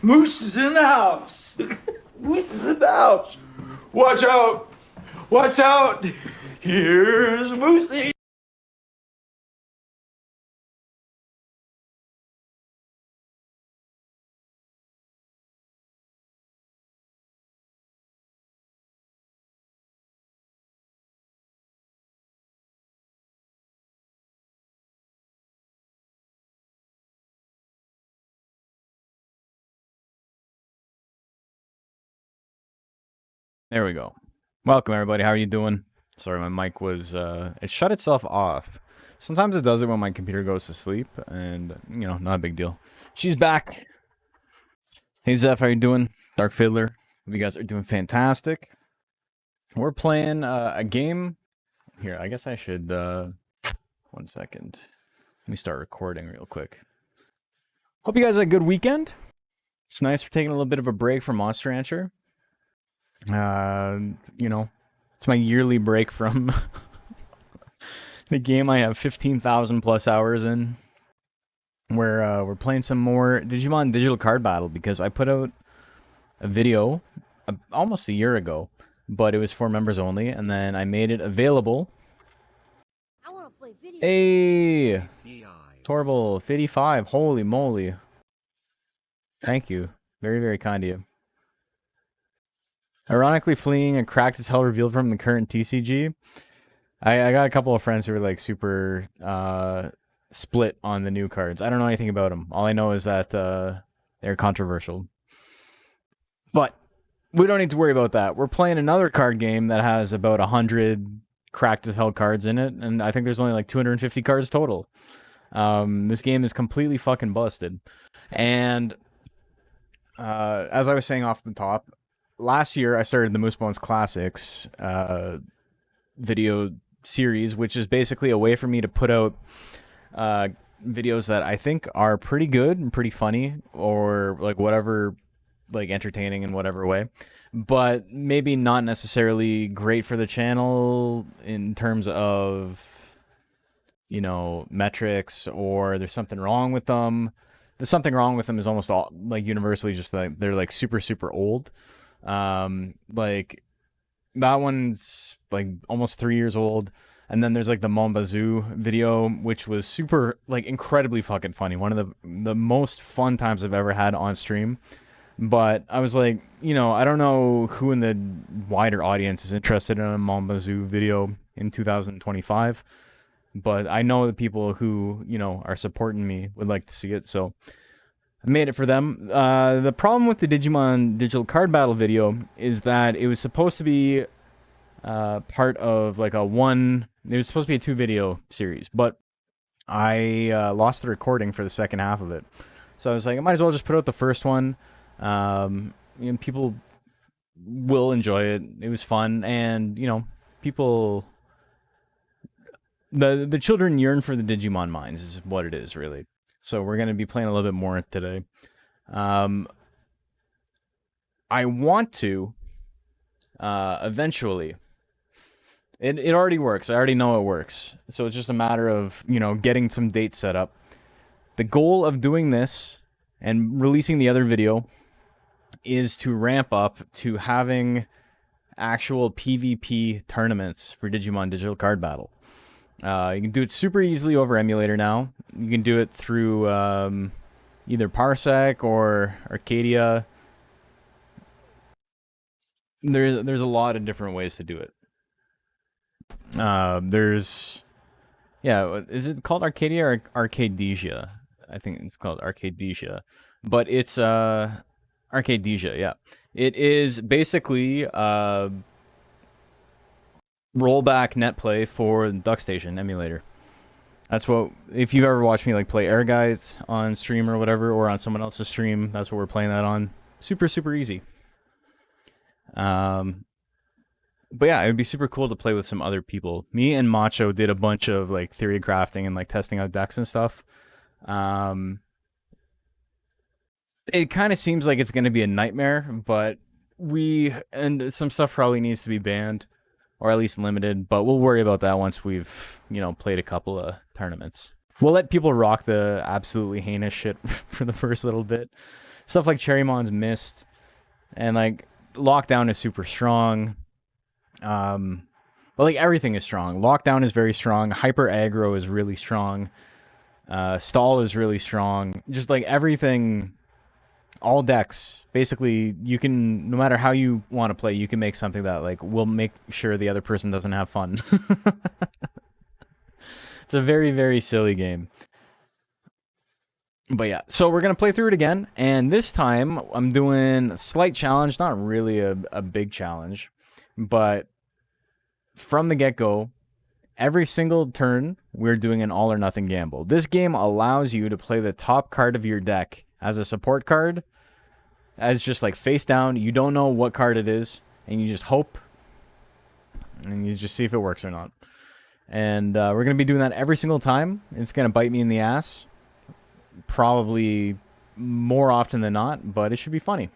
Moose is in the house. Moose is in the house. Watch out. Watch out. Here's Moosey. There we go. Welcome, everybody. How are you doing? Sorry, my mic was, it shut itself off. Sometimes it does it when my computer goes to sleep, and, you know, not a big deal. She's back. Hey, Zeph, how you doing? Dark Fiddler. You guys are doing fantastic. We're playing a game. Here, I guess I should, 1 second. Let me start recording real quick. Hope you guys had a good weekend. It's nice for taking a little bit of a break from Monster Rancher. You know, it's my yearly break from the game I have 15,000 plus hours in. We're playing some more Digimon Digital Card Battle because I put out a video almost a year ago, but it was for members only, and then I made it available. I want to play video. Hey, Torble 55. Holy moly! Thank you, very very kind of you. Ironically, fleeing a cracked as hell revealed from the current TCG. I got a couple of friends who are like super split on the new cards. I don't know anything about them. All I know is that they're controversial. But we don't need to worry about that. We're playing another card game that has about 100 cracked as hell cards in it, and I think there's only like 250 cards total. This game is completely fucking busted. And as I was saying off the top, last year I started the Moose Bones Classics video series, which is basically a way for me to put out videos that I think are pretty good and pretty funny, or like whatever, like entertaining in whatever way, but maybe not necessarily great for the channel in terms of, you know, metrics, or there's something wrong with them. The something wrong with them is almost all like universally just like they're like super old. Like that one's like almost 3 years old, and then there's like the Mombazoo video, which was super like incredibly fucking funny, one of the most fun times I've ever had on stream. But I was like, you know, I don't know who in the wider audience is interested in a Mombazoo video in 2025, but I know the people who, you know, are supporting me would like to see it, so I made it for them. The problem with the Digimon Digital Card Battle video is that it was supposed to be part of like it was supposed to be a 2-video series, but I lost the recording for the second half of it. So I was like, I might as well just put out the first one. You know, people will enjoy it. It was fun, and you know, people, the children yearn for the Digimon minds is what it is, really. So we're going to be playing a little bit more today. I want to eventually, It already works. I already know it works. So it's just a matter of, you know, getting some dates set up. The goal of doing this and releasing the other video is to ramp up to having actual PvP tournaments for Digimon Digital Card Battle. You can do it super easily over emulator now. You can do it through either Parsec or Arcadia. There's a lot of different ways to do it. There's, yeah, is it called Arcadia or Arcadesia? I think it's called Arcadesia, but it's Arcadesia, yeah. It is basically rollback net play for DuckStation emulator. That's what, if you've ever watched me like play Air Guides on stream or whatever, or on someone else's stream, that's what we're playing that on. Super, super easy. But yeah, it would be super cool to play with some other people. Me and Macho did a bunch of like theory crafting and like testing out decks and stuff. It kind of seems like it's going to be a nightmare, but and some stuff probably needs to be banned or at least limited, but we'll worry about that once we've, you know, played a couple of tournaments. We'll let people rock the absolutely heinous shit for the first little bit. Stuff like Cherrymon's Mist and like Lockdown is super strong. But like everything is strong. Lockdown is very strong. Hyper Aggro is really strong. Stall is really strong. Just like everything, all decks, basically you can, no matter how you want to play, you can make something that like will make sure the other person doesn't have fun. It's a very, very silly game. But yeah, so we're going to play through it again. And this time I'm doing a slight challenge, not really a big challenge, but from the get-go, every single turn, we're doing an all or nothing gamble. This game allows you to play the top card of your deck as a support card, as just like face down. You don't know what card it is, and you just hope, and you just see if it works or not. And we're going to be doing that every single time. It's going to bite me in the ass, probably more often than not, but it should be funny.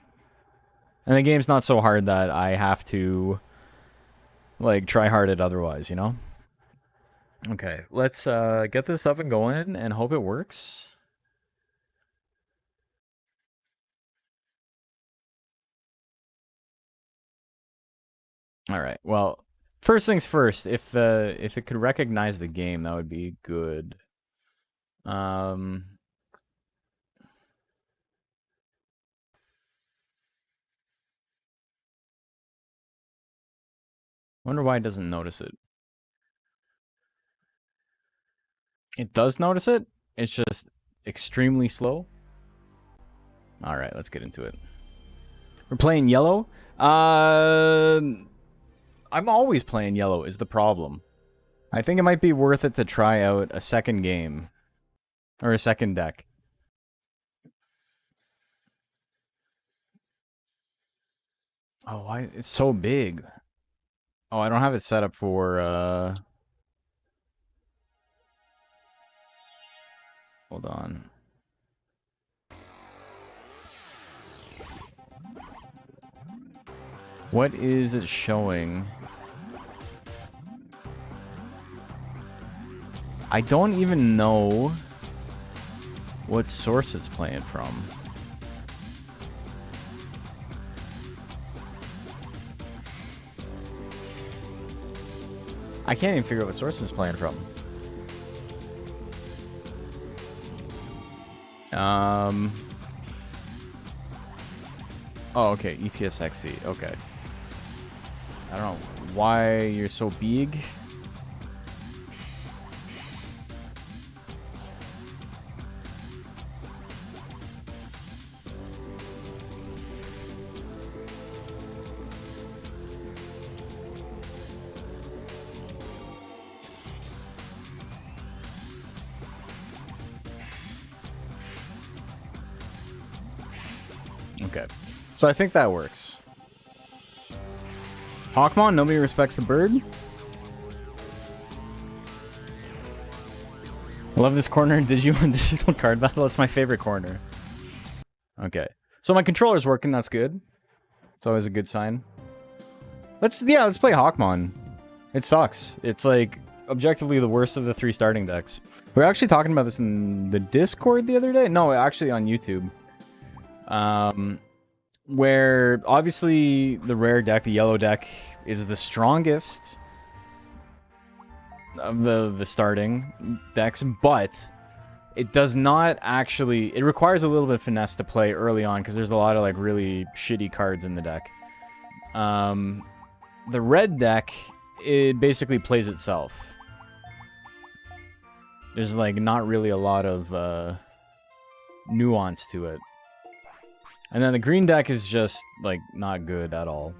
And the game's not so hard that I have to like try hard it otherwise, you know? Okay, let's get this up and going and hope it works. All right. Well, first things first, if it could recognize the game, that would be good. Wonder why it doesn't notice it. It does notice it. It's just extremely slow. All right, let's get into it. We're playing yellow. I'm always playing yellow is the problem. I think it might be worth it to try out a second game. Or a second deck. Oh, why? It's so big. Oh, I don't have it set up for, hold on. What is it showing? I don't even know what source it's playing from. I can't even figure out what source it's playing from. Oh, okay, EPSXE, okay. I don't know why you're so big. Okay, so I think that works. Hawkmon, nobody respects the bird. I love this corner in Digimon Digital Card Battle. It's my favorite corner. Okay, so my controller's working. That's good. It's always a good sign. Let's play Hawkmon. It sucks. It's like objectively the worst of the 3 starting decks. We were actually talking about this in the Discord the other day. No, actually on YouTube. Where obviously the rare deck, the yellow deck, is the strongest of the starting decks, but it does not actually... It requires a little bit of finesse to play early on because there's a lot of like really shitty cards in the deck. The red deck, it basically plays itself. There's like not really a lot of nuance to it. And then the green deck is just like not good at all.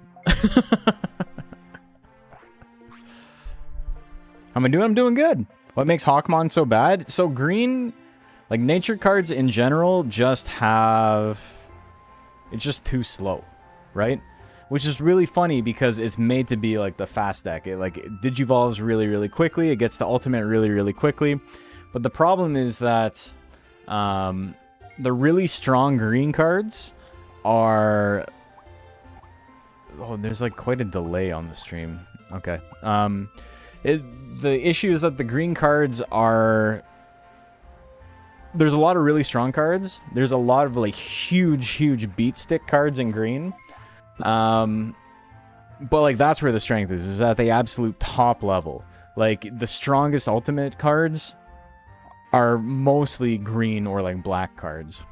How am I doing? I'm doing good. What makes Hawkmon so bad? So green, like nature cards in general, just have... It's just too slow, right? Which is really funny because it's made to be like the fast deck. It digivolves really, really quickly. It gets to ultimate really, really quickly. But the problem is that the really strong green cards are... Oh, there's like quite a delay on the stream. Okay. The issue is that the green cards are... There's a lot of really strong cards. There's a lot of like huge beat stick cards in green. But like that's where the strength is at the absolute top level. Like the strongest ultimate cards are mostly green or like black cards.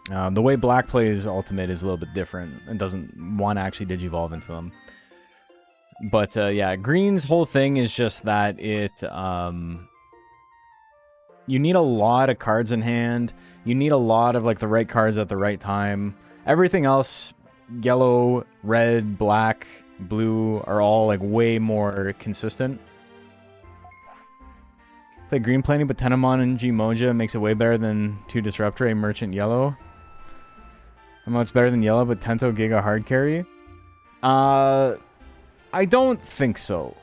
The way black plays ultimate is a little bit different and doesn't want to actually digivolve into them. But yeah, green's whole thing is just that it you need a lot of cards in hand. You need a lot of like the right cards at the right time. Everything else, yellow, red, black, blue, are all like way more consistent. Play green planning, but Tenamon and Gmoja makes it way better than 2 Disruptor, a Merchant yellow. I know it's better than yellow, but Tento Giga hard carry. I don't think so.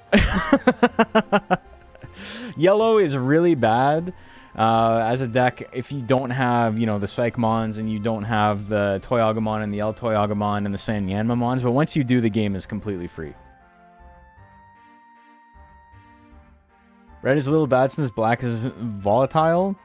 Yellow is really bad as a deck if you don't have, you know, the Psychmons and you don't have the Toy-Agumon and the El-Toy-Agumon and the San Yanmamons, but once you do, the game is completely free. Red is a little bad since black is volatile.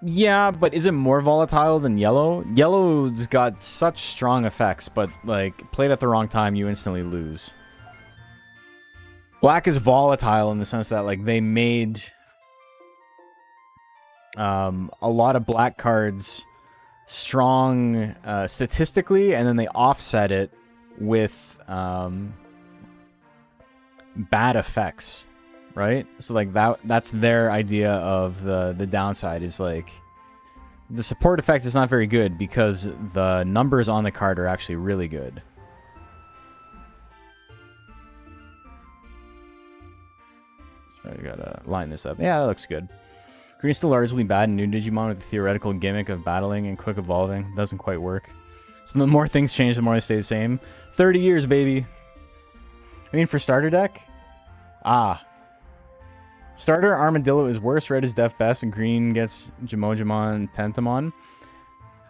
Yeah, but is it more volatile than yellow? Yellow's got such strong effects, but like played at the wrong time, you instantly lose. Black is volatile in the sense that like they made a lot of black cards strong statistically, and then they offset it with bad effects. Right? So like that's their idea of the downside is like the support effect is not very good because the numbers on the card are actually really good. So I gotta line this up. Yeah, that looks good. Green's still largely bad in new Digimon with the theoretical gimmick of battling and quick evolving. Doesn't quite work. So the more things change, the more they stay the same. 30 years, baby. I mean, for starter deck? Ah. Starter Armadillo is worse, red is def best, and green gets Jimojimon, Pentamon.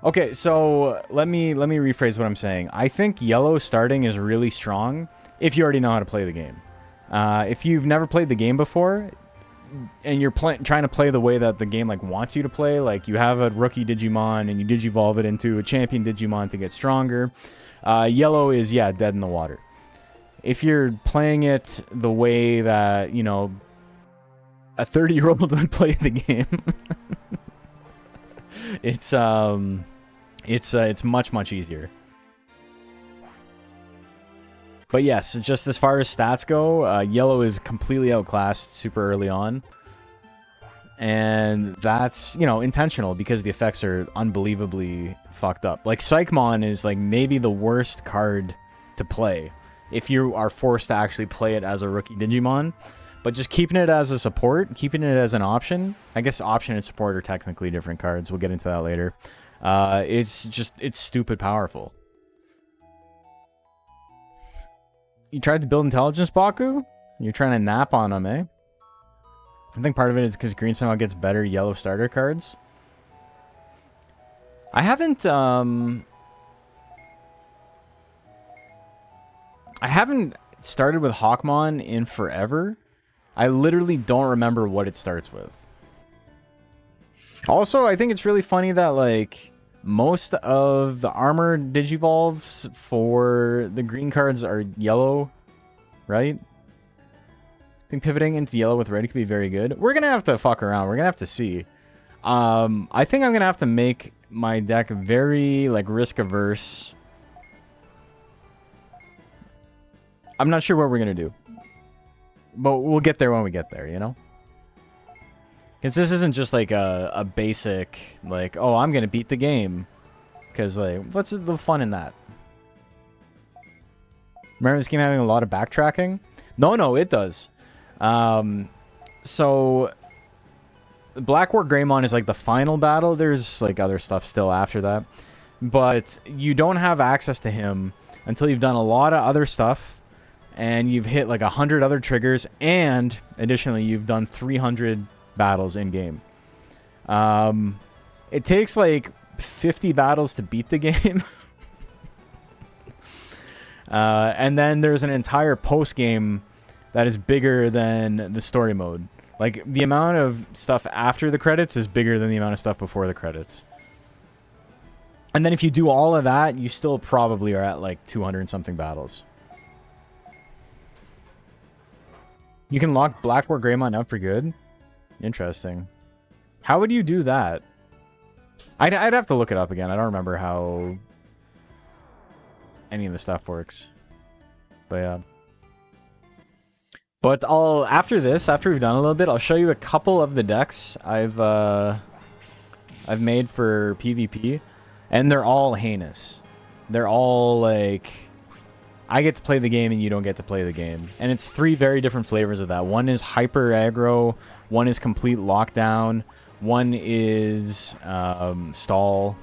Okay, so let me rephrase what I'm saying. I think yellow starting is really strong if you already know how to play the game. If you've never played the game before, and you're trying to play the way that the game like wants you to play, like you have a rookie Digimon and you digivolve it into a champion Digimon to get stronger, yellow is, yeah, dead in the water. If you're playing it the way that, you know, a 30-year-old would play the game, it's much easier. But yes, just as far as stats go, yellow is completely outclassed super early on, and that's, you know, intentional because the effects are unbelievably fucked up. Like Psychmon is like maybe the worst card to play if you are forced to actually play it as a rookie Digimon. But just keeping it as a support, keeping it as an option. I guess option and support are technically different cards. We'll get into that later. It's stupid powerful. You tried to build intelligence, Baku? You're trying to nap on them, eh? I think part of it is because green somehow gets better yellow starter cards. I haven't I haven't started with Hawkmon in forever. I literally don't remember what it starts with. Also, I think it's really funny that, like, most of the armor digivolves for the green cards are yellow, right? I think pivoting into yellow with red could be very good. We're gonna have to fuck around. We're gonna have to see. I think I'm gonna have to make my deck very, like, risk averse. I'm not sure what we're gonna do, but we'll get there when we get there, you know? Because this isn't just like a basic, like, oh, I'm going to beat the game. Because, like, what's the fun in that? Remember this game having a lot of backtracking? No, it does. So, Black War Greymon is like the final battle. There's like other stuff still after that. But you don't have access to him until you've done a lot of other stuff. And you've hit like 100 other triggers. And, additionally, you've done 300... battles in game. It takes like 50 battles to beat the game. And then there's an entire post game that is bigger than the story mode. Like, the amount of stuff after the credits is bigger than the amount of stuff before the credits. And then if you do all of that, you still probably are at like 200 and something battles. You can lock Black War Greymon up for good. Interesting. How would you do that? I'd have to look it up again. I don't remember how any of the stuff works. But yeah. But after we've done a little bit, I'll show you a couple of the decks I've made for PvP, and they're all heinous. They're all like, I get to play the game and you don't get to play the game. And it's 3 very different flavors of that. One is hyper aggro, one is complete lockdown, one is stall.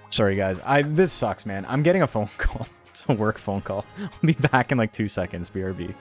Sorry guys, this sucks, man. I'm getting a phone call. It's a work phone call. I'll be back in like 2 seconds, BRB.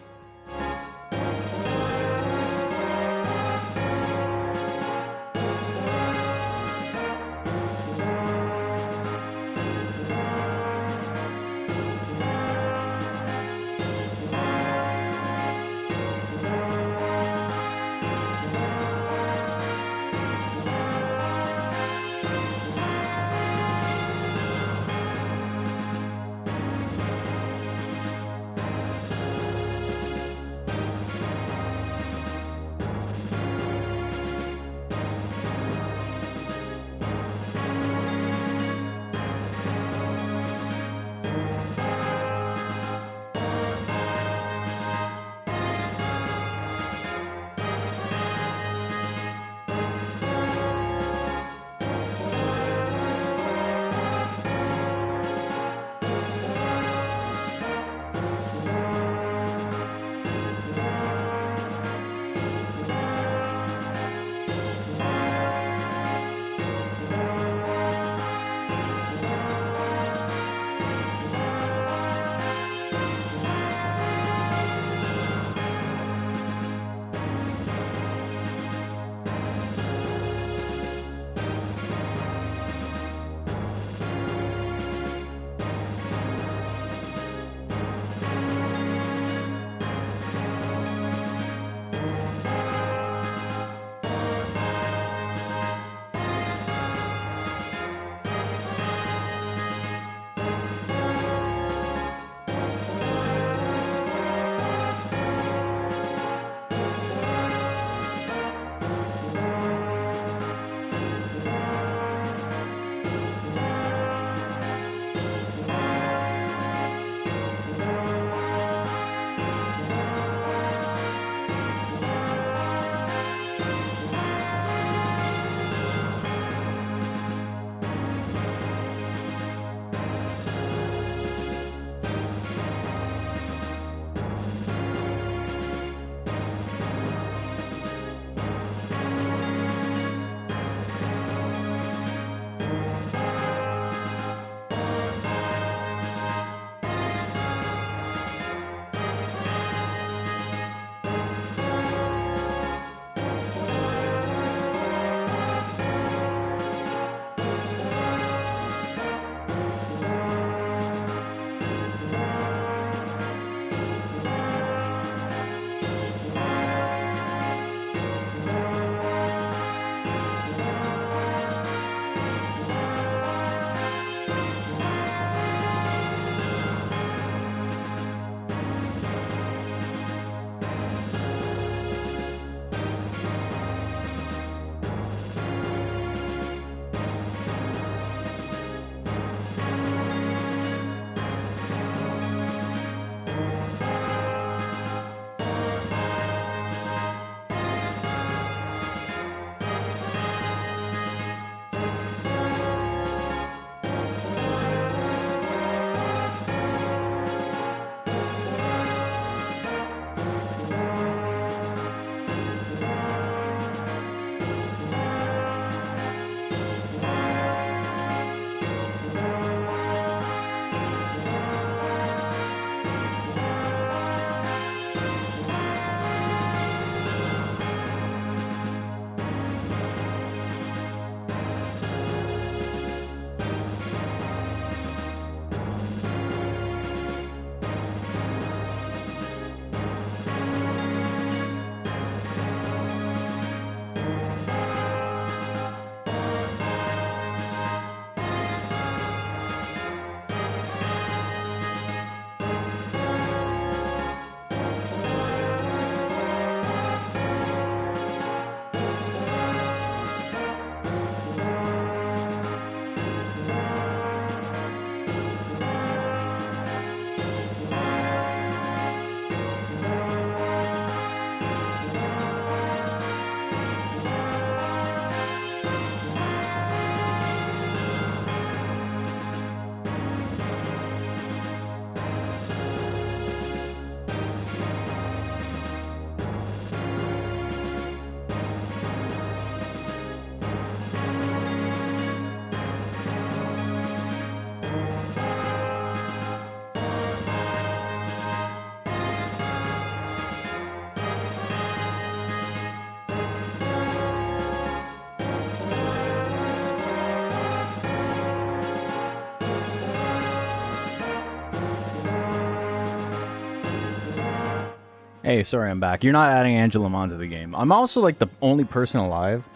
Hey, sorry, I'm back. You're not adding Angela onto the game. I'm also like the only person alive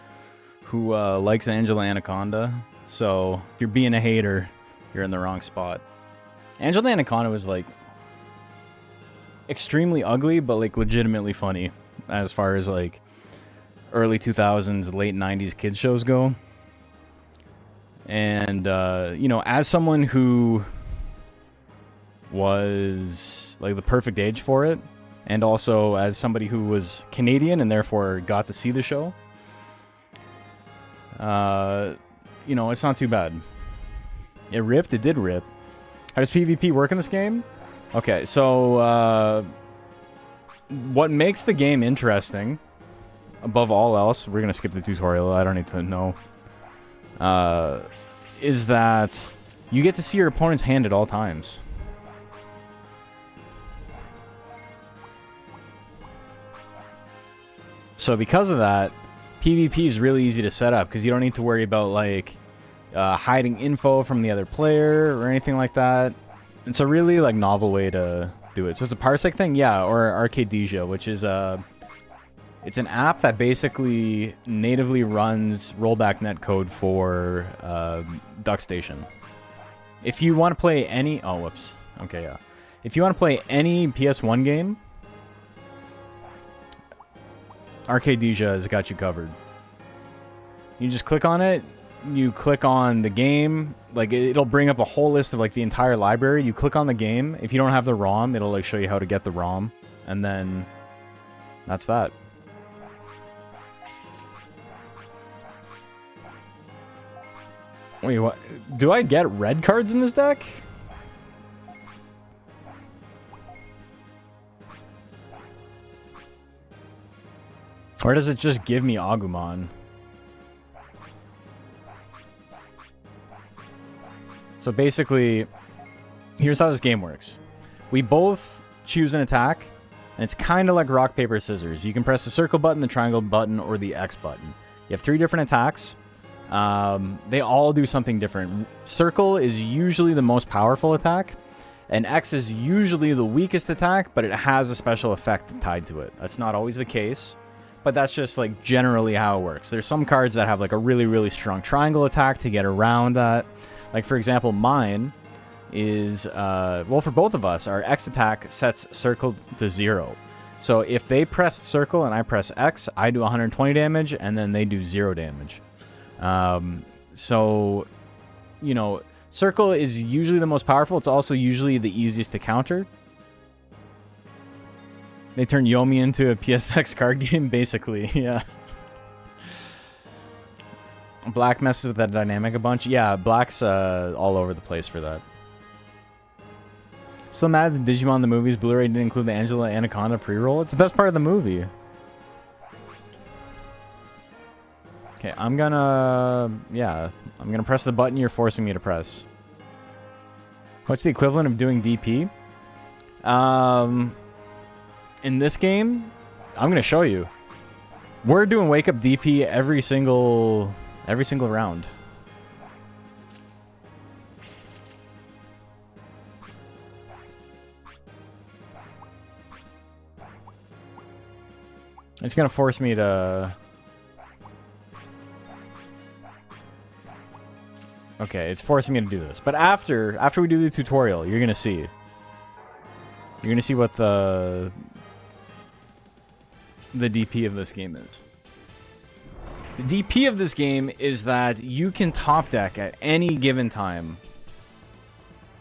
who likes Angela Anaconda. So if you're being a hater, you're in the wrong spot. Angela Anaconda was like extremely ugly, but like legitimately funny as far as like early 2000s, late 90s kids shows go. And, you know, as someone who was like the perfect age for it, and also as somebody who was Canadian and therefore got to see the show, you know, it's not too bad. It ripped. It did rip. How does PvP work in this game? Okay, so what makes the game interesting, above all else, we're going to skip the tutorial, I don't need to know, is that you get to see your opponent's hand at all times. So because of that, PvP is really easy to set up because you don't need to worry about like hiding info from the other player or anything like that. It's a really like novel way to do it. So it's a parsec thing, yeah, or Arcadesia, which is it's an app that basically natively runs rollback netcode for DuckStation. If you want to play any, oh whoops, okay, yeah. If you want to play any PS1 game, Arcadesia has got you covered. You just click on it, you click on the game, like it'll bring up a whole list of like the entire library. You click on the game. If you don't have the ROM, it'll like show you how to get the ROM, and then that's that. Wait, what? Do I get red cards in this deck? Or does it just give me Agumon? So basically, here's how this game works. We both choose an attack, and it's kind of like rock, paper, scissors. You can press the circle button, the triangle button, or the X button. You have 3 different attacks. They all do something different. Circle is usually the most powerful attack, and X is usually the weakest attack, but it has a special effect tied to it. That's not always the case, but that's just like generally how it works. There's some cards that have like a really, really strong triangle attack to get around that. Like for example, mine is, well, for both of us, our X attack sets circle to 0. So if they press circle and I press X, I do 120 damage, and then they do 0 damage. So, you know, circle is usually the most powerful. It's also usually the easiest to counter. They turn Yomi into a PSX card game, basically, yeah. Black messes with that dynamic a bunch. Yeah, Black's all over the place for that. Still mad that Digimon the movies Blu-ray didn't include the Angela Anaconda pre-roll? It's the best part of the movie. Okay, I'm gonna press the button you're forcing me to press. What's the equivalent of doing DP? In this game, I'm gonna show you. We're doing wake up DP every single round. It's gonna force me to. Okay, it's forcing me to do this. But after we do the tutorial, you're gonna see. You're gonna see what the DP of this game is. The DP of this game is that you can top deck at any given time.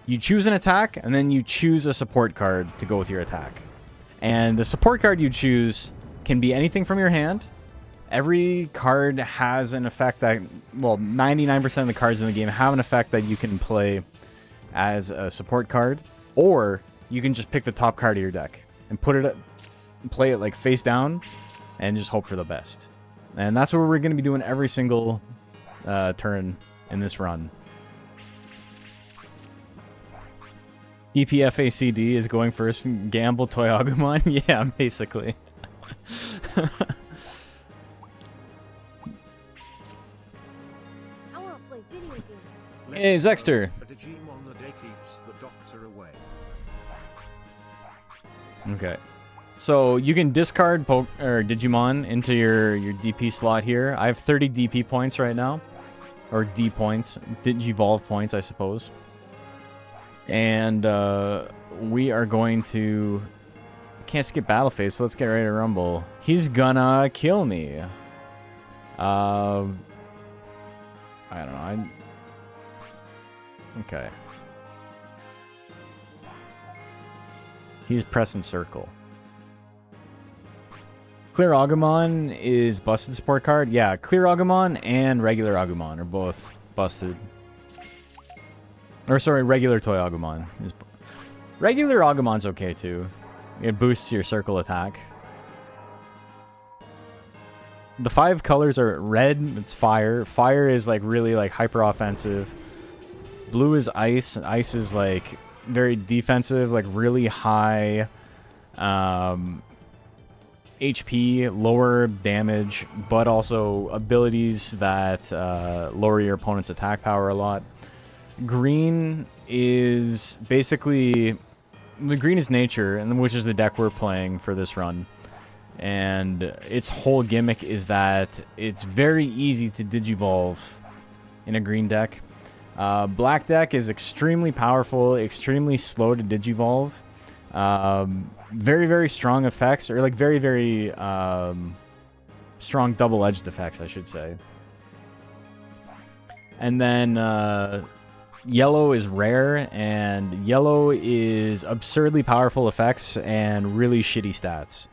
You choose an attack, and then you choose a support card to go with your attack. And the support card you choose can be anything from your hand. Every card has an effect that, well, 99% of the cards in the game have an effect that you can play as a support card, or you can just pick the top card of your deck and play it like face down and just hope for the best. And that's what we're going to be doing every single turn in this run. EPFACD is going first and gamble Toy Agumon? Yeah, basically. I want to play video games. Hey, Zexter. A Digimon the day keeps the doctor away. Okay. So you can discard Digimon into your DP slot here. I have 30 DP points right now. Or D points. Digivolve points, I suppose. And we are going to... Can't skip battle phase, so let's get ready to rumble. He's gonna kill me. I don't know. Okay. He's pressing circle. Clear Agumon is busted support card. Yeah, Clear Agumon and regular Agumon are both busted. Or sorry, regular Toy Agumon. Regular Agumon's okay too. It boosts your circle attack. The 5 colors are red, it's fire. Fire is like really like hyper offensive. Blue is ice. Ice is like very defensive, like really high HP, lower damage, but also abilities that lower your opponent's attack power a lot. Green is basically... The green is nature, and which is the deck we're playing for this run. And its whole gimmick is that it's very easy to digivolve in a green deck. Black deck is extremely powerful, extremely slow to digivolve. Very, very strong effects, or like very, very strong double-edged effects, I should say. And then yellow is rare, and yellow is absurdly powerful effects and really shitty stats.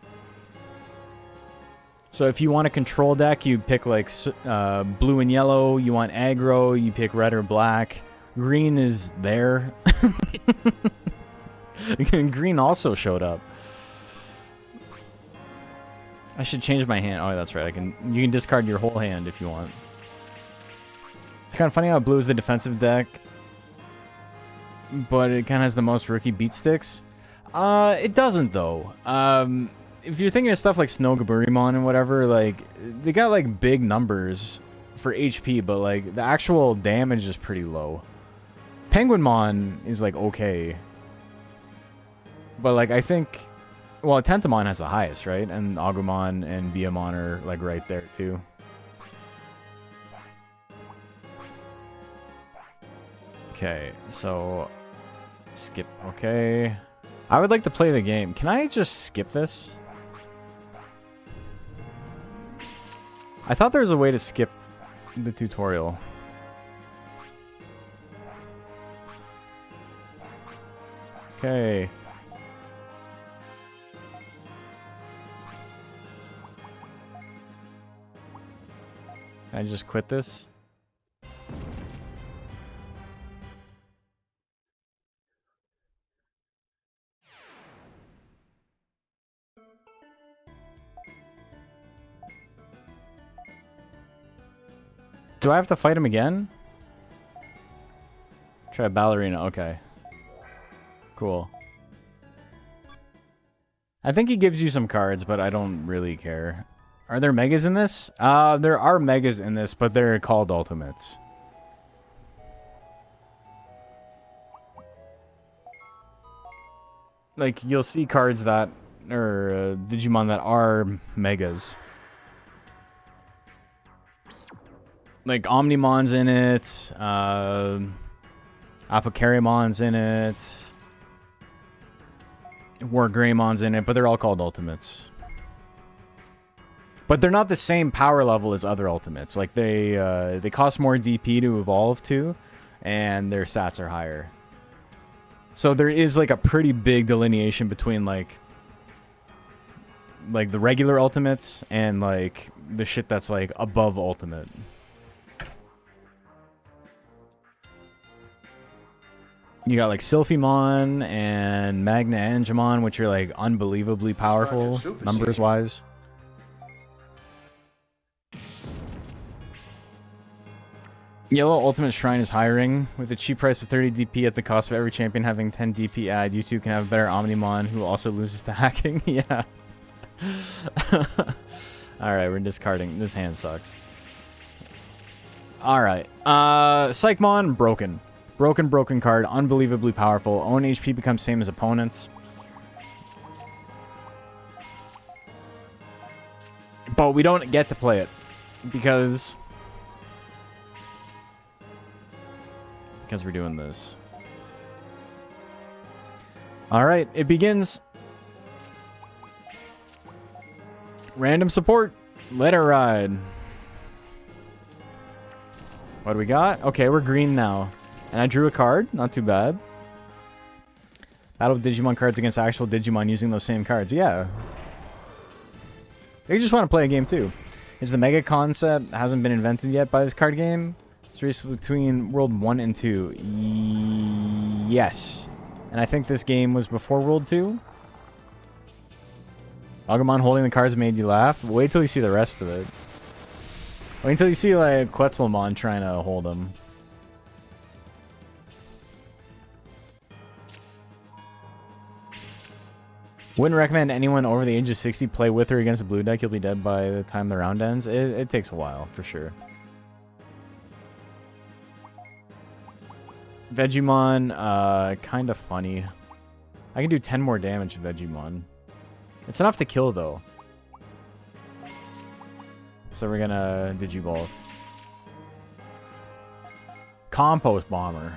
So if you want a control deck, you pick like blue and yellow. You want aggro, you pick red or black. Green is there. Green also showed up. I should change my hand. Oh, that's right. You can discard your whole hand if you want. It's kind of funny how blue is the defensive deck, but it kind of has the most rookie beat sticks. It doesn't though. If you're thinking of stuff like Snow Gaburimon and whatever, like they got like big numbers for HP, but like the actual damage is pretty low. Penguinmon is like okay, but like I think, well, Tentamon has the highest, right? And Agumon and Biyamon are like right there too. Okay, so skip. Okay, I would like to play the game. Can I just skip this? I thought there was a way to skip the tutorial. Okay. Can I just quit this? Do I have to fight him again? Try Ballerina. Okay. Cool. I think he gives you some cards, but I don't really care. Are there megas in this? There are megas in this, but they're called ultimates. Like, you'll see cards that, or Digimon that are megas. Like, Omnimon's in it, Apocarimon's in it, Wargreymmon's in it, but they're all called ultimates. But they're not the same power level as other ultimates. Like, they cost more DP to evolve to, and their stats are higher. So there is, like, a pretty big delineation between, like the regular ultimates and, like, the shit that's, like, above ultimate. You got like Sylphimon and Magna Angemon, which are like unbelievably powerful numbers wise. Yellow Ultimate Shrine is hiring. With a cheap price of 30 DP at the cost of every champion having 10 DP add, you two can have a better Omnimon who also loses to hacking. Yeah. Alright, we're discarding. This hand sucks. Alright. Psychmon, broken. Broken card, unbelievably powerful. Own HP becomes same as opponents. But we don't get to play it because we're doing this. All right, it begins. Random support. Let it ride. What do we got? Okay, we're green now. And I drew a card. Not too bad. Battle of Digimon cards against actual Digimon using those same cards. Yeah. They just want to play a game too. Is the mega concept hasn't been invented yet by this card game? It's race between World 1 and 2. Yes. And I think this game was before World 2. Agumon holding the cards made you laugh. Wait till you see the rest of it. Wait until you see like Quetzalmon trying to hold him. Wouldn't recommend anyone over the age of 60 play with or against a blue deck. You'll be dead by the time the round ends. It takes a while, for sure. Vegemon, kind of funny. I can do 10 more damage to Vegemon. It's enough to kill, though. So we're gonna Digivolve. Compost Bomber.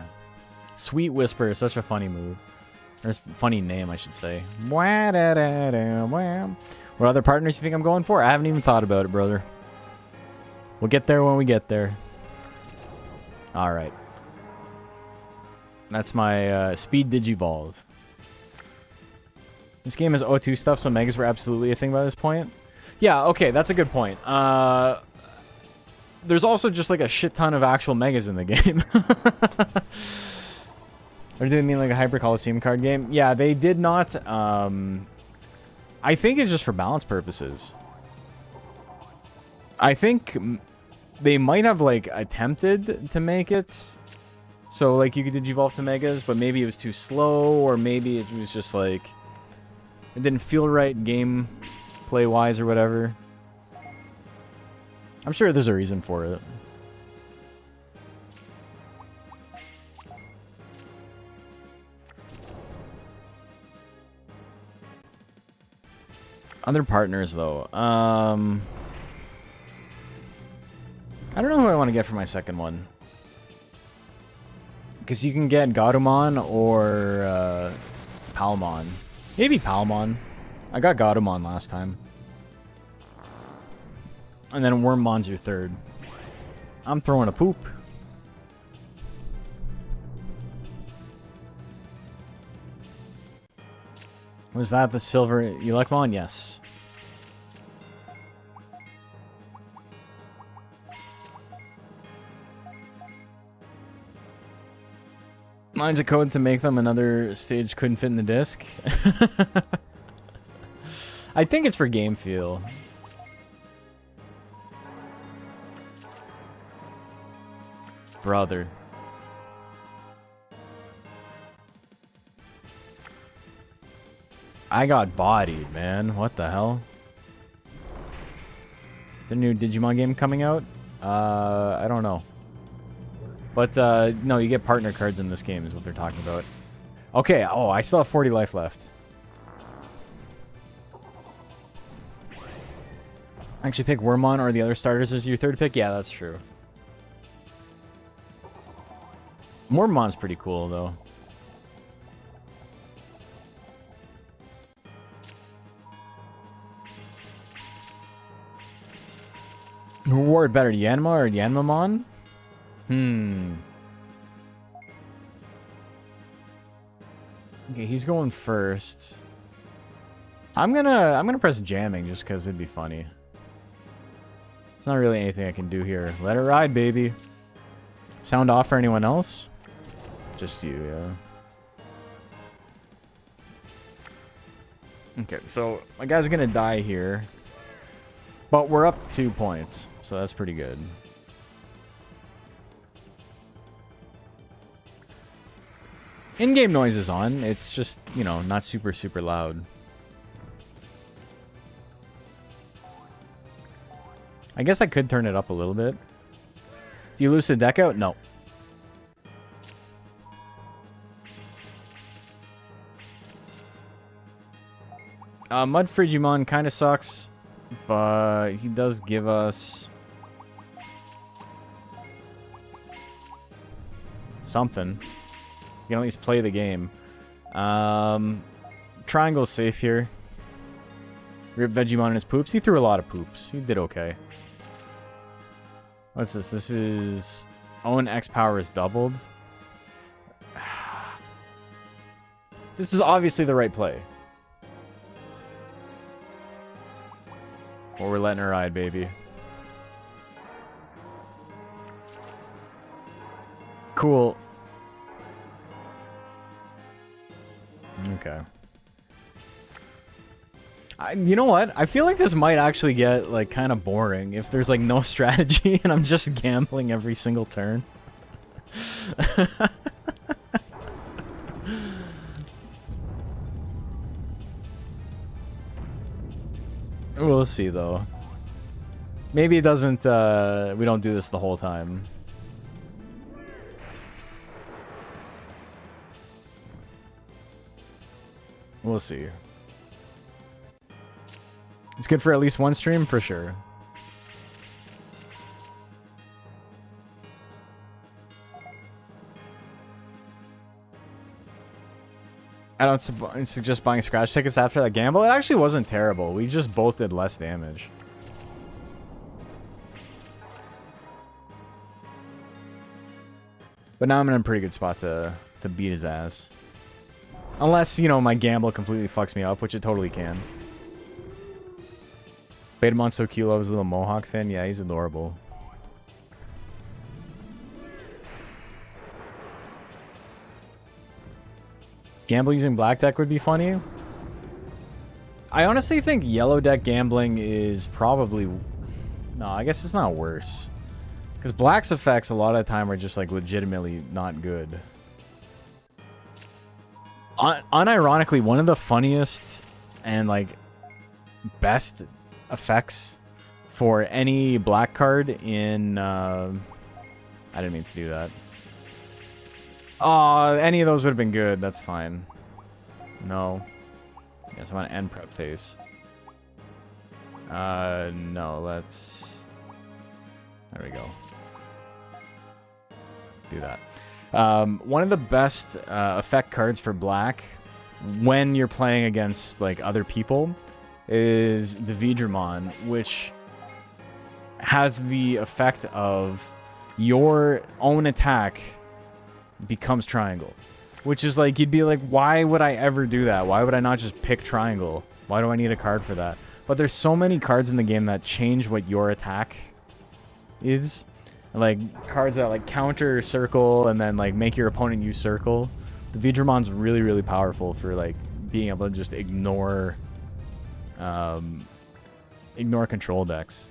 Sweet Whisper is such a funny move. Or funny name, I should say. What other partners do you think I'm going for? I haven't even thought about it, brother. We'll get there when we get there. Alright. That's my Speed Digivolve. This game is O2 stuff, so Megas were absolutely a thing by this point. Yeah, okay, that's a good point. There's also just like a shit ton of actual Megas in the game. Or do they mean like a Hyper Coliseum card game? Yeah, they did not. I think it's just for balance purposes. I think they might have like attempted to make it so like you could Digivolve to Megas, but maybe it was too slow, or maybe it was just like it didn't feel right game play wise or whatever. I'm sure there's a reason for it. Other partners, though. I don't know who I want to get for my second one. Because you can get Gatomon or Palmon. Maybe Palmon. I got Gatomon last time. And then Wormmon's your third. I'm throwing a poop. Was that the silver Elecmon? Yes. Lines of code to make them another stage couldn't fit in the disc. I think it's for game feel. Brother. I got bodied, man. What the hell? The new Digimon game coming out? I don't know. But, no, you get partner cards in this game is what they're talking about. Okay, oh, I still have 40 life left. Actually pick Wormmon or the other starters as your third pick? Yeah, that's true. Wormmon's pretty cool, though. Who wore it better, Yanma or Yanmamon? Okay, he's going first. I'm gonna press jamming just because it'd be funny. It's not really anything I can do here. Let it ride, baby. Sound off for anyone else? Just you, yeah. Okay, so my guy's gonna die here. But we're up 2 points, so that's pretty good. In-game noise is on. It's just, you know, not super, super loud. I guess I could turn it up a little bit. Do you lose the deck out? No. Mud Frigimon kind of sucks. But he does give us something. You can at least play the game. Triangle's safe here. Rip Vegemon and his poops. He threw a lot of poops. He did okay. What's this? This is... Owen X power is doubled. This is obviously the right play. Or we're letting her ride, baby. Cool. Okay. You know what? I feel like this might actually get, like, kind of boring if there's, like, no strategy and I'm just gambling every single turn. We'll see, though. Maybe it doesn't, we don't do this the whole time. We'll see. It's good for at least one stream, for sure. I don't suggest buying scratch tickets after that gamble. It actually wasn't terrible. We just both did less damage. But now I'm in a pretty good spot to beat his ass. Unless, you know, my gamble completely fucks me up, which it totally can. Betamon so cute, loves a little mohawk fan. Yeah, he's adorable. Gamble using black deck would be funny. I honestly think yellow deck gambling is probably... No, I guess it's not worse. Because black's effects a lot of the time are just like legitimately not good. Unironically, one of the funniest and like best effects for any black card in... I didn't mean to do that. Oh, any of those would have been good. That's fine. No. Yes, I want an end prep phase. No, let's... There we go. Do that. One of the best effect cards for black when you're playing against like other people is the Digimon, which has the effect of your own attack becomes triangle, which is like, you'd be like, why would I ever do that? Why would I not just pick triangle? Why do I need a card for that? But there's so many cards in the game that change what your attack is, like cards that like counter circle and then like make your opponent use circle. The Vidramon's really, really powerful for like being able to just ignore control decks.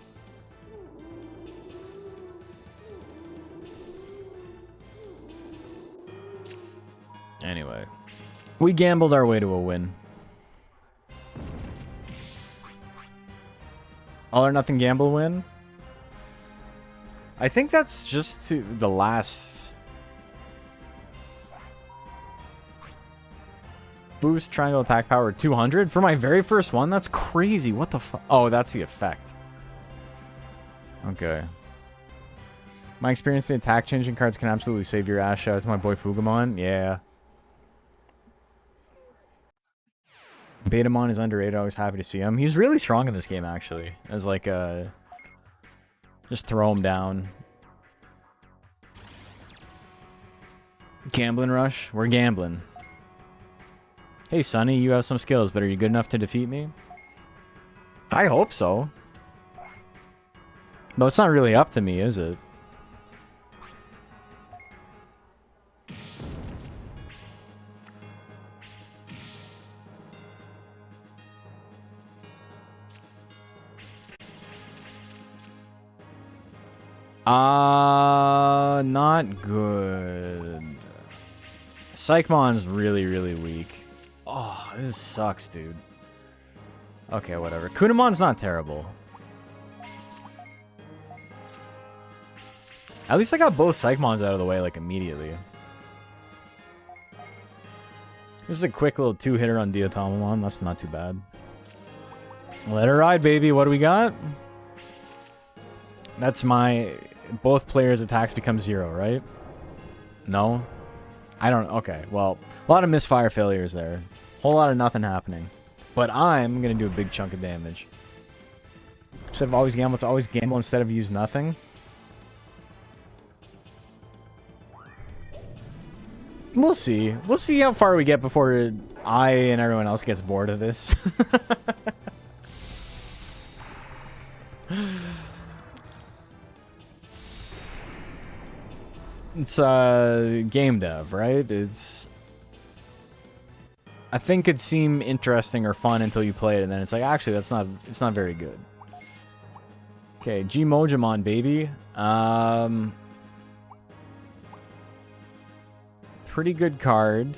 Anyway, we gambled our way to a win. All or nothing gamble win? I think that's just to the last... Boost triangle attack power 200? For my very first one? That's crazy. What the fuck? Oh, that's the effect. Okay. My experience in attack changing cards can absolutely save your ass. Shout out to my boy Fugamon. Yeah. Betamon is underrated. Always happy to see him. He's really strong in this game, actually. As like a... Just throw him down. Gamblin' rush? We're gambling. Hey, Sonny, you have some skills, but are you good enough to defeat me? I hope so. No, it's not really up to me, is it? Not good. Psychmon's really, really weak. Oh, this sucks, dude. Okay, whatever. Kunamon's not terrible. At least I got both Psychmons out of the way, like, immediately. This is a quick little two-hitter on Diatomamon. That's not too bad. Let her ride, baby. What do we got? That's my... Both players' attacks become 0, right? No? I don't... Okay, well, a lot of misfire failures there. Whole lot of nothing happening. But I'm going to do a big chunk of damage. Instead of always gamble, it's always gamble instead of use nothing. We'll see. We'll see how far we get before I and everyone else gets bored of this. It's game dev, right? It's... I think it'd seem interesting or fun until you play it, and then it's like, actually, it's not very good. Okay, Gmojimon, baby. Pretty good card,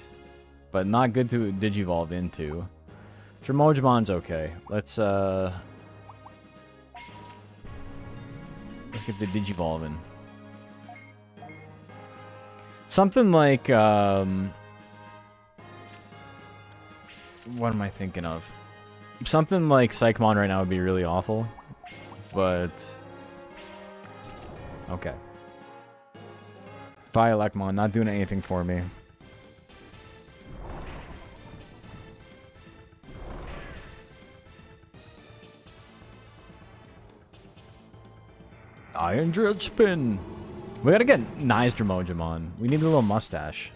but not good to Digivolve into. Gmojimon's okay. Let's get the Digivolve in. Something like, what am I thinking of? Something like Psychmon right now would be really awful, but okay. Violekmon, not doing anything for me. Iron Drill Spin. We gotta get nice Gmojimon. We need a little mustache.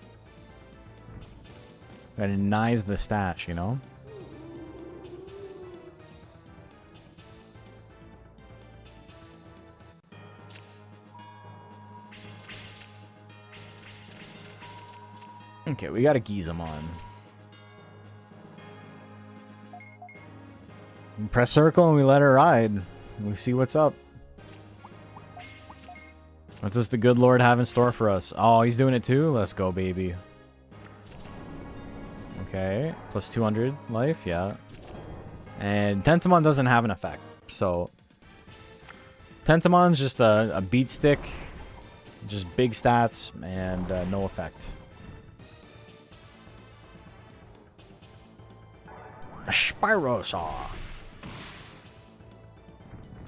Gotta nice the stash, you know? Okay, we got a Gizamon. We press circle and we let her ride. We see what's up. What does the good Lord have in store for us? Oh, he's doing it too? Let's go, baby. Okay, plus 200 life, yeah. And Tentamon doesn't have an effect, so... Tentamon's just a beat stick. Just big stats and no effect. A Spyrosaur.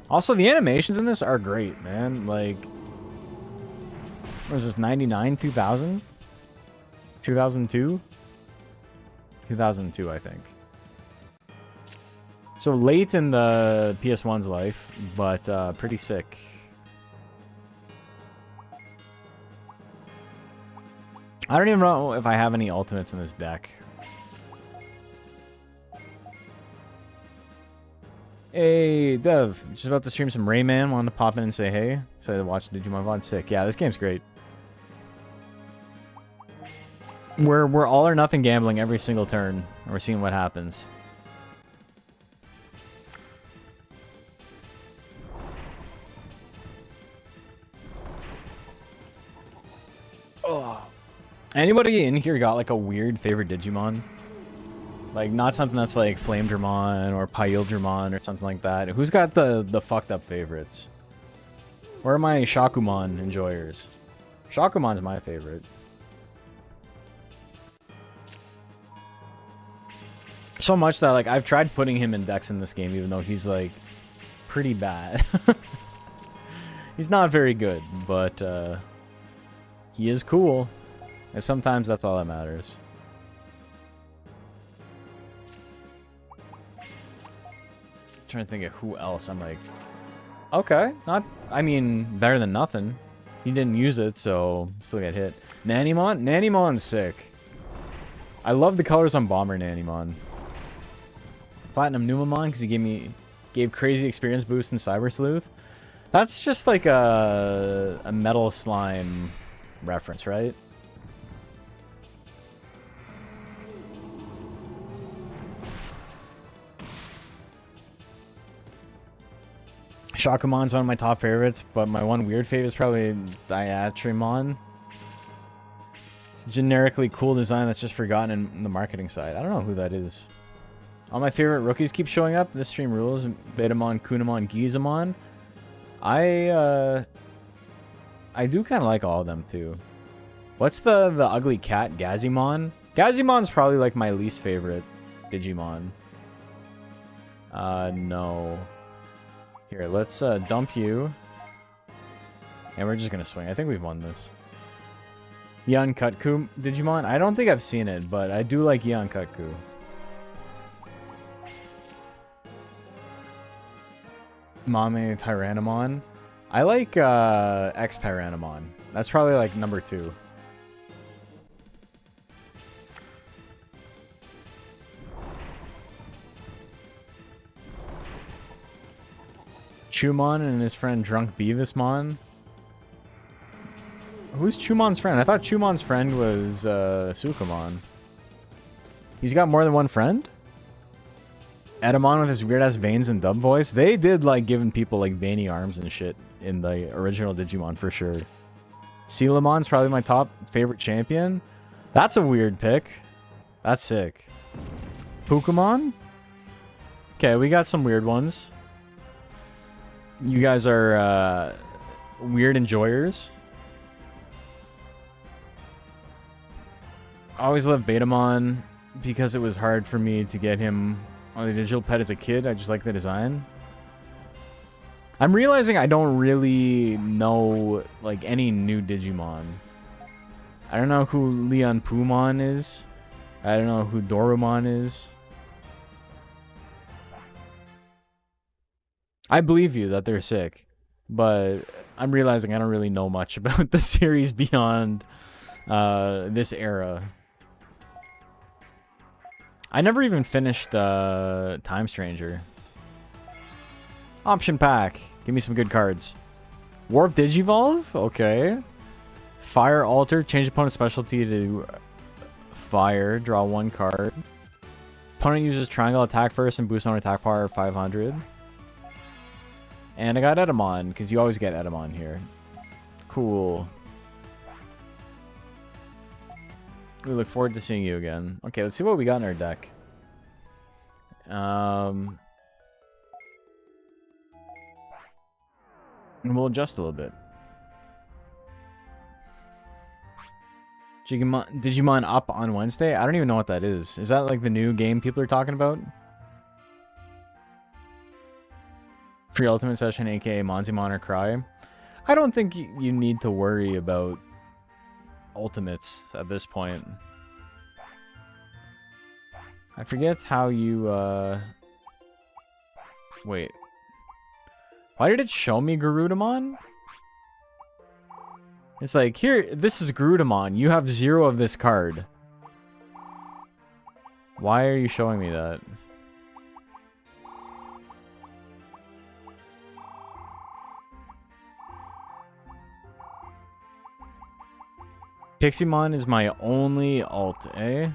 Also, the animations in this are great, man. Like... What was this, 99, 2000? 2002? 2002, I think. So late in the PS1's life, but pretty sick. I don't even know if I have any ultimates in this deck. Hey, Dev. Just about to stream some Rayman. Wanted to pop in and say hey. So I watched the Digimon VOD. Sick. Yeah, this game's great. We're all or nothing gambling every single turn. And we're seeing what happens. Oh. Anybody in here got like a weird favorite Digimon? Like not something that's like Flamedramon or Pyildramon or something like that. Who's got the fucked up favorites? Where are my Shakumon enjoyers? Shakumon's my favorite. So much that like I've tried putting him in decks in this game, even though he's like pretty bad. He's not very good, but he is cool, and sometimes that's all that matters. I'm trying to think of who else. I'm like, okay, not. I mean, better than nothing. He didn't use it, so still get hit. Nanimon, Nanimon's sick. I love the colors on Bomber Nanimon. Platinum Numamon because he gave crazy experience boost in Cyber Sleuth. That's just like a metal slime reference, right? Shakumon's one of my top favorites, but my one weird favorite is probably Diatrimon. It's a generically cool design that's just forgotten in the marketing side. I don't know who that is. All my favorite rookies keep showing up. This stream rules. Betamon, Kunamon, Gizamon. I do kind of like all of them too. What's the ugly cat? Gazimon? Gazimon's probably like my least favorite Digimon. No. Here, let's dump you. And we're just gonna swing. I think we've won this. The Uncut Ku Digimon? I don't think I've seen it, but I do like Yon Kutku. Mame Tyrannomon. I like X Tyrannomon. That's probably like number 2. Chumon and his friend Drunk Beavismon. Who's Chumon's friend? I thought Chumon's friend was Sukamon. He's got more than one friend? Edamon with his weird-ass veins and dub voice. They did like giving people like veiny arms and shit in the original Digimon for sure. Sealamon's probably my top favorite champion. That's a weird pick. That's sick. Pukamon? Okay, we got some weird ones. You guys are weird enjoyers. I always loved Betamon because it was hard for me to get him on the digital pet as a kid. I just like the design. I'm realizing I don't really know like any new Digimon. I don't know who Leon Pumon is. I don't know who Dorumon is. I believe you that they're sick, but I'm realizing I don't really know much about the series beyond this era. I never even finished Time Stranger. Option pack. Give me some good cards. Warp Digivolve? Okay. Fire Alter. Change opponent's specialty to fire. Draw 1 card. Opponent uses triangle attack first and boost on attack power 500. And I got Edamon, because you always get Edamon here. Cool. We look forward to seeing you again. Okay, let's see what we got in our deck. And we'll adjust a little bit. Digimon Up on Wednesday? I don't even know what that is. Is that like the new game people are talking about? Free Ultimate Session, aka Monzimon or Cry. I don't think you need to worry about Ultimates at this point. I forget how you, wait. Why did it show me Garudamon? It's like, here, this is Garudamon. You have 0 of this card. Why are you showing me that? Piximon is my only alt, eh?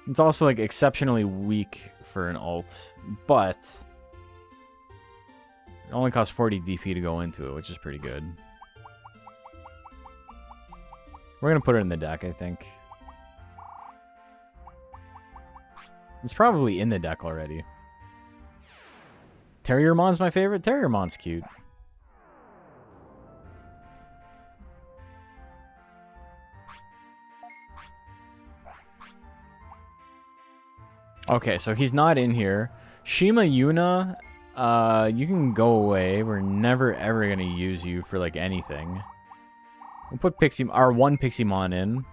It's also like exceptionally weak for an alt, but it only costs 40 DP to go into it, which is pretty good. We're gonna put it in the deck, I think. It's probably in the deck already. Terriermon's my favorite. Terriermon's cute. Okay, so he's not in here. Shima Yuna, you can go away. We're never ever gonna use you for like anything. We'll put our 1 Piximon in.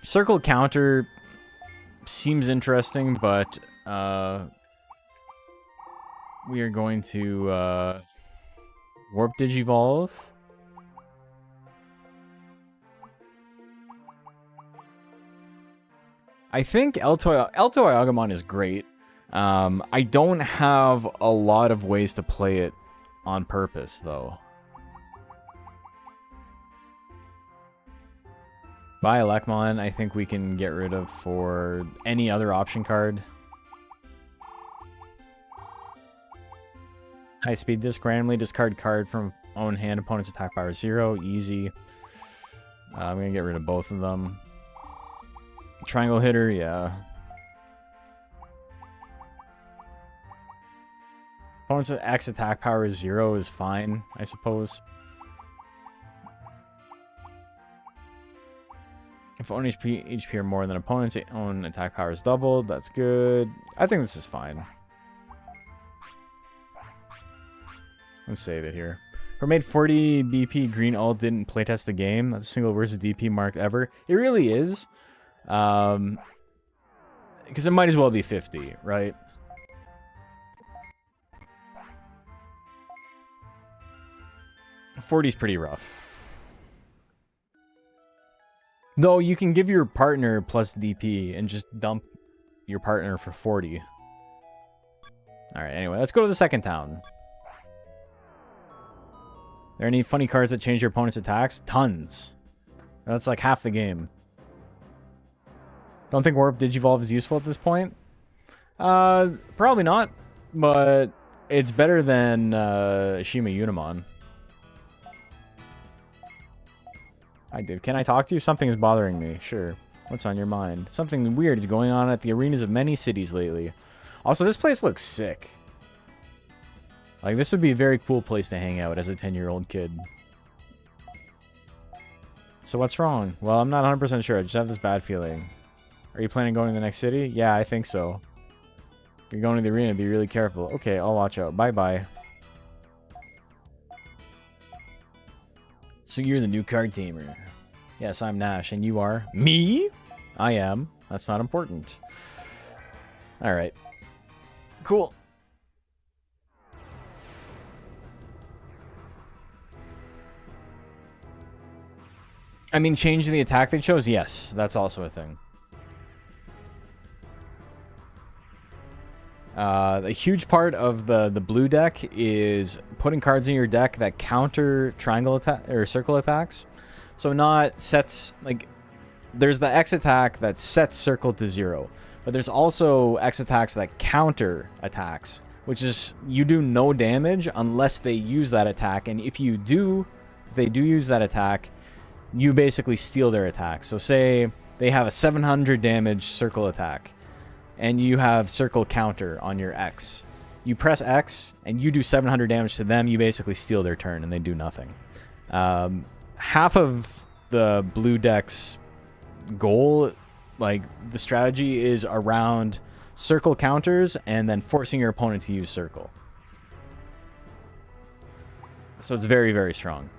Circle Counter seems interesting, but we are going to Warp Digivolve. I think Alto Agamon is great. I don't have a lot of ways to play it on purpose, though. Biolekmon, I think we can get rid of for any other option card. High speed disc, randomly discard card from own hand, opponent's attack power 0, easy. I'm gonna get rid of both of them. Triangle hitter, yeah. Opponent's X attack power 0 is fine, I suppose. If own HP or more than opponent's own attack power is doubled, that's good. I think this is fine. Let's save it here. Who made 40 BP green ult didn't playtest the game. That's the single worst DP mark ever. It really is. Because it might as well be 50, right? $40's pretty rough. Though you can give your partner plus DP and just dump your partner for 40. Alright, anyway, let's go to the second town. Are there any funny cards that change your opponent's attacks? Tons. That's like half the game. Don't think Warp Digivolve is useful at this point? Probably not. But it's better than Shima Unimon. Hi, Dave. Can I talk to you? Something is bothering me. Sure. What's on your mind? Something weird is going on at the arenas of many cities lately. Also, this place looks sick. Like, this would be a very cool place to hang out as a 10-year-old kid. So what's wrong? Well, I'm not 100% sure. I just have this bad feeling. Are you planning on going to the next city? Yeah, I think so. If you're going to the arena, be really careful. Okay, I'll watch out. Bye-bye. So you're the new card tamer. Yes, I'm Nash, and you are? Me? I am. That's not important. Alright. Cool. I mean, changing the attack they chose? Yes, that's also a thing. A huge part of the blue deck is putting cards in your deck that counter triangle attack or circle attacks. So not sets, like, there's the X attack that sets circle to 0, but there's also X attacks that counter attacks, which is you do no damage unless they use that attack, and if they do use that attack, you basically steal their attack. So say they have a 700 damage circle attack, and you have circle counter on your X. You press X, and you do 700 damage to them, you basically steal their turn, and they do nothing. Half of the blue deck's goal, like, the strategy is around circle counters, and then forcing your opponent to use circle. So it's very, very strong.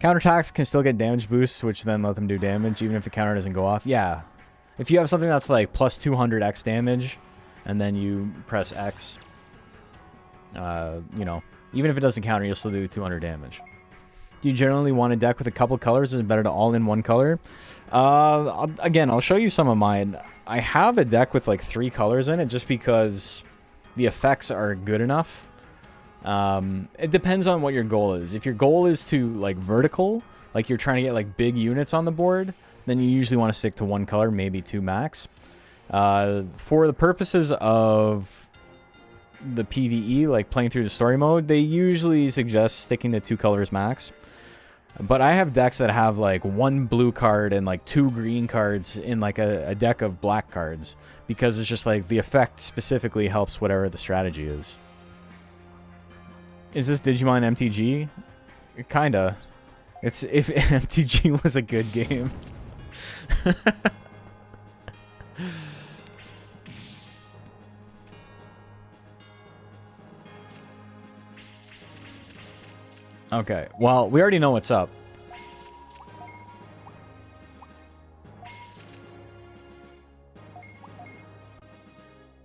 Counterattacks can still get damage boosts, which then let them do damage, even if the counter doesn't go off. Yeah. If you have something that's like plus 200 X damage, and then you press X, you know, even if it doesn't counter, you'll still do 200 damage. Do you generally want a deck with a couple colors? Is it better to all in one color? Again, I'll show you some of mine. I have a deck with like 3 colors in it just because the effects are good enough. It depends on what your goal is. If your goal is to like vertical, like you're trying to get like big units on the board, then you usually want to stick to 1 color, maybe 2 max. For the purposes of the PvE, like playing through the story mode, they usually suggest sticking to 2 colors max. But I have decks that have like 1 blue card and like 2 green cards in like a deck of black cards, because it's just like the effect specifically helps whatever the strategy is. Is this Digimon MTG? Kinda. It's if MTG was a good game. Okay, well, we already know what's up.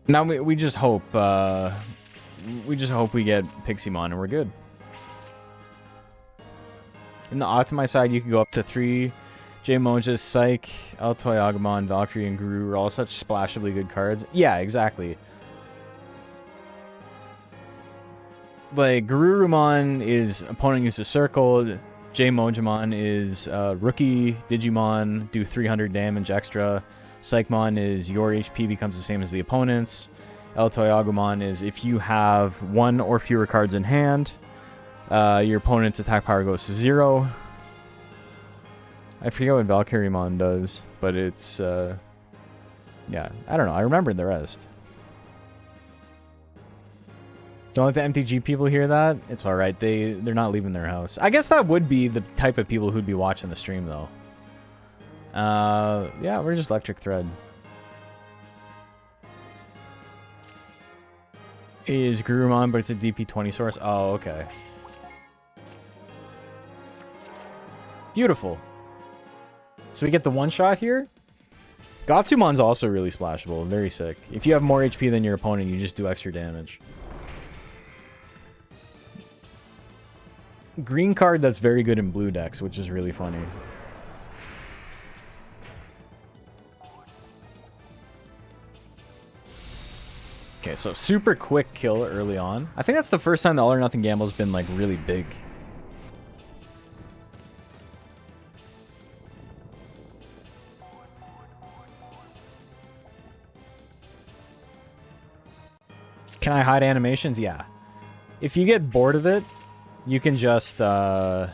Now we just hope we get Piximon and we're good. In the optimized side, you can go up to 3 J-Moja, Psych, Altoy, Agumon, Valkyrie, and Guru are all such splashably good cards. Yeah, exactly. Like, Garurumon is opponent uses circle, J-Mojamon is rookie Digimon, do 300 damage extra. Psychmon is your HP becomes the same as the opponent's. Altoy Agumon is if you have 1 or fewer cards in hand, your opponent's attack power goes to 0. I forget what Valkyriemon does, but it's, yeah, I don't know. I remembered the rest. Don't let the MTG people hear that. It's all right. They're not leaving their house. I guess that would be the type of people who'd be watching the stream, though. Yeah, we're just Electric Thread. Is Gurumon, but it's a DP20 source. Oh, okay. Beautiful. So we get the one shot here. Gotsumon's also really splashable. Very sick. If you have more HP than your opponent, you just do extra damage. Green card that's very good in blue decks, which is really funny. Okay, so super quick kill early on. I think that's the first time the All or Nothing Gamble's been like really big. Can I hide animations? Yeah. If you get bored of it, you can just turn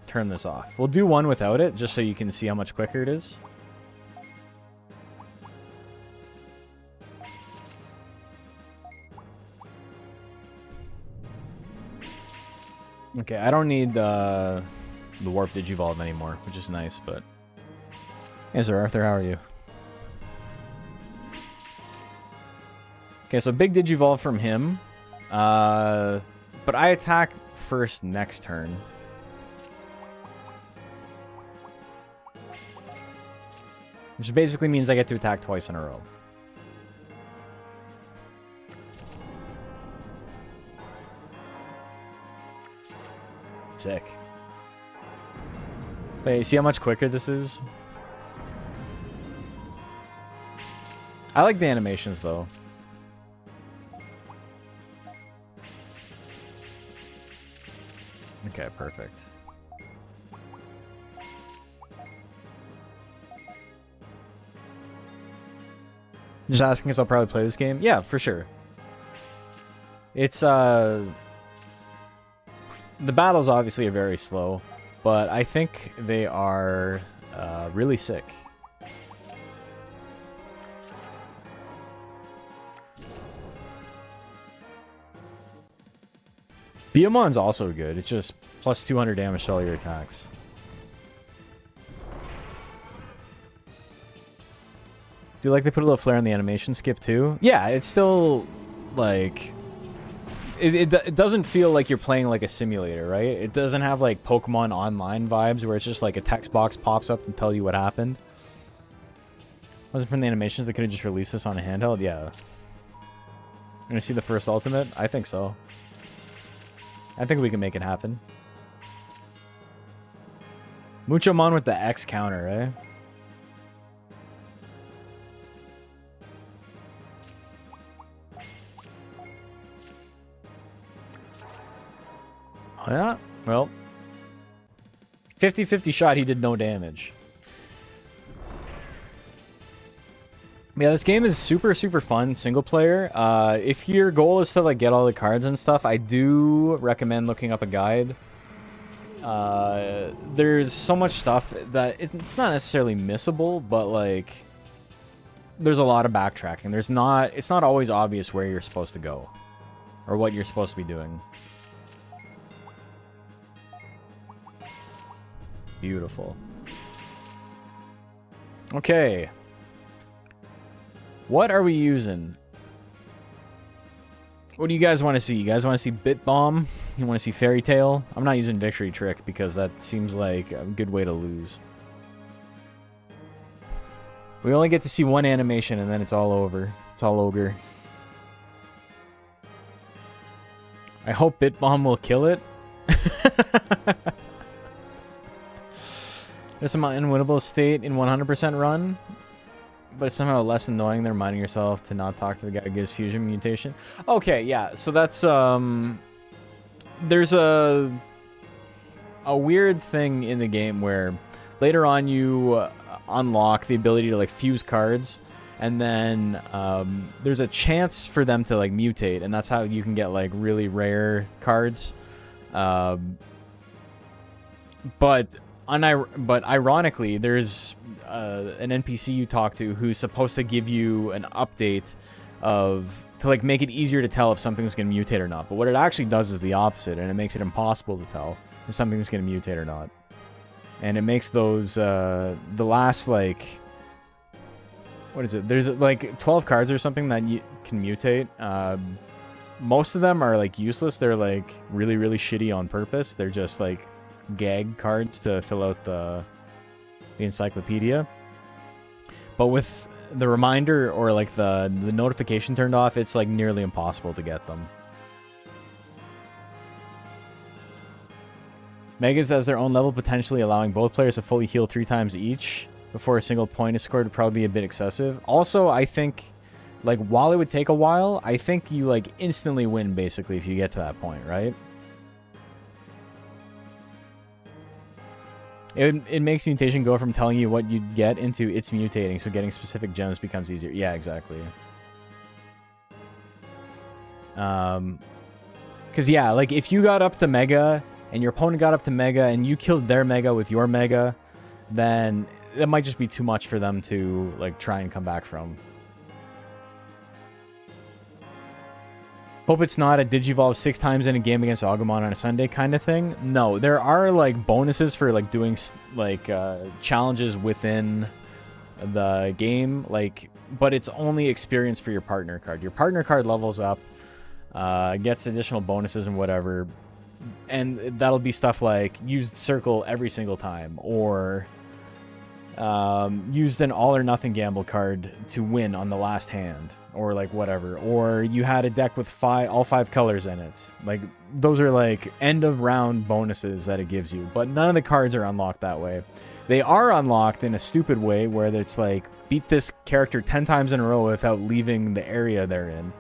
this off. We'll do one without it, just so you can see how much quicker it is. Okay, I don't need the Warp Digivolve anymore, which is nice, but... Hey, Sir Arthur, how are you? Okay, so big Digivolve from him. But I attack first next turn. Which basically means I get to attack twice in a row. Sick. Wait, see how much quicker this is? I like the animations, though. Okay, perfect. Just asking because I'll probably play this game? Yeah, for sure. It's, the battles obviously are very slow, but I think they are, really sick. Biomon's also good. It's just plus 200 damage to all your attacks. Do you like they put a little flair on the animation skip too? Yeah, it's still like it doesn't feel like you're playing like a simulator, right? It doesn't have like Pokemon Online vibes where it's just like a text box pops up and tell you what happened. Wasn't from the animations they could have just released this on a handheld? Yeah. Gonna see the first ultimate? I think so. I think we can make it happen. Muchomon with the X counter, eh? Yeah, well. 50-50 shot, he did no damage. Yeah, this game is super, super fun, single player. If your goal is to like get all the cards and stuff, I do recommend looking up a guide. There's so much stuff that it's not necessarily missable, but like there's a lot of backtracking. It's not always obvious where you're supposed to go or what you're supposed to be doing. Beautiful. Okay. What are we using? What do you guys want to see? You guys want to see Bit Bomb? You want to see Fairy Tail? I'm not using Victory Trick because that seems like a good way to lose. We only get to see one animation and then it's all over. It's all ogre. I hope Bit Bomb will kill it. There's some unwinnable state in 100% run, but it's somehow less annoying than reminding yourself to not talk to the guy who gives fusion mutation. Okay, yeah, so that's, there's a weird thing in the game where later on you unlock the ability to, like, fuse cards, and then there's a chance for them to, like, mutate, and that's how you can get, like, really rare cards. But ironically, there's an NPC you talk to who's supposed to give you an update of to like make it easier to tell if something's going to mutate or not. But what it actually does is the opposite, and it makes it impossible to tell if something's going to mutate or not. And it makes those the last like, what is it? There's like 12 cards or something that you can mutate. Most of them are like useless. They're like really shitty on purpose. They're just like gag cards to fill out the encyclopedia. But with the reminder or like the notification turned off, it's like nearly impossible to get them. Megas as their own level, potentially allowing both players to fully heal 3 times each before a single point is scored would probably be a bit excessive. Also, I think, like, while it would take a while, I think you, like, instantly win, basically, if you get to that point, right? It makes mutation go from telling you what you'd get into it's mutating, so getting specific gems becomes easier. Yeah, exactly. Because, yeah, like, if you got up to Mega, and your opponent got up to Mega, and you killed their Mega with your Mega, then it might just be too much for them to, like, try and come back from. Hope it's not a Digivolve 6 times in a game against Agumon on a Sunday kind of thing. No, there are, like, bonuses for, like, doing, like, challenges within the game, like, but it's only experience for your partner card. Your partner card levels up, gets additional bonuses and whatever, and that'll be stuff like used circle every single time, or used an all or nothing gamble card to win on the last hand, or like whatever, or you had a deck with all 5 colors in it. Like, those are like end of round bonuses that it gives you, but none of the cards are unlocked that way. They are unlocked in a stupid way where it's like beat this character 10 times in a row without leaving the area they're in.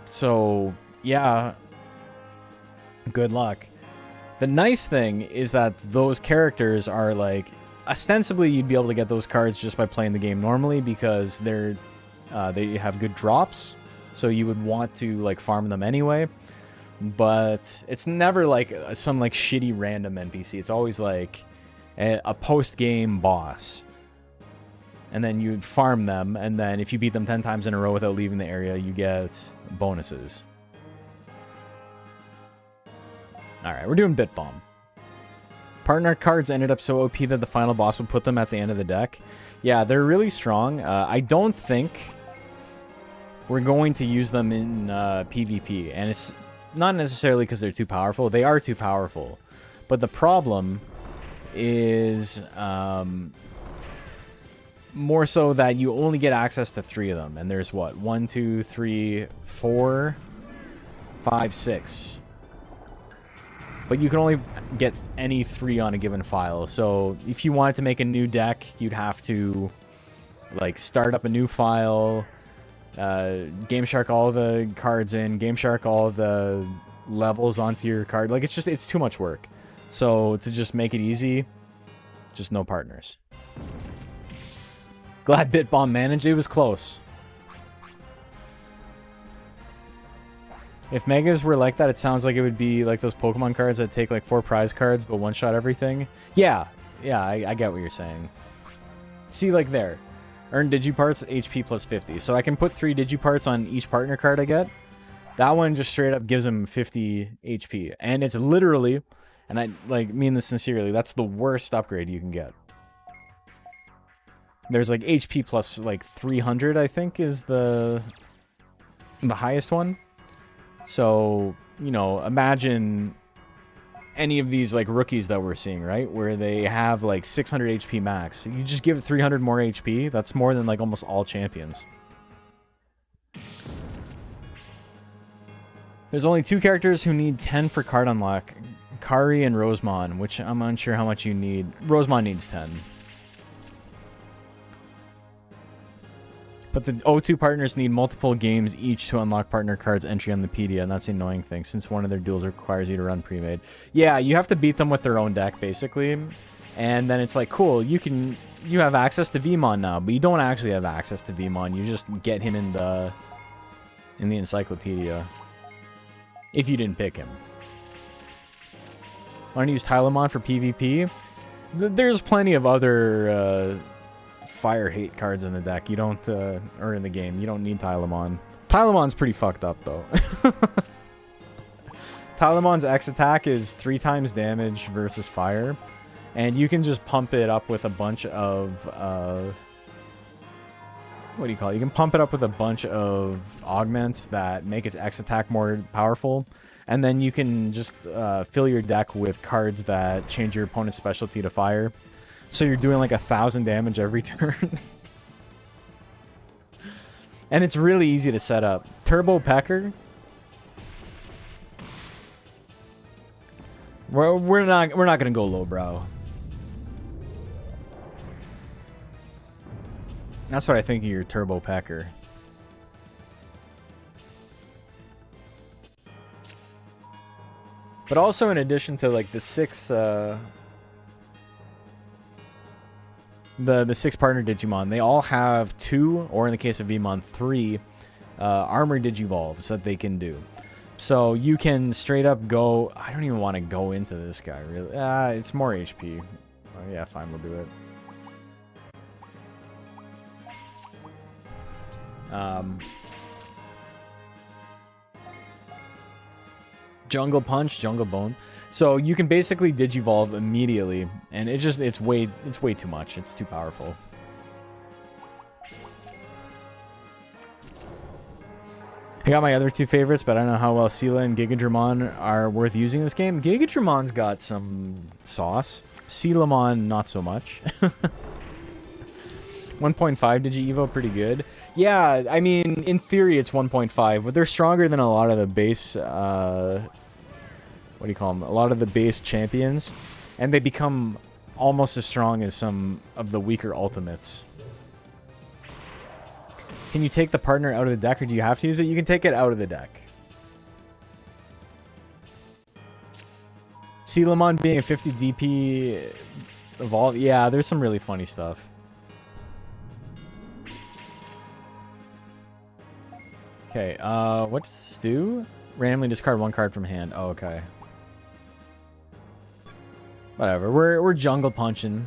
So yeah, good luck. The nice thing is that those characters are like, ostensibly you'd be able to get those cards just by playing the game normally, because they have good drops, so you would want to like farm them anyway. But it's never like some like shitty random NPC. It's always like a post-game boss, and then you'd farm them, and then if you beat them 10 times in a row without leaving the area, you get bonuses. Alright, we're doing Bit Bomb. Partner cards ended up so OP that the final boss would put them at the end of the deck. Yeah, they're really strong. I don't think we're going to use them in PvP. And it's not necessarily because they're too powerful. They are too powerful. But the problem is more so that you only get access to 3 of them. And there's what? 1, 2, 3, 4, 5, 6. But you can only get any 3 on a given file. So if you wanted to make a new deck, you'd have to like start up a new file, Game Shark all the cards in, Game Shark all the levels onto your card. Like, it's too much work. So to just make it easy, just no partners. Glad Bit Bomb managed. It was close. If Megas were like that, it sounds like it would be like those Pokemon cards that take like 4 prize cards but one-shot everything. Yeah, I get what you're saying. See, like there. Earn Digiparts, HP plus 50. So I can put 3 Digiparts on each partner card I get. That one just straight up gives him 50 HP. And it's literally, and I like mean this sincerely, that's the worst upgrade you can get. There's like HP plus like 300, I think, is the highest one. So, you know, imagine any of these like rookies that we're seeing, right? Where they have like 600 HP max. You just give it 300 more HP. That's more than like almost all champions. There's only 2 characters who need 10 for card unlock. Kari and Rosemon, which I'm unsure how much you need. Rosemon needs 10. But the O2 partners need multiple games each to unlock partner cards entry on the PDA, and that's the annoying thing, since one of their duels requires you to run pre-made. Yeah, you have to beat them with their own deck, basically. And then it's like, cool, you have access to Vmon now, but you don't actually have access to Vmon. You just get him in the encyclopedia. If you didn't pick him. Want to use Tylemon for PvP? There's plenty of other fire hate cards in the deck. You don't, or in the game. You don't need Tylemon. Tylemon's pretty fucked up though. Tylemon's X attack is 3 times damage versus fire, and you can just pump it up with a bunch of what do you call it? You can pump it up with a bunch of augments that make its X attack more powerful, and then you can just fill your deck with cards that change your opponent's specialty to fire. So you're doing like 1,000 damage every turn. And it's really easy to set up. Turbo Pecker. We're not gonna go lowbrow. That's what I think of your Turbo Pecker. But also in addition to like the 6 the 6 partner Digimon, they all have 2, or in the case of Vmon 3, armor Digivolves that they can do. So you can straight up go... I don't even want to go into this guy, really. It's more HP. Oh, yeah, fine, we'll do it. Jungle Punch, Jungle Bone. So you can basically Digivolve immediately, and it's way too much. It's too powerful. I got my other 2 favorites, but I don't know how well Seela and Gigadramon are worth using this game. Gigadramon's got some sauce. Sealamon, not so much. 1.5 Digi-Evo, pretty good. Yeah, I mean, in theory it's 1.5, but they're stronger than a lot of the base... what do you call them? A lot of the base champions. And they become almost as strong as some of the weaker ultimates. Can you take the partner out of the deck, or do you have to use it? You can take it out of the deck. Sealamon being a 50 DP evolve. Yeah, there's some really funny stuff. Okay, what does this do? Randomly discard 1 card from hand. Oh, okay. Whatever, we're jungle punching.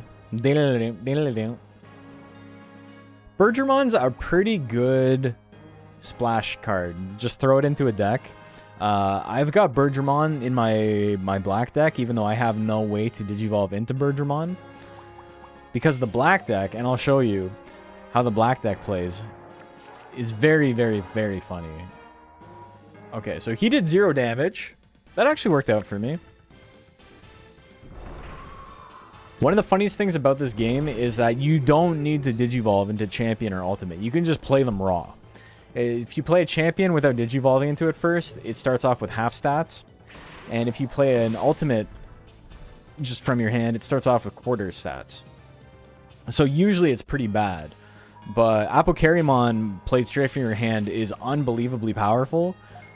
Bergermon's a pretty good splash card. Just throw it into a deck. I've got Bergermon in my black deck, even though I have no way to Digivolve into Bergermon. Because the black deck, and I'll show you how the black deck plays, is very, very, very funny. Okay, so he did 0 damage. That actually worked out for me. One of the funniest things about this game is that you don't need to Digivolve into Champion or Ultimate. You can just play them raw. If you play a Champion without Digivolving into it first, it starts off with half stats. And if you play an Ultimate just from your hand, it starts off with quarter stats. So usually it's pretty bad. But Apocarimon played straight from your hand is unbelievably powerful,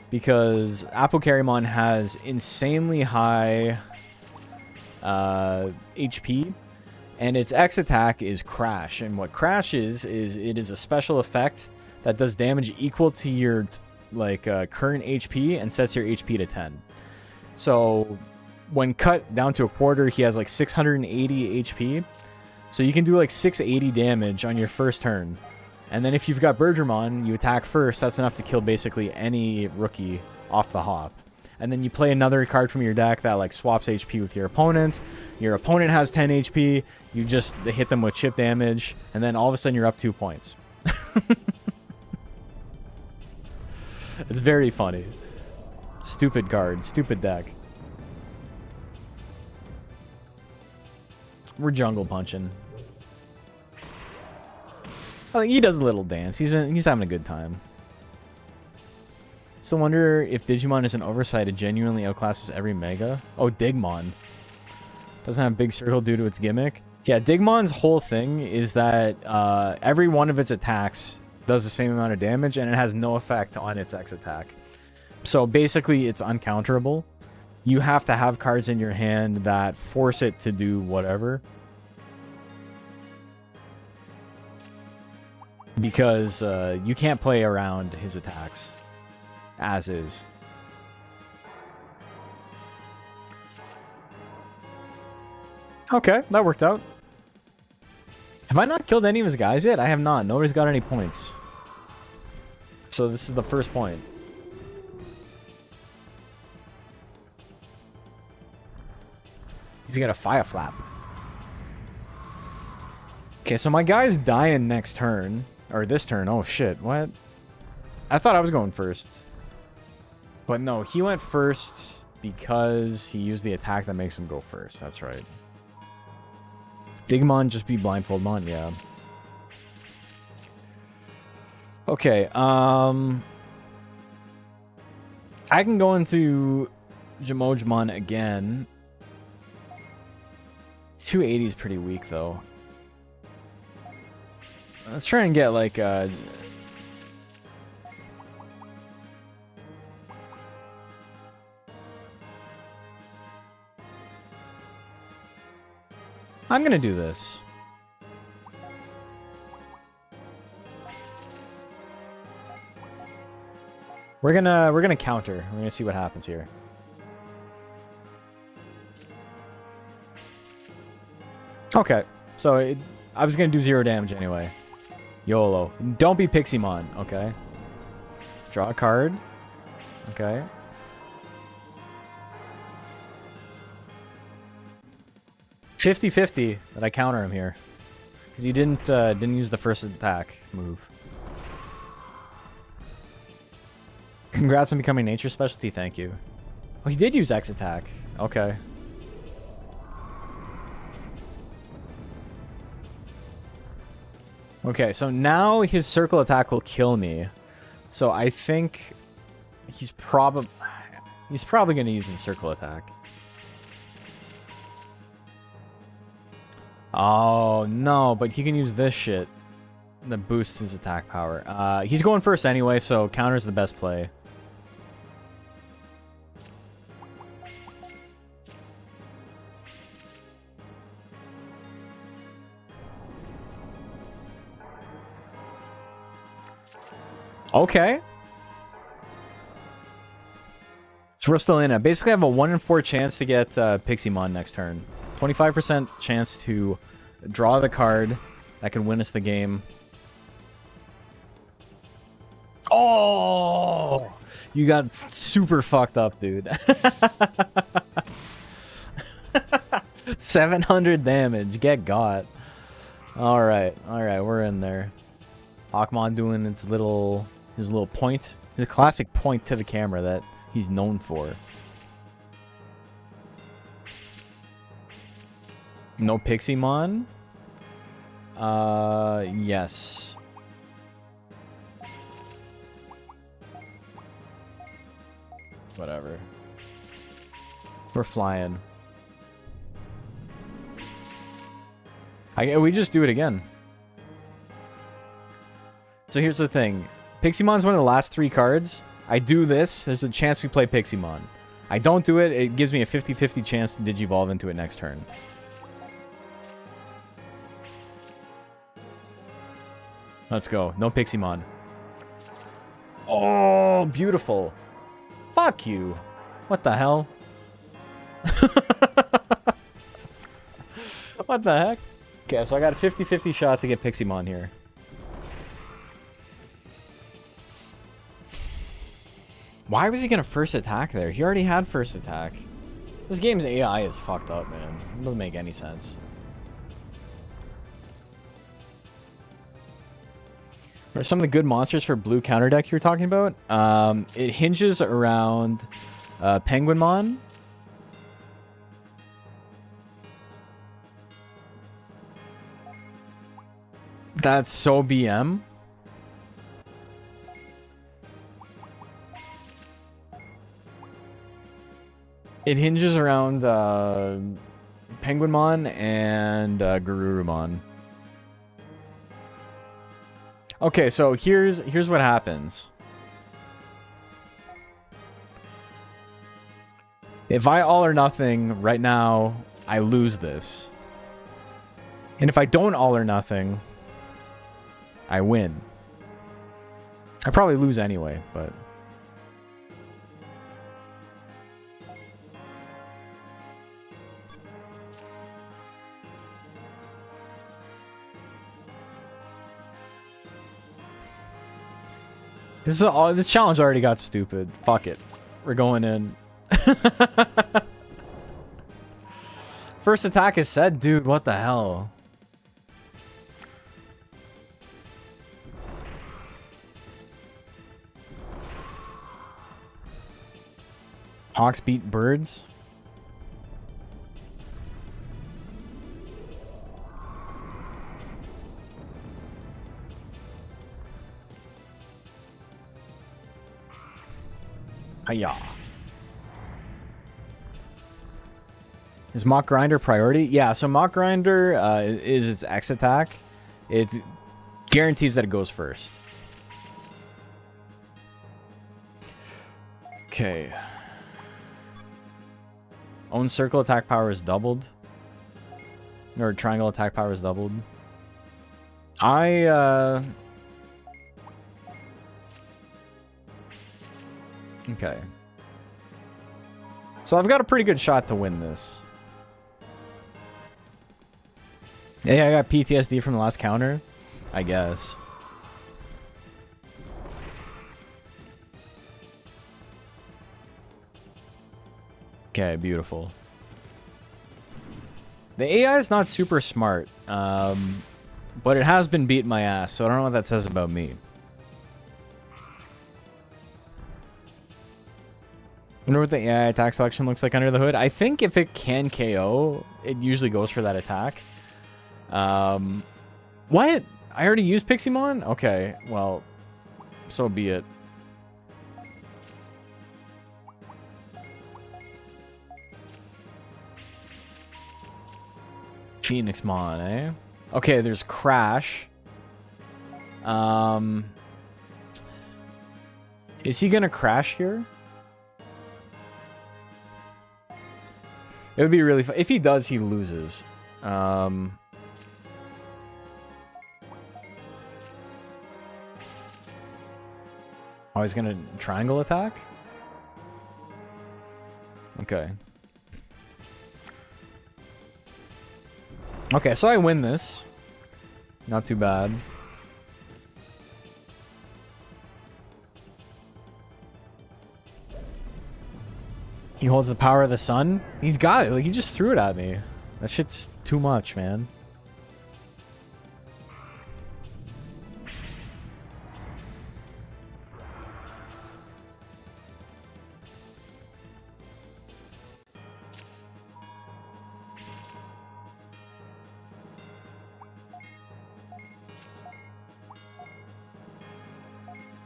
because Apocarimon has insanely high HP, and its X attack is Crash. And what Crash is it is a special effect that does damage equal to your current HP and sets your HP to 10. So when cut down to a quarter, he has like 680 HP. So you can do like 680 damage on your first turn. And then if you've got Bergermon, you attack first, that's enough to kill basically any rookie off the hop. And then you play another card from your deck that like swaps HP with your opponent. Your opponent has 10 HP, you just hit them with chip damage, and then all of a sudden you're up 2 points. It's very funny. Stupid card, stupid deck. We're jungle punching. I think he does a little dance. He's having a good time. Still wonder if Digimon is an oversight. It genuinely outclasses every Mega. Oh, Digmon doesn't have big circle due to its gimmick. Yeah, Digmon's whole thing is that every one of its attacks does the same amount of damage, and it has no effect on its X attack. So basically, it's uncounterable. You have to have cards in your hand that force it to do whatever. Because you can't play around his attacks. As is. Okay, that worked out. Have I not killed any of his guys yet? I have not. Nobody's got any points. So this is the first point. He's got a fire flap. Okay, so my guy's dying next turn. Or this turn. Oh, shit. What? I thought I was going first. But no, he went first because he used the attack that makes him go first. That's right. Digimon just be blindfold mon, yeah. Okay, I can go into Jimojimon again. 280 is pretty weak, though. Let's try and get, like, I'm gonna do this. We're gonna counter. We're gonna see what happens here. Okay, so I was gonna do 0 damage anyway. YOLO. Don't be Piximon, okay? Draw a card. Okay. $50-50 that I counter him here. Because he didn't use the first attack move. Congrats on becoming nature specialty, thank you. Oh, he did use X attack. Okay. Okay, so now his circle attack will kill me. So I think he's probably going to use the circle attack. Oh, no, but he can use this shit that boosts his attack power. He's going first anyway, so counter's the best play. Okay. So we're still in it. Basically, I have a 1 in 4 chance to get Piximon next turn. 25% chance to draw the card that can win us the game. Oh! You got super fucked up, dude. 700 damage. Get got. Alright. Alright, we're in there. Hawkmon doing his little point. His classic point to the camera that he's known for. No Piximon? Yes. Whatever. We're flying. We just do it again. So here's the thing. Piximon's one of the last 3 cards. I do this, there's a chance we play Piximon. I don't do it, it gives me a 50-50 chance to Digivolve into it next turn. Let's go. No Piximon. Oh, beautiful. Fuck you. What the hell? What the heck? Okay, so I got a 50-50 shot to get Piximon here. Why was he gonna first attack there? He already had first attack. This game's AI is fucked up, man. It doesn't make any sense. What are some of the good monsters for blue counter deck you're talking about? It hinges around Penguinmon. That's so BM. It hinges around Penguinmon and Garurumon. Okay, so here's what happens. If I all or nothing right now, I lose this. And if I don't all or nothing, I win. I probably lose anyway, but... This challenge already got stupid. Fuck it. We're going in. First attack is said, dude. What the hell? Hawks beat birds. Hiya. Is Mock Grinder priority? Yeah, so Mock Grinder is its X attack. It guarantees that it goes first. Okay. Own circle attack power is doubled. Or triangle attack power is doubled. Okay. So I've got a pretty good shot to win this. Yeah, I got PTSD from the last counter, I guess. Okay, beautiful. The AI is not super smart, but it has been beating my ass, so I don't know what that says about me. Wonder what the AI attack selection looks like under the hood. I think if it can KO, it usually goes for that attack. What? I already used Piximon? Okay, well, so be it. Phoenixmon, eh? Okay, there's Crash. Is he gonna crash here? It would be really fun. If he does, he loses. Oh, he's gonna triangle attack? Okay. Okay, so I win this. Not too bad. He holds the power of the sun? He's got it. Like, he just threw it at me. That shit's too much, man.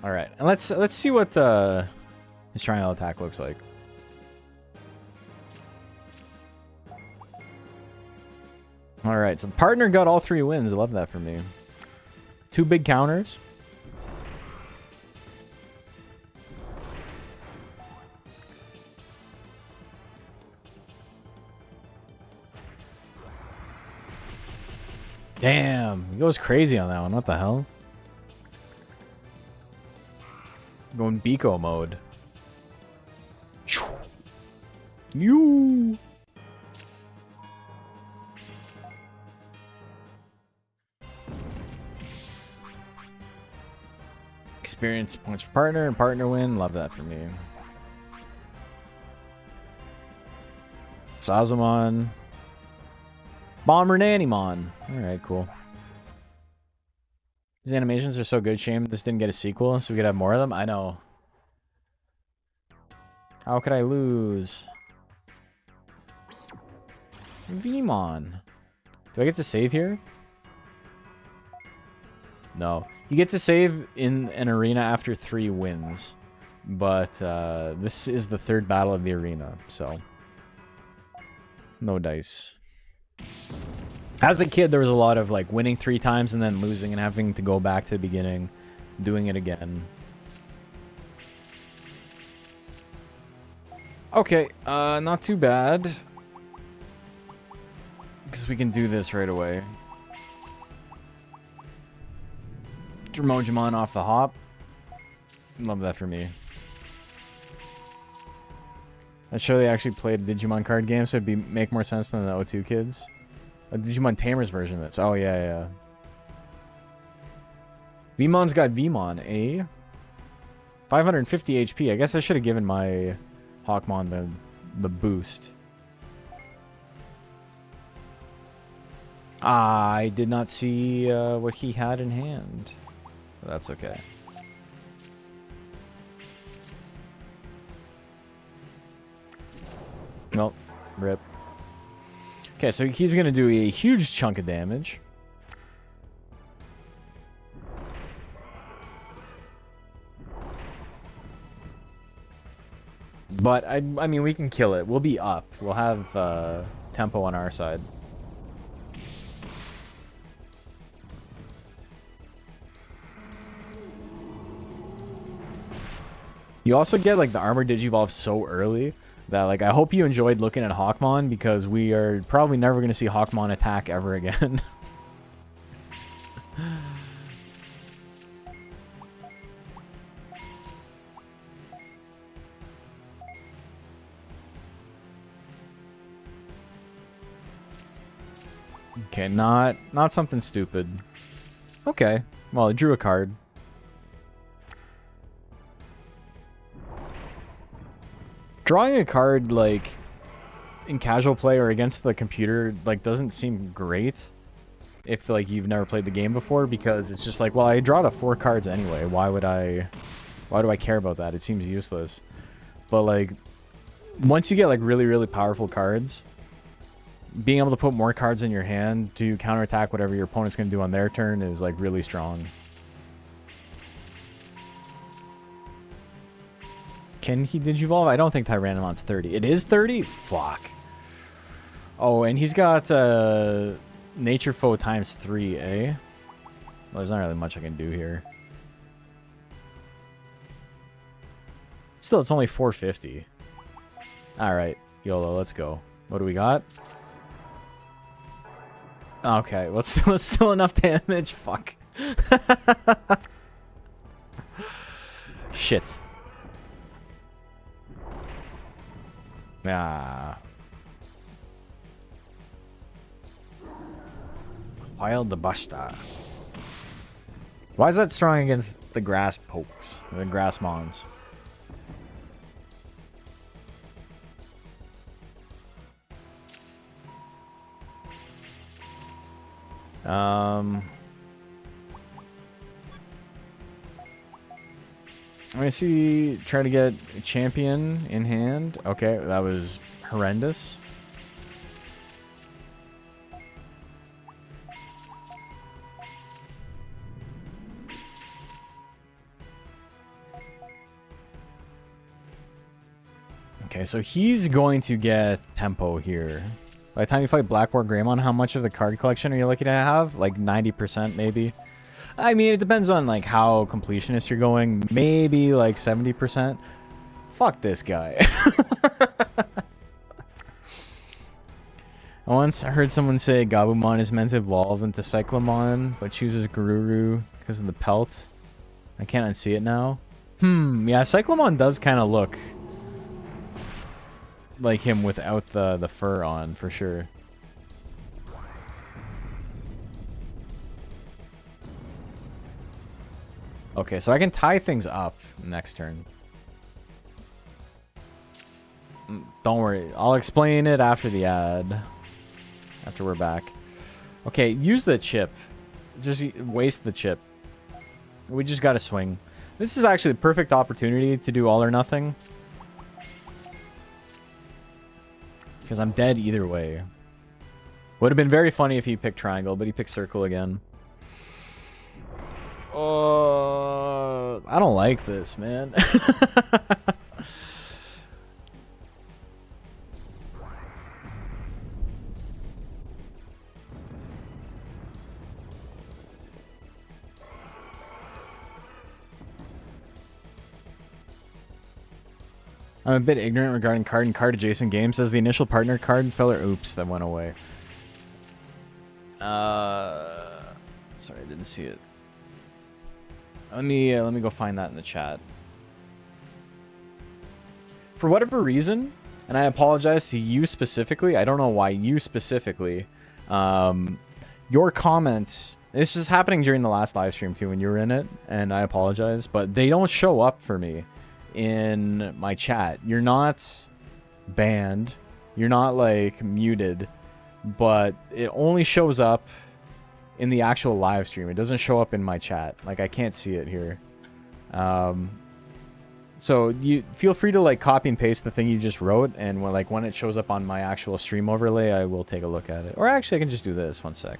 All right, and let's see what his triangle attack looks like. All right, so the partner got all 3 wins. I love that for me. 2 big counters. Damn, he goes crazy on that one. What the hell? Going Biko mode. You. Experience points for partner and partner win. Love that for me. Sazumon. Bomber Nannymon. Alright, cool. These animations are so good. Shame this didn't get a sequel so we could have more of them. I know. How could I lose? Vmon. Do I get to save here? No. You get to save in an arena after 3 wins. But this is the 3rd battle of the arena, so no dice. As a kid, there was a lot of like winning 3 times and then losing and having to go back to the beginning, doing it again. Okay, not too bad. Because we can do this right away. Dromojimon off the hop. Love that for me. I'd show they actually played a Digimon card game, so it'd make more sense than the O2 kids. A Digimon Tamers version of this. Oh, yeah, yeah. Vmon's got Vmon, eh? 550 HP. I guess I should have given my Hawkmon the boost. I did not see what he had in hand. That's okay. Nope. Rip. Okay, so he's going to do a huge chunk of damage. But, I mean, we can kill it. We'll be up. We'll have tempo on our side. You also get, like, the armor Digivolve so early that, like, I hope you enjoyed looking at Hawkmon, because we are probably never going to see Hawkmon attack ever again. Okay, not something stupid. Okay, well, I drew a card. Drawing a card, like, in casual play or against the computer, like, doesn't seem great if, like, you've never played the game before, because it's just like, well, I draw 4 cards anyway. Why do I care about that? It seems useless. But, like, once you get, like, really, really powerful cards, being able to put more cards in your hand to counterattack whatever your opponent's going to do on their turn is, like, really strong. Can he Digivolve? I don't think Tyrannomon's 30. It is 30? Fuck. Oh, and he's got Nature Foe times 3, eh? Well, there's not really much I can do here. Still, it's only 450. Alright, YOLO, let's go. What do we got? Okay, what's still enough damage? Fuck. Shit. Ah. Wild the Basta. Why is that strong against the grass pokes? The grass mons? I'm gonna see, try to get a champion in hand. Okay, that was horrendous. Okay, so he's going to get tempo here. By the time you fight Blackboard Greymon, how much of the card collection are you looking to have? Like 90% maybe? I mean, it depends on like how completionist you're going. Maybe like 70%. Fuck this guy. I once heard someone say Gabumon is meant to evolve into Cyclomon, but chooses Garuru because of the pelt. I can't unsee it now. Yeah, Cyclomon does kind of look like him without the fur on, for sure. Okay, so I can tie things up next turn. Don't worry, I'll explain it after the ad. After we're back. Okay, use the chip. Just waste the chip. We just gotta swing. This is actually the perfect opportunity to do all or nothing. Because I'm dead either way. Would have been very funny if he picked triangle, but he picked circle again. I don't like this, man. I'm a bit ignorant regarding card and card adjacent games. As the initial partner card filler, oops, that went away. Sorry, I didn't see it. Let me go find that in the chat. For whatever reason, and I apologize to you specifically. I don't know why you specifically. Your comments This was happening during the last live stream too when you were in it, and I apologize, but they don't show up for me in my chat. You're not banned, you're not like muted, but it only shows up in the actual live stream. It doesn't show up in my chat. Like, I can't see it here. So you feel free to like copy and paste the thing you just wrote, and when it shows up on my actual stream overlay, I will take a look at it. Or actually, I can just do this. One sec.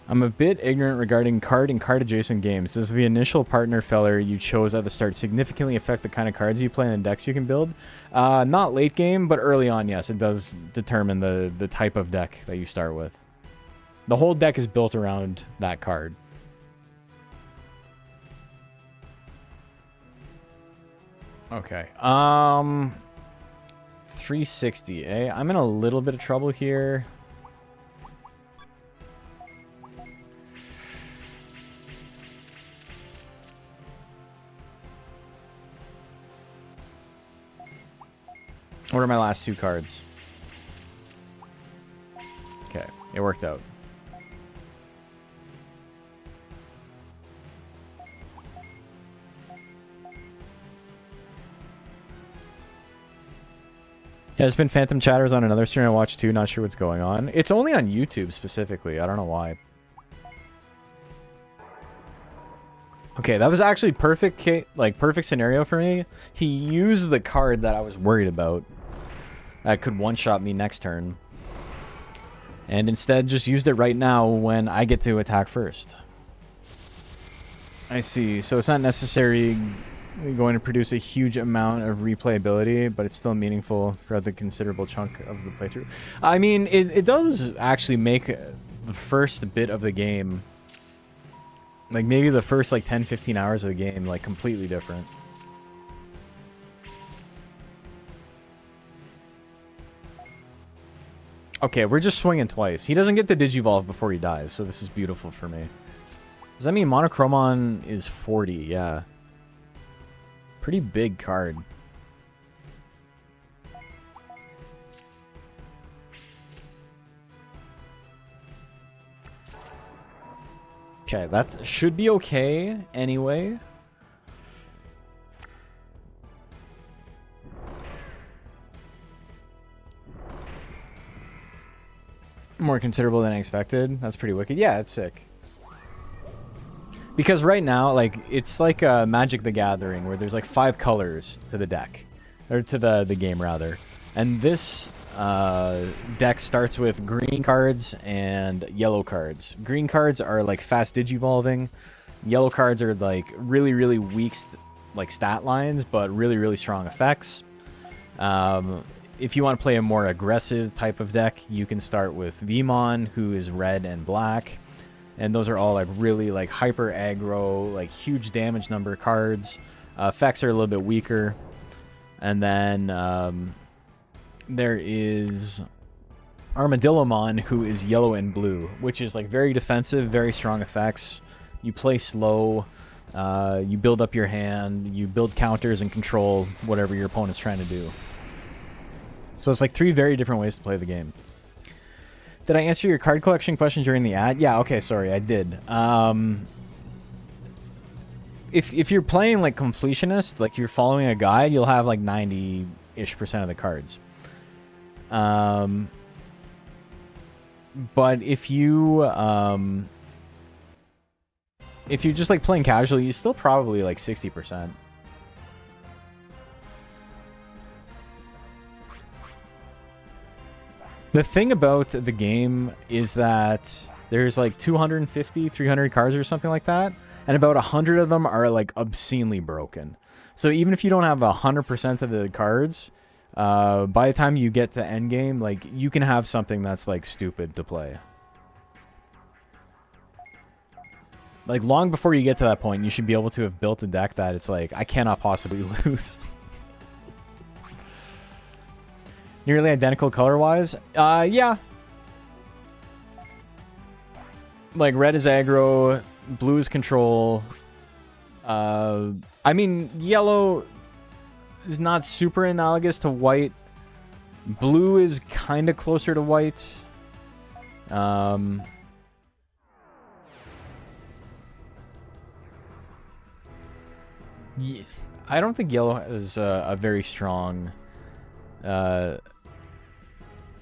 I'm a bit ignorant regarding card and card adjacent games. Does the initial partner feller you chose at the start significantly affect the kind of cards you play and the decks you can build? Not late game, but early on, yes, it does determine the type of deck that you start with. The whole deck is built around that card. Okay. 360, eh? I'm in a little bit of trouble here. What are my last two cards? Okay, it worked out. Yeah, there's been phantom chatters on another stream I watched too. Not sure what's going on. It's only on YouTube specifically. I don't know why. Okay, that was actually perfect, like perfect scenario for me. He used the card that I was worried about. That could one-shot me next turn. And instead just used it right now when I get to attack first. I see. So it's not necessarily going to produce a huge amount of replayability, but it's still meaningful throughout the considerable chunk of the playthrough. I mean, it does actually make the first bit of the game, like maybe the first like 10-15 hours of the game, like completely different. Okay, we're just swinging twice. He doesn't get the Digivolve before he dies, so this is beautiful for me. Does that mean Monochromon is 40? Yeah. Pretty big card. Okay, that should be okay anyway. More considerable than I expected. That's pretty wicked. Yeah, it's sick. Because right now, like, it's like Magic the Gathering, where there's like 5 colors to the deck. Or to the game, rather. And this deck starts with green cards and yellow cards. Green cards are like fast digivolving. Yellow cards are like really, really weak like stat lines, but really, really strong effects. If you want to play a more aggressive type of deck, you can start with Digimon, who is red and black. And those are all like really like hyper aggro, like huge damage number cards. Effects are a little bit weaker. And then there is Armadillomon, who is yellow and blue, which is like very defensive, very strong effects. You play slow, you build up your hand, you build counters and control whatever your opponent's trying to do. So it's like 3 very different ways to play the game. Did I answer your card collection question during the ad? Yeah, okay, sorry, I did. If you're playing like completionist, like you're following a guide, you'll have like 90-ish% of the cards. But if you're just like playing casually, you still probably like 60%. The thing about the game is that there's like 250, 300 cards or something like that, and about 100 of them are like obscenely broken. So even if you don't have 100% of the cards, by the time you get to endgame, like you can have something that's like stupid to play. Like long before you get to that point, you should be able to have built a deck that it's like, I cannot possibly lose. Nearly identical color-wise? Yeah. Like, red is aggro, blue is control. I mean, yellow is not super analogous to white, Blue is kind of closer to white. Yeah, I don't think yellow has a very strong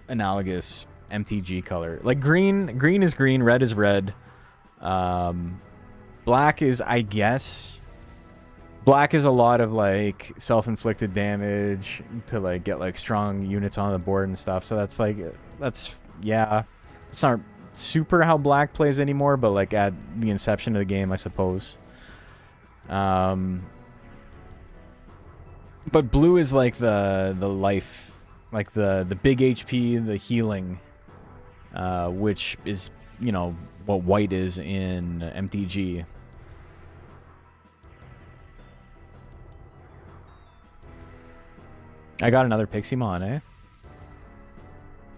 analogous MTG color. Like green is green, red is red. Black is, I guess, black is a lot of like self-inflicted damage to like get like strong units on the board and stuff. So that's like, yeah, it's not super how black plays anymore, but like at the inception of the game, I suppose. But blue is like the life, like the big HP, the healing, which is, you know, what white is in MTG. I got another Piximon, eh?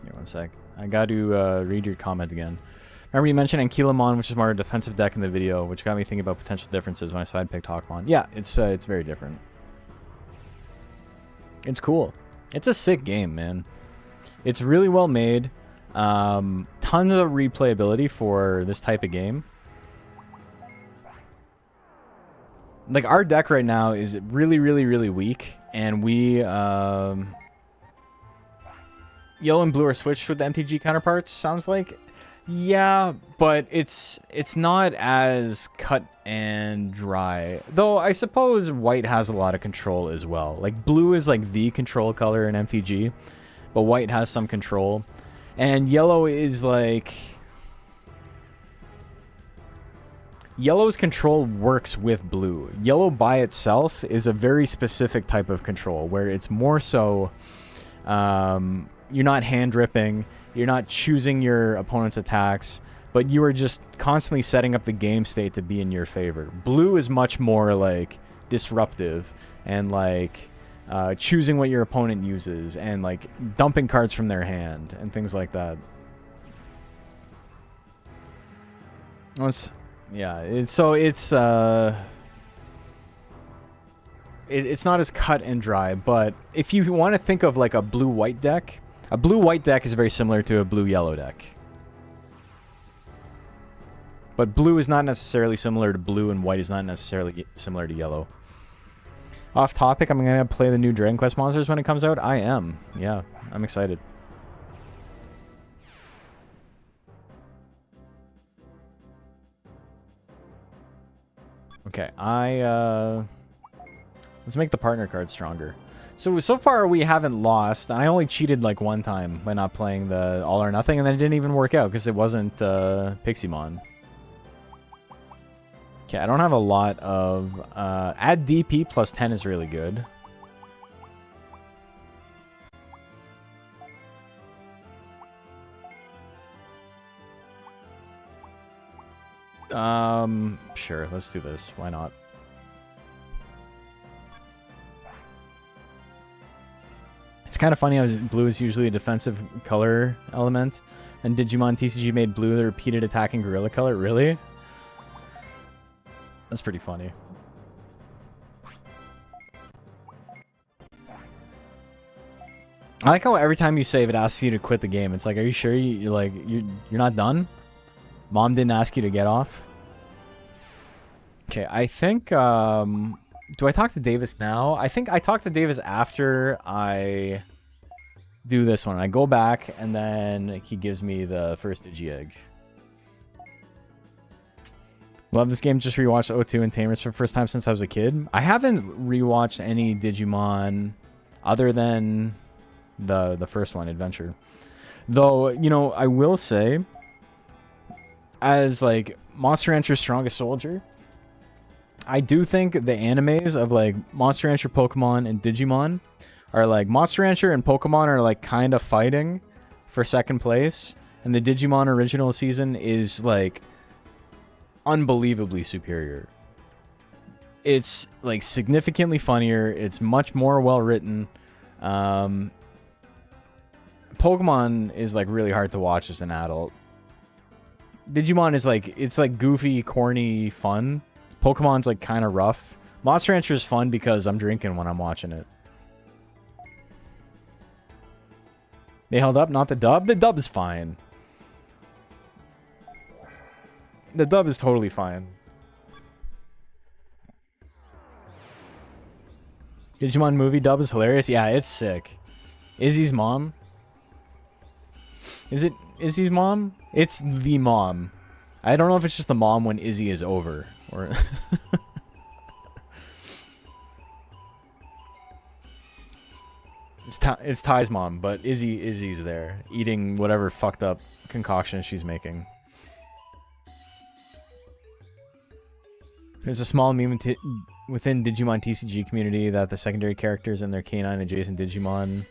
Here, one sec. I got to read your comment again. Remember you mentioned Ankylamon, which is more a defensive deck in the video, which got me thinking about potential differences when I side picked Hawkmon. Yeah, it's very different. It's cool. It's a sick game, man. It's really well made. Tons of replayability for this type of game. Like, our deck right now is really, really, really weak, and we yellow and blue are switched with the MTG counterparts, sounds like. Yeah, but it's not as cut and dry. Though I suppose white has a lot of control as well. Like, blue is like the control color in MTG, but white has some control. And yellow is like... Yellow's control works with blue. Yellow by itself is a very specific type of control, where it's more so... you're not hand dripping, you're not choosing your opponent's attacks, but you are just constantly setting up the game state to be in your favor. Blue is much more like disruptive and like choosing what your opponent uses and like dumping cards from their hand and things like that. It's not as cut and dry, but if you want to think of like a blue-white deck, a blue-white deck is very similar to a blue-yellow deck. But blue is not necessarily similar to blue, and white is not necessarily similar to yellow. Off topic, I'm going to play the new Dragon Quest monsters when it comes out. I am. Yeah, I'm excited. Okay, let's make the partner card stronger. So far we haven't lost. I only cheated like one time by not playing the All or Nothing, and then it didn't even work out because it wasn't Piximon. Okay, I don't have a lot of... add DP plus 10 is really good. Sure, let's do this. Why not? It's kind of funny how blue is usually a defensive color element, and Digimon TCG made blue the repeated attacking gorilla color. Really? That's pretty funny. I like how every time you save, it asks you to quit the game. It's like, are you sure you're not done? Mom didn't ask you to get off? Okay, I think, do I talk to Davis now? I think I talk to Davis after I do this one. I go back, and then he gives me the first Digi-Egg. Love this game. Just rewatched O2 and Tamers for the first time since I was a kid. I haven't rewatched any Digimon other than the first one, Adventure. Though, you know, I will say, as, like, Monster Rancher's Strongest Soldier, I do think the animes of, like, Monster Rancher, Pokemon, and Digimon are, like, Monster Rancher and Pokemon are, like, kind of fighting for second place, and the Digimon original season is, like, unbelievably superior. It's, like, significantly funnier. It's much more well-written. Pokemon is, like, really hard to watch as an adult. Digimon is, like, it's, like, goofy, corny fun. Pokemon's, like, kind of rough. Monster Rancher is fun because I'm drinking when I'm watching it. They held up, not the dub. The dub is fine. The dub is totally fine. Digimon movie dub is hilarious. Yeah, it's sick. Izzy's mom. Is it Izzy's mom? It's the mom. I don't know if it's just the mom when Izzy is over. Or it's Ty's mom, but Izzy's there. Eating whatever fucked up concoction she's making. There's a small meme within Digimon TCG community that the secondary characters and their canine adjacent Digimon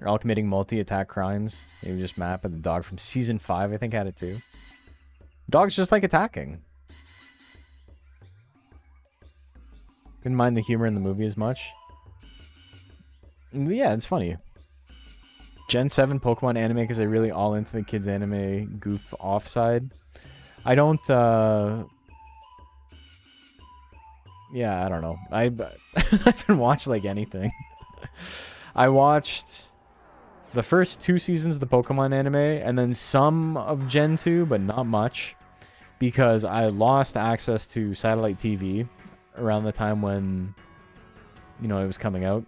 are all committing multi-attack crimes. Maybe just map at the dog from season 5, I think, had it too. Dogs just like attacking. Didn't mind the humor in the movie as much. Yeah, it's funny. Gen 7 Pokemon anime because they're really all into the kids anime goof off side. I don't, yeah, I don't know. I haven't watched like anything. I watched the first 2 seasons of the Pokemon anime and then some of Gen 2, but not much. Because I lost access to satellite TV around the time when, you know, it was coming out.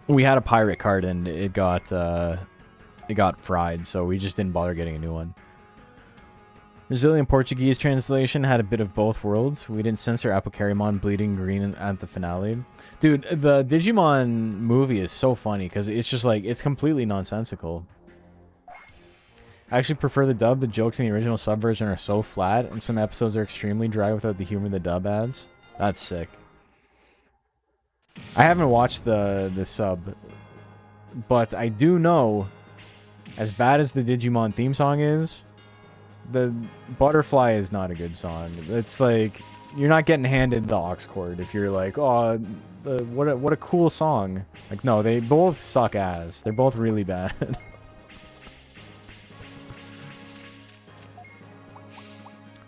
We had a pirate card and it got fried, so we just didn't bother getting a new one. Brazilian Portuguese translation had a bit of both worlds. We didn't censor Apocarimon bleeding green at the finale. Dude, the Digimon movie is so funny because it's just like, it's completely nonsensical. I actually prefer the dub. The jokes in the original sub version are so flat, and some episodes are extremely dry without the humor the dub adds. That's sick. I haven't watched the sub, but I do know, as bad as the Digimon theme song is, the Butterfly is not a good song. It's like, you're not getting handed the aux cord if you're like, oh, what a cool song. Like, no, they both suck ass. They're both really bad.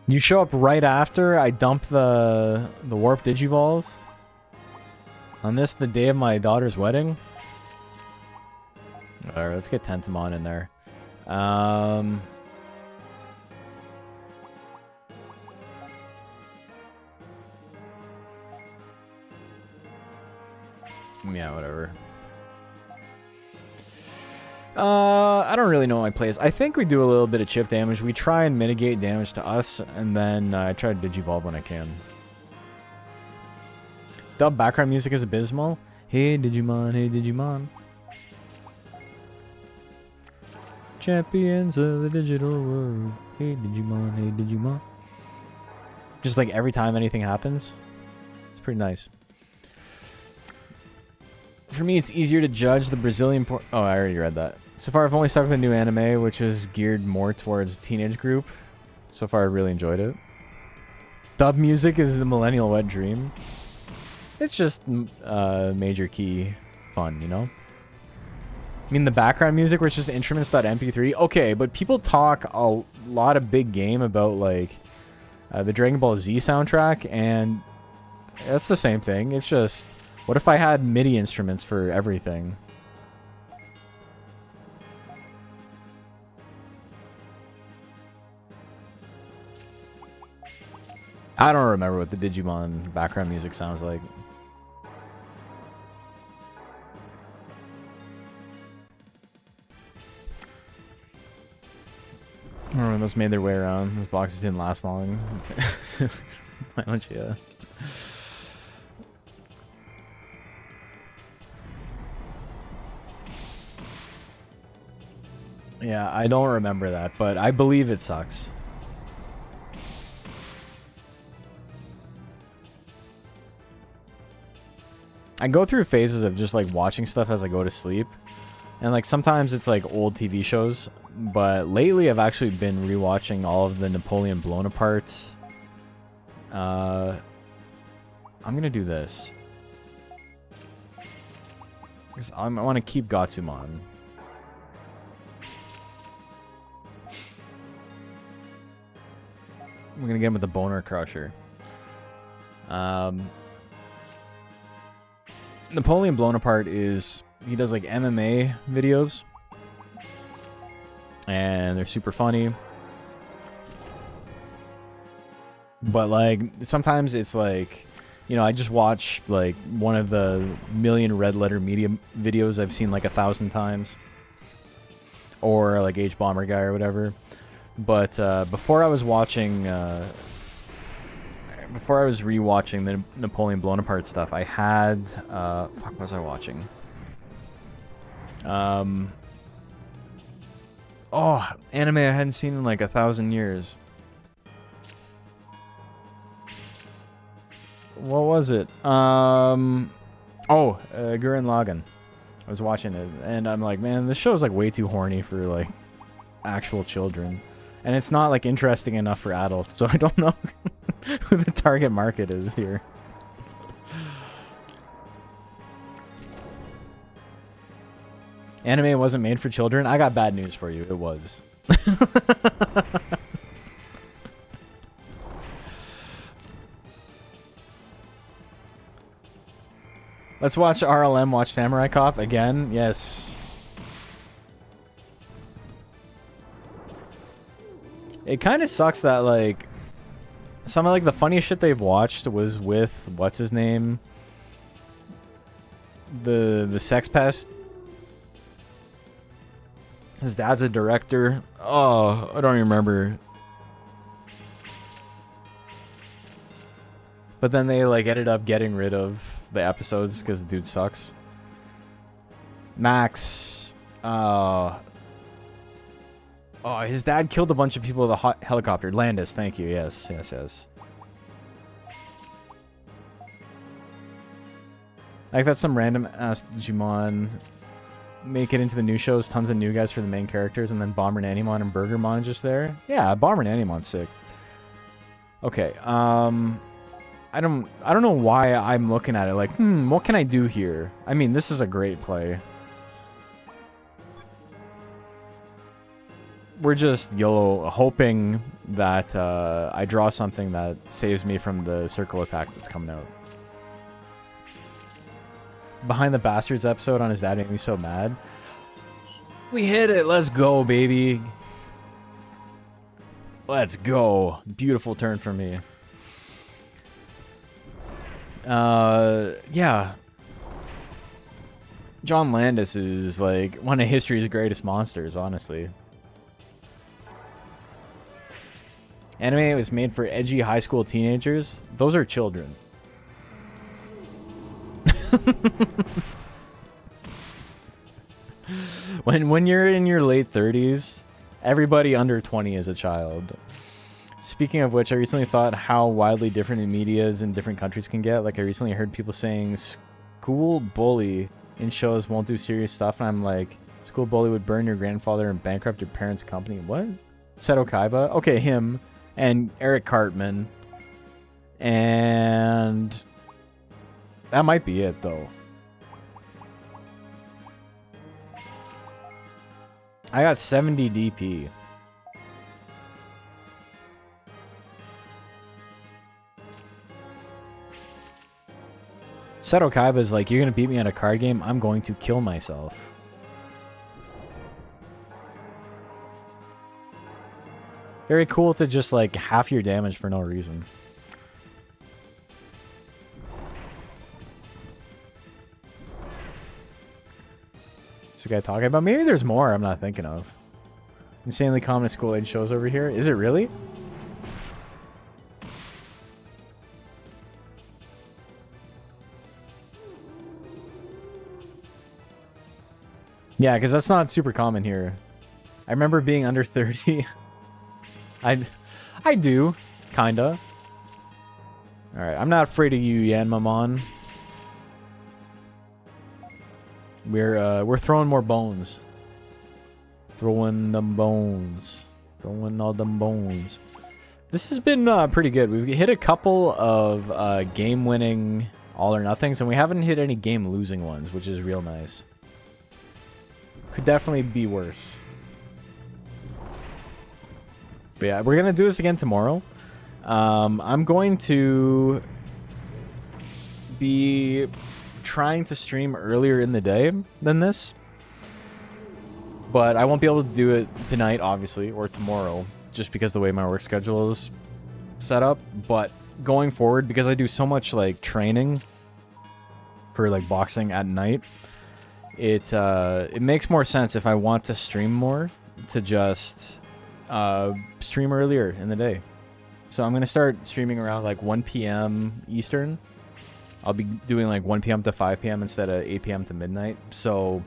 You show up right after I dump the Warp Digivolve on this, the day of my daughter's wedding. Alright, let's get Tentamon in there. Yeah, whatever. I don't really know my plays. I think we do a little bit of chip damage. We try and mitigate damage to us, and then I try to Digivolve when I can. Dub background music is abysmal. Hey Digimon, hey Digimon. Champions of the digital world. Hey Digimon, hey Digimon. Just like every time anything happens. It's pretty nice. For me, it's easier to judge the Brazilian oh, I already read that. So far, I've only stuck with a new anime, which is geared more towards teenage group. So far, I really enjoyed it. Dub music is the millennial wet dream. It's just major key fun, you know? I mean, the background music where it's just instruments.mp3. Okay, but people talk a lot of big game about, like, the Dragon Ball Z soundtrack, and that's the same thing. It's just, what if I had MIDI instruments for everything? I don't remember what the Digimon background music sounds like. I don't know when those made their way around. Those boxes didn't last long. Yeah. Yeah, I don't remember that, but I believe it sucks. I go through phases of just like watching stuff as I go to sleep. And like sometimes it's like old TV shows, but lately I've actually been rewatching all of the Napoleon Bonaparte. I'm gonna do this. Because I want to keep Gatsumon. We're gonna get him with the Boner Crusher. Napoleon Blown Apart he does like MMA videos, and they're super funny. But like sometimes it's like, you know, I just watch like one of the million Red Letter Media videos I've seen like 1,000 times, or like H Bomber Guy or whatever. But before I was rewatching the Napoleon Blown Apart stuff, I had what was I watching? Anime I hadn't seen in like 1,000 years. What was it? Gurren Lagann. I was watching it, and I'm like, man, this show is like way too horny for like actual children, and it's not like interesting enough for adults. So I don't know who the target market is here. Anime wasn't made for children. I got bad news for you. It was. Let's watch RLM watch Samurai Cop again. Yes. It kind of sucks that like some of like the funniest shit they've watched was with what's his name? The sex pest. His dad's a director. Oh, I don't even remember. But then they like ended up getting rid of the episodes because the dude sucks. Max. His dad killed a bunch of people with a hot helicopter. Landis, thank you. Yes. Like that's some random ass Digimon make it into the new shows. Tons of new guys for the main characters, and then Bomber Nanimon and Burgermon just there. Yeah, Bomber Nanimon's sick. Okay. I don't know why I'm looking at it like, what can I do here? I mean, this is a great play. We're just hoping that I draw something that saves me from the circle attack that's coming out. Behind the Bastards episode on his dad made me so mad. We hit it. Let's go, baby. Let's go. Beautiful turn for me. Yeah. John Landis is like one of history's greatest monsters, honestly. Anime was made for edgy high school teenagers. Those are children. When you're in your late 30s, everybody under 20 is a child. Speaking of which, I recently thought how wildly different medias in different countries can get. Like, I recently heard people saying school bully in shows won't do serious stuff, and I'm like, school bully would burn your grandfather and bankrupt your parents' company. What? Seto Kaiba? Okay, him. And Eric Cartman. And that might be it, though. I got 70 DP. Seto Kaiba is like, you're going to beat me at a card game? I'm going to kill myself. Very cool to just like half your damage for no reason. What's this guy talking about? Maybe there's more I'm not thinking of. Insanely common school age shows over here. Is it really? Yeah, because that's not super common here. I remember being under 30. I do, kinda. Alright, I'm not afraid of you, Yanmamon. We're throwing more bones. Throwing them bones. Throwing all them bones. This has been pretty good. We've hit a couple of game-winning all or nothings, and we haven't hit any game-losing ones, which is real nice. Could definitely be worse. But yeah, we're gonna do this again tomorrow. I'm going to be trying to stream earlier in the day than this. But I won't be able to do it tonight, obviously, or tomorrow, just because the way my work schedule is set up. But going forward, because I do so much like training for like boxing at night, it makes more sense if I want to stream more to just stream earlier in the day. So I'm gonna start streaming around like 1 p.m. Eastern. I'll be doing like 1 p.m. to 5 p.m. instead of 8 p.m. to midnight. So,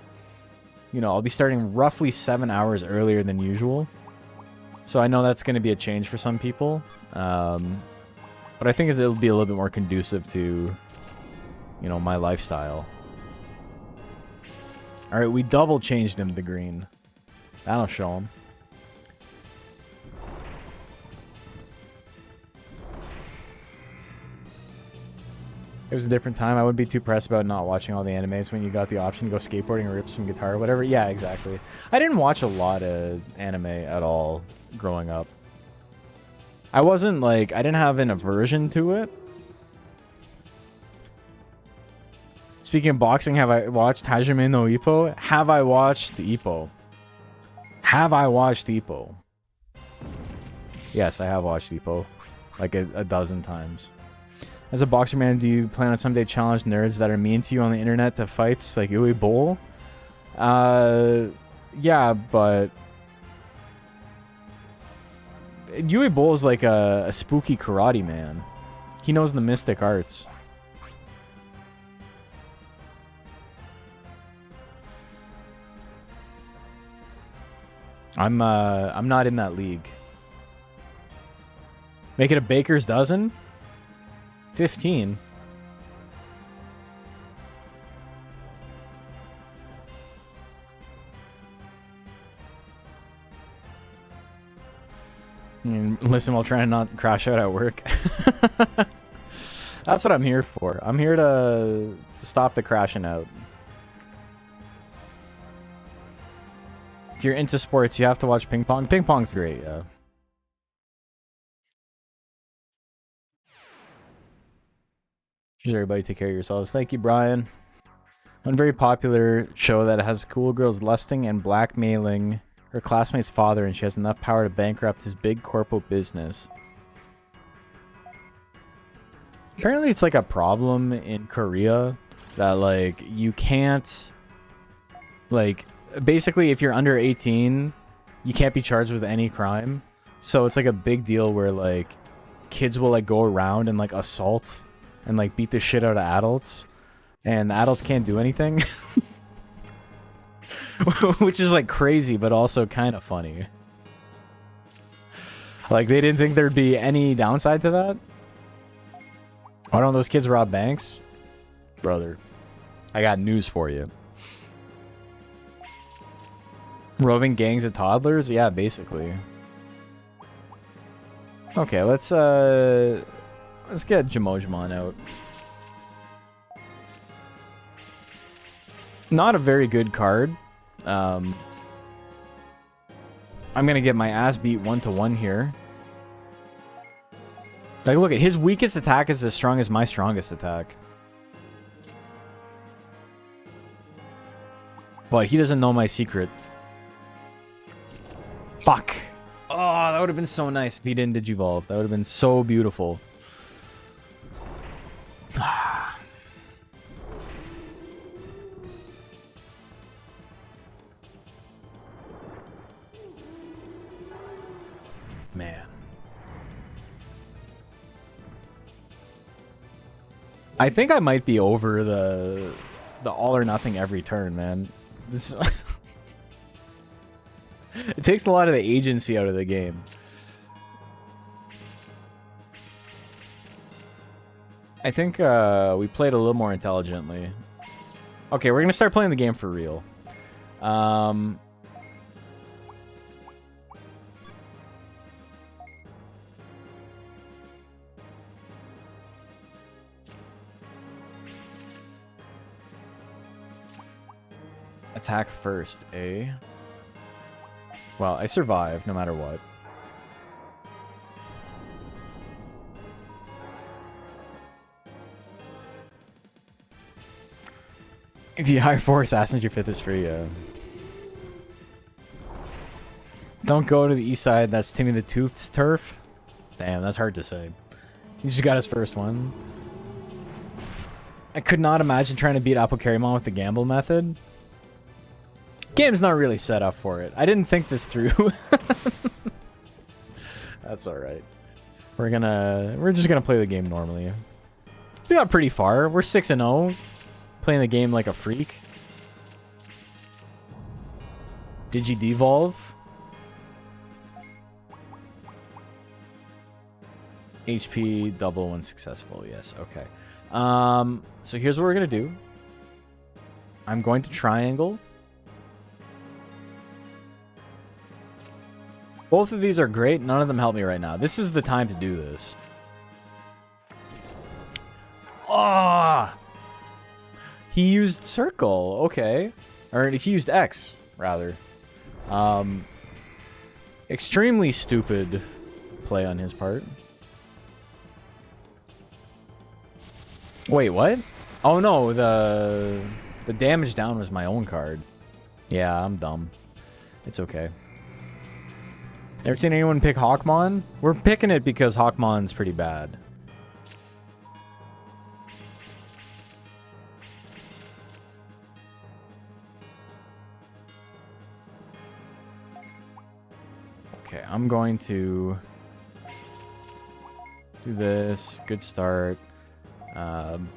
you know, I'll be starting roughly 7 hours earlier than usual. So I know that's going to be a change for some people. But I think it'll be a little bit more conducive to, you know, my lifestyle. Alright, we double changed him to green. That'll show him. It was a different time. I wouldn't be too pressed about not watching all the animes when you got the option to go skateboarding or rip some guitar or whatever. Yeah, exactly. I didn't watch a lot of anime at all growing up. I wasn't like... I didn't have an aversion to it. Speaking of boxing, have I watched Hajime no Ippo? Have I watched Ippo? Have I watched Ippo? Yes, I have watched Ippo. Like a dozen times. As a boxer, man, do you plan on someday challenge nerds that are mean to you on the internet to fights like Uwe Boll? Yeah, but... Uwe Boll is like a spooky karate man. He knows the mystic arts. I'm not in that league. Make it a baker's dozen? 15. Listen while trying to not crash out at work. That's what I'm here for. I'm here to stop the crashing out. If you're into sports, you have to watch ping pong. Ping pong's great, yeah. Cheers, everybody. Take care of yourselves. Thank you, Brian. One very popular show that has cool girls lusting and blackmailing her classmate's father, and she has enough power to bankrupt his big corporate business. Apparently, it's like a problem in Korea that, like, you can't, like, basically, if you're under 18, you can't be charged with any crime. So it's like a big deal where, like, kids will, like, go around and, like, assault and like beat the shit out of adults, and the adults can't do anything. Which is like crazy, but also kind of funny. Like, they didn't think there'd be any downside to that. Why don't those kids rob banks? Brother, I got news for you. Roving gangs of toddlers? Yeah, basically. Okay, let's get Jamojimon out. Not a very good card. I'm gonna get my ass beat 1-1 here. Like, look at his weakest attack is as strong as my strongest attack. But he doesn't know my secret. Fuck. Oh, that would have been so nice if he didn't Digivolve. That would have been so beautiful. Man. I think I might be over the all or nothing every turn, man. This it takes a lot of the agency out of the game. I think we played a little more intelligently. Okay, we're gonna start playing the game for real. Attack first, eh? Well, I survive no matter what. If you hire 4 assassins, your 5th is free, yeah. Don't go to the east side, that's Timmy the Tooth's turf. Damn, that's hard to say. He just got his first one. I could not imagine trying to beat Apocarimon with the gamble method. Game's not really set up for it. I didn't think this through. That's alright. We're just gonna play the game normally. We got pretty far. We're 6-0. Playing the game like a freak. Digi-devolve. HP double when successful. Yes, okay. So here's what we're gonna do. I'm going to triangle. Both of these are great. None of them help me right now. This is the time to do this. Ah! He used circle. Okay. Or he used X, rather. Extremely stupid play on his part. Wait, what? Oh no, the damage down was my own card. Yeah, I'm dumb. It's okay. Ever seen anyone pick Hawkmon? We're picking it because Hawkmon's pretty bad. Okay, I'm going to do this. Good start. I'm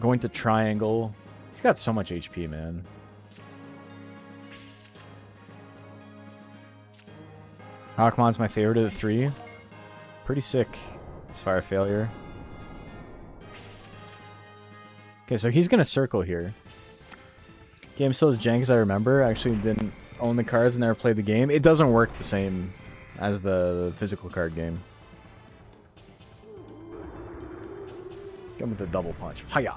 going to triangle. He's got so much HP, man. Hawkmon's my favorite of the 3. Pretty sick. It's fire failure. Okay, so he's gonna circle here. Game still as jank as I remember. I actually didn't own the cards and never played the game. It doesn't work the same as the physical card game. Come with the double punch. Hiya!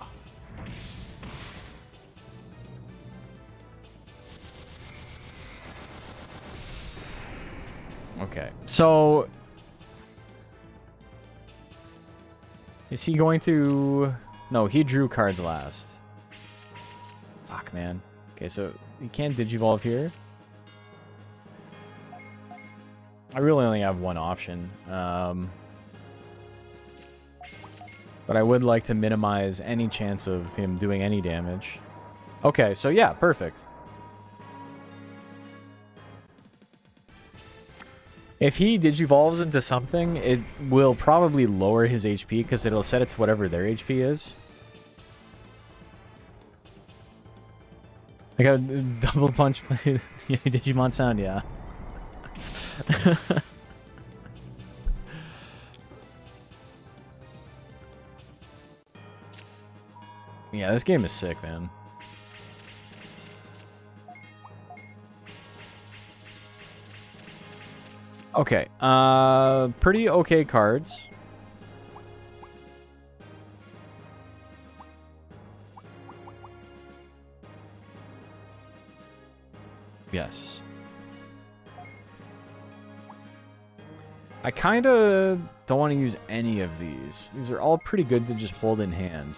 Okay, so is he going to... No, he drew cards last. Fuck, man. Okay, so he can't Digivolve here. I really only have one option. But I would like to minimize any chance of him doing any damage. Okay, so yeah, perfect. If he Digivolves into something, it will probably lower his HP because it'll set it to whatever their HP is. I got a double punch play. Yeah, Digimon sound, yeah. Yeah, this game is sick, man. Okay, pretty okay cards. Yes. I kind of don't want to use any of these. These are all pretty good to just hold in hand.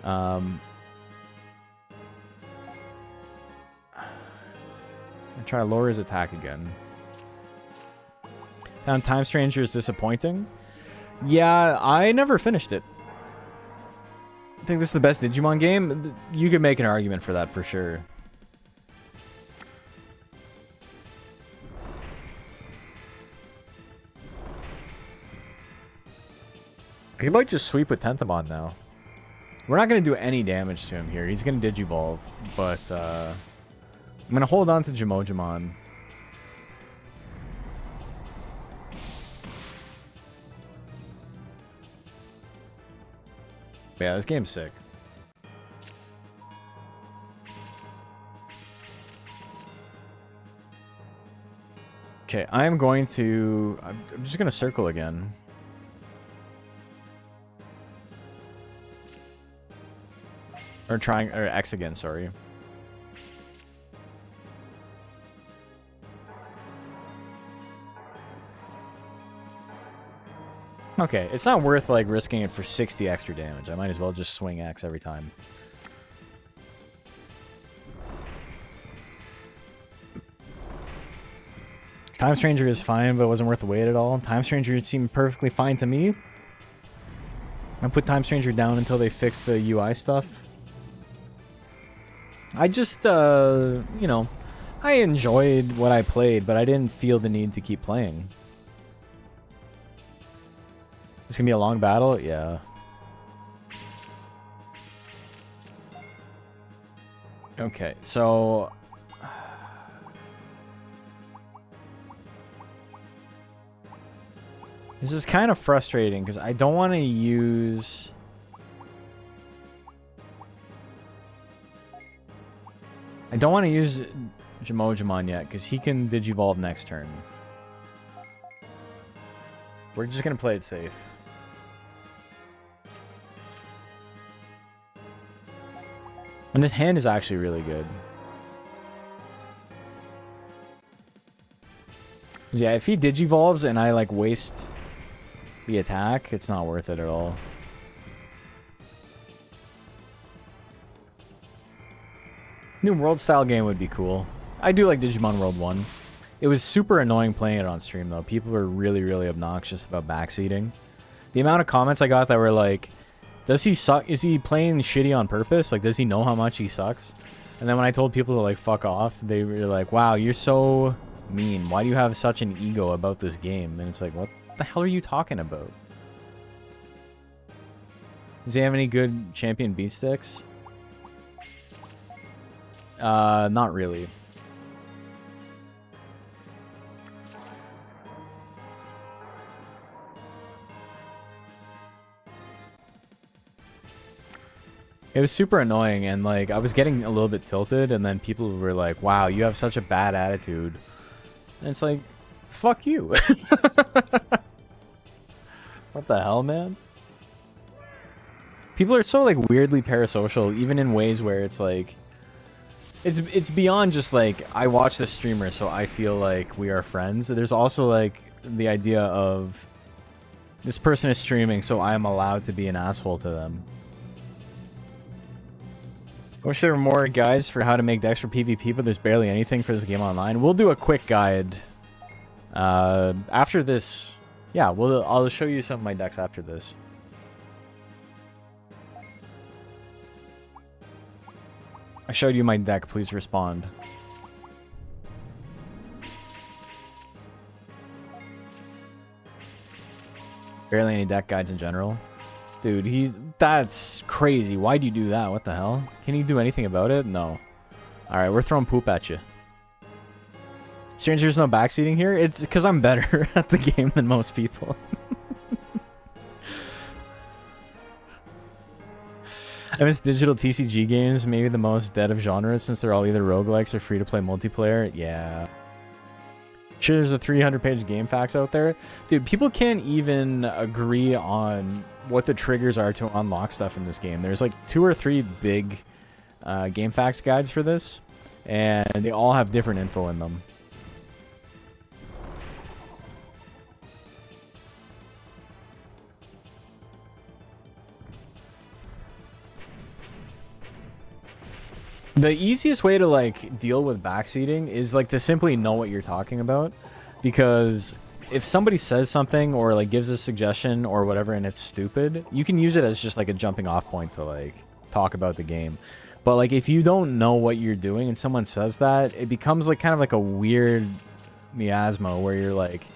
I'm gonna try to lower his attack again. Found Time Stranger is disappointing. Yeah, I never finished it. I think this is the best Digimon game. You could make an argument for that for sure. He might just sweep with Tentamon now. We're not going to do any damage to him here. He's going to Digivolve, but I'm going to hold on to Jimojimon. Yeah, this game's sick. Okay, I'm just going to circle again. Or X again, sorry. Okay, it's not worth like risking it for 60 extra damage. I might as well just swing X every time. Time Stranger is fine, but it wasn't worth the wait at all. Time Stranger seemed perfectly fine to me. I put Time Stranger down until they fix the UI stuff. I just, you know, I enjoyed what I played, but I didn't feel the need to keep playing. It's gonna be a long battle? Yeah. Okay, so... This is kind of frustrating, because I don't want to use... I don't want to use Digimon yet, because he can Digivolve next turn. We're just going to play it safe. And this hand is actually really good. Yeah, if he Digivolves and I, like, waste the attack, it's not worth it at all. New world-style game would be cool. I do like Digimon World 1. It was super annoying playing it on stream, though. People were really, really obnoxious about backseating. The amount of comments I got that were like, does he suck? Is he playing shitty on purpose? Like, does he know how much he sucks? And then when I told people to, like, fuck off, they were like, wow, you're so mean. Why do you have such an ego about this game? And it's like, what the hell are you talking about? Does he have any good champion beat sticks? Not really. It was super annoying, and like I was getting a little bit tilted, and then people were like, wow, you have such a bad attitude. And it's like, fuck you. What the hell, man? People are so like weirdly parasocial, even in ways where it's like it's beyond just like I watch the streamer so I feel like we are friends. There's also like the idea of this person is streaming so I am allowed to be an asshole to them. I wish there were more guides for how to make decks for PvP, but there's barely anything for this game online. We'll do a quick guide after this. Yeah, I'll show you some of my decks after this. I showed you my deck, please respond. Barely any deck guides in general. Dude, that's crazy. Why'd you do that? What the hell? Can you do anything about it? No. Alright, we're throwing poop at you. Stranger's no backseating here? It's because I'm better at the game than most people. I miss digital TCG games, maybe the most dead of genres since they're all either roguelikes or free-to-play multiplayer. Yeah. Sure, there's a 300-page game facts out there. Dude, people can't even agree on what the triggers are to unlock stuff in this game. There's like 2 or 3 big game facts guides for this, and they all have different info in them. The easiest way to like deal with backseating is like to simply know what you're talking about, because if somebody says something or like gives a suggestion or whatever and it's stupid, you can use it as just like a jumping off point to like talk about the game. But like if you don't know what you're doing and someone says that, it becomes like kind of like a weird miasma where you're like,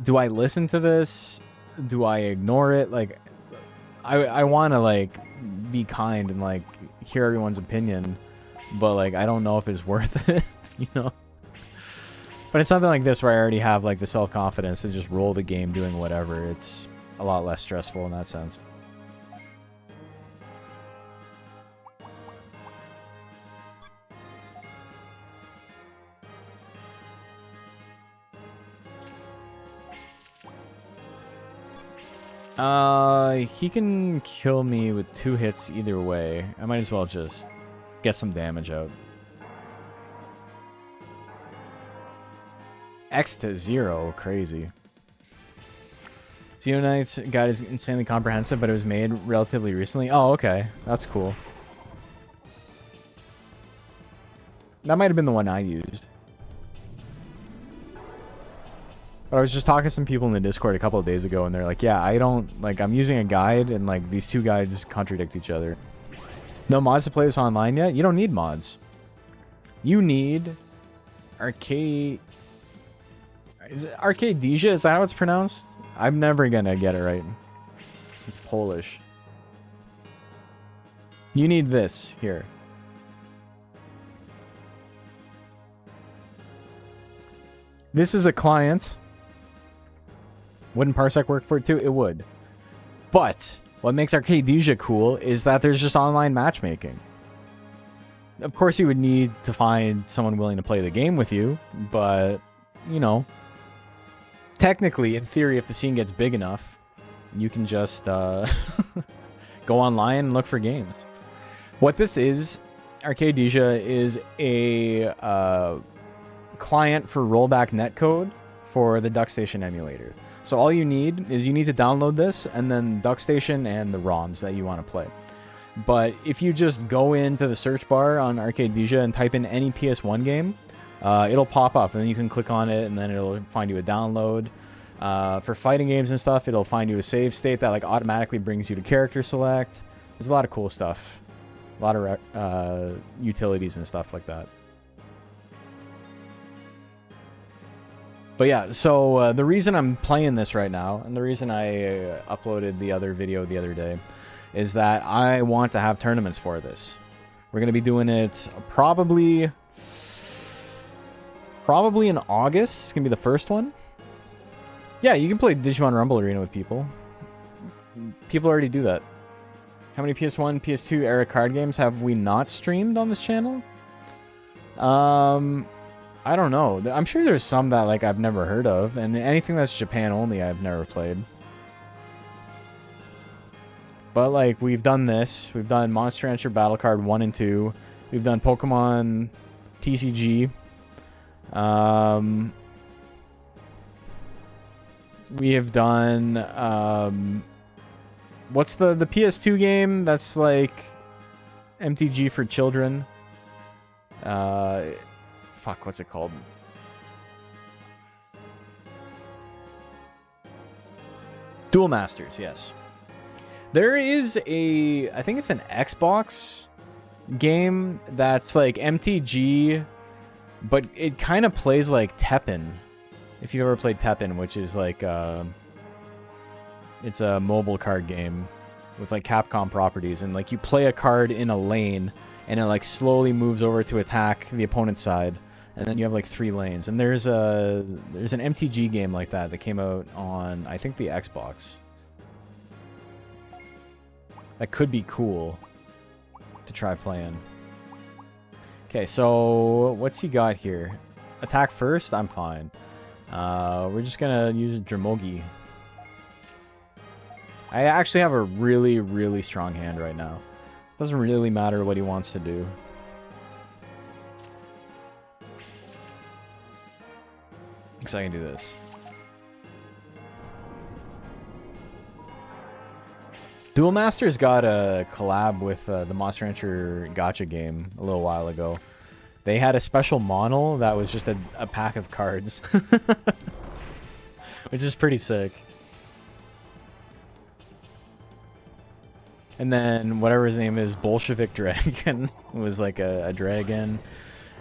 do I listen to this? Do I ignore it? Like I want to like be kind and like hear everyone's opinion, but like I don't know if it's worth it, you know. But it's something like this where I already have like the self-confidence to just roll the game doing whatever. It's a lot less stressful in that sense. He can kill me with 2 hits either way. I might as well just get some damage out. X to 0, crazy. Xenonight's guide is insanely comprehensive, but it was made relatively recently. Oh, okay. That's cool. That might have been the one I used. But I was just talking to some people in the Discord a couple of days ago, and they're like, yeah, I don't, like, I'm using a guide, and, like, these two guides contradict each other. No mods to play this online yet? You don't need mods. You need Arcade... Is it Arcadesia? Is that how it's pronounced? I'm never gonna get it right. It's Polish. You need this here. This is a client. Wouldn't Parsec work for it too? It would. But what makes Arcadesia cool is that there's just online matchmaking. Of course, you would need to find someone willing to play the game with you, but, you know, technically, in theory, if the scene gets big enough, you can just go online and look for games. What this is, Arcadesia is a client for rollback netcode for the DuckStation emulator. So all you need is you need to download this and then DuckStation and the ROMs that you want to play. But if you just go into the search bar on Arcadesia and type in any PS1 game, it'll pop up and then you can click on it and then it'll find you a download. For fighting games and stuff, it'll find you a save state that like automatically brings you to character select. There's a lot of cool stuff. A lot of utilities and stuff like that. But yeah, so the reason I'm playing this right now, and the reason I uploaded the other video the other day, is that I want to have tournaments for this. We're going to be doing it probably in August. It's going to be the first one. Yeah, you can play Digimon Rumble Arena with people. People already do that. How many PS1, PS2 era card games have we not streamed on this channel? I don't know. I'm sure there's some that like I've never heard of, and anything that's Japan only I've never played. But like we've done this, we've done Monster Rancher Battle Card 1 and 2, we've done Pokemon TCG. We have done what's the PS2 game that's like MTG for children? Fuck, what's it called? Duel Masters, yes. There is a, I think it's an Xbox game that's like MTG, but it kind of plays like Tekken. If you've ever played Tekken, which is like, it's a mobile card game with like Capcom properties, and like you play a card in a lane, and it like slowly moves over to attack the opponent's side. And then you have like 3 lanes. And there's an MTG game like that that came out on, I think, the Xbox. That could be cool to try playing. Okay, so what's he got here? Attack first? I'm fine. We're just gonna use Dramogi. I actually have a really, really strong hand right now. Doesn't really matter what he wants to do. So I can do this. Duel Masters got a collab with the Monster Rancher Gacha game a little while ago. They had a special mono that was just a pack of cards. Which is pretty sick. And then whatever his name is, Bolshevik Dragon was like a dragon.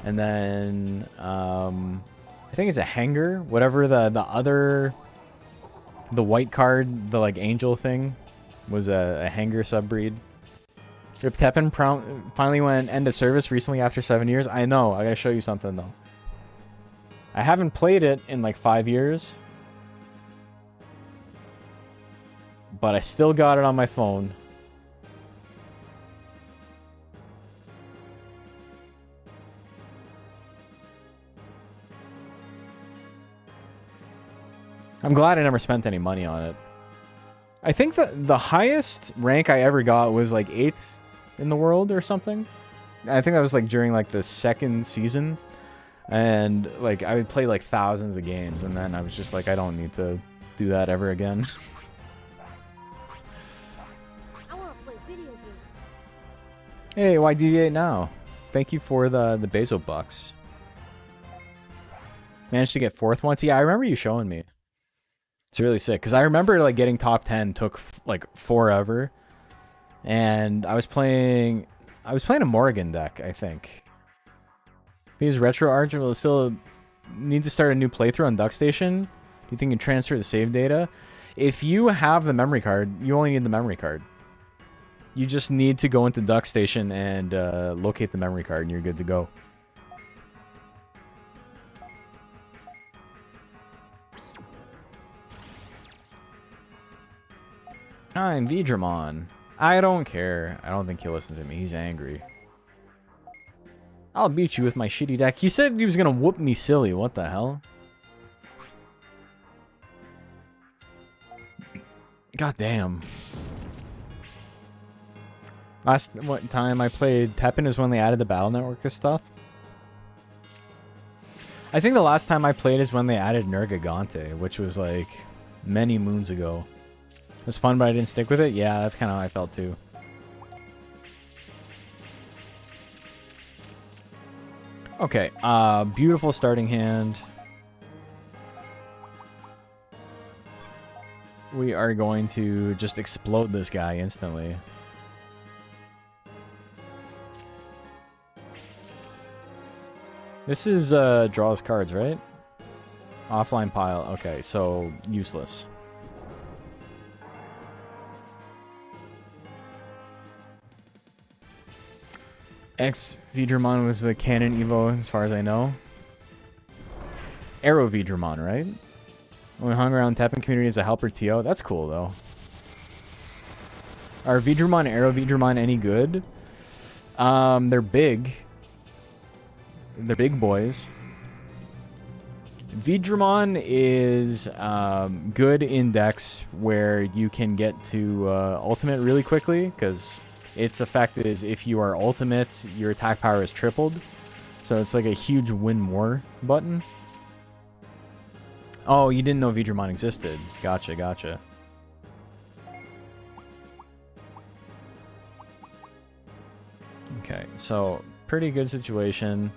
And then I think it's a hanger. Whatever the white card, the like angel thing, was a hanger subbreed. Rip Teppen finally went end of service recently after 7 years. I know. I gotta show you something though. I haven't played it in like 5 years, but I still got it on my phone. I'm glad I never spent any money on it. I think that the highest rank I ever got was like 8th in the world or something. I think that was like during like the 2nd season. And like I would play like thousands of games, and then I was just like, I don't need to do that ever again. I want to play video games. Hey, why deviate now? Thank you for the Bezo bucks. Managed to get 4th once. Yeah, I remember you showing me. It's really sick. Because I remember like getting top 10 took like forever. And I was playing a Morrigan deck, I think. Because Retro Arch will still need to start a new playthrough on Duck Station. Do you think you can transfer the save data? If you have the memory card, you only need the memory card. You just need to go into Duck Station and locate the memory card, and you're good to go. I'm Vidramon. I don't care. I don't think he'll listen to me. He's angry. I'll beat you with my shitty deck. He said he was gonna whoop me silly. What the hell? God damn. Last time I played Teppen is when they added the Battle Network stuff. I think the last time I played is when they added Nergigante, which was like many moons ago. It was fun, but I didn't stick with it. Yeah, that's kind of how I felt too. Okay, beautiful starting hand. We are going to just explode this guy instantly. This is draws cards, right? Offline pile. Okay, so useless. X Vidramon was the canon Evo, as far as I know. Arrow Vidramon, right? Only hung around Teppen community as a helper TO. That's cool, though. Are Vidramon, Arrow Vidramon any good? They're big. They're big boys. Vidramon is good in decks where you can get to ultimate really quickly, because its effect is if you are ultimate, your attack power is tripled. So it's like a huge win more button. Oh, you didn't know Vidramon existed. Gotcha, gotcha. Okay, so pretty good situation.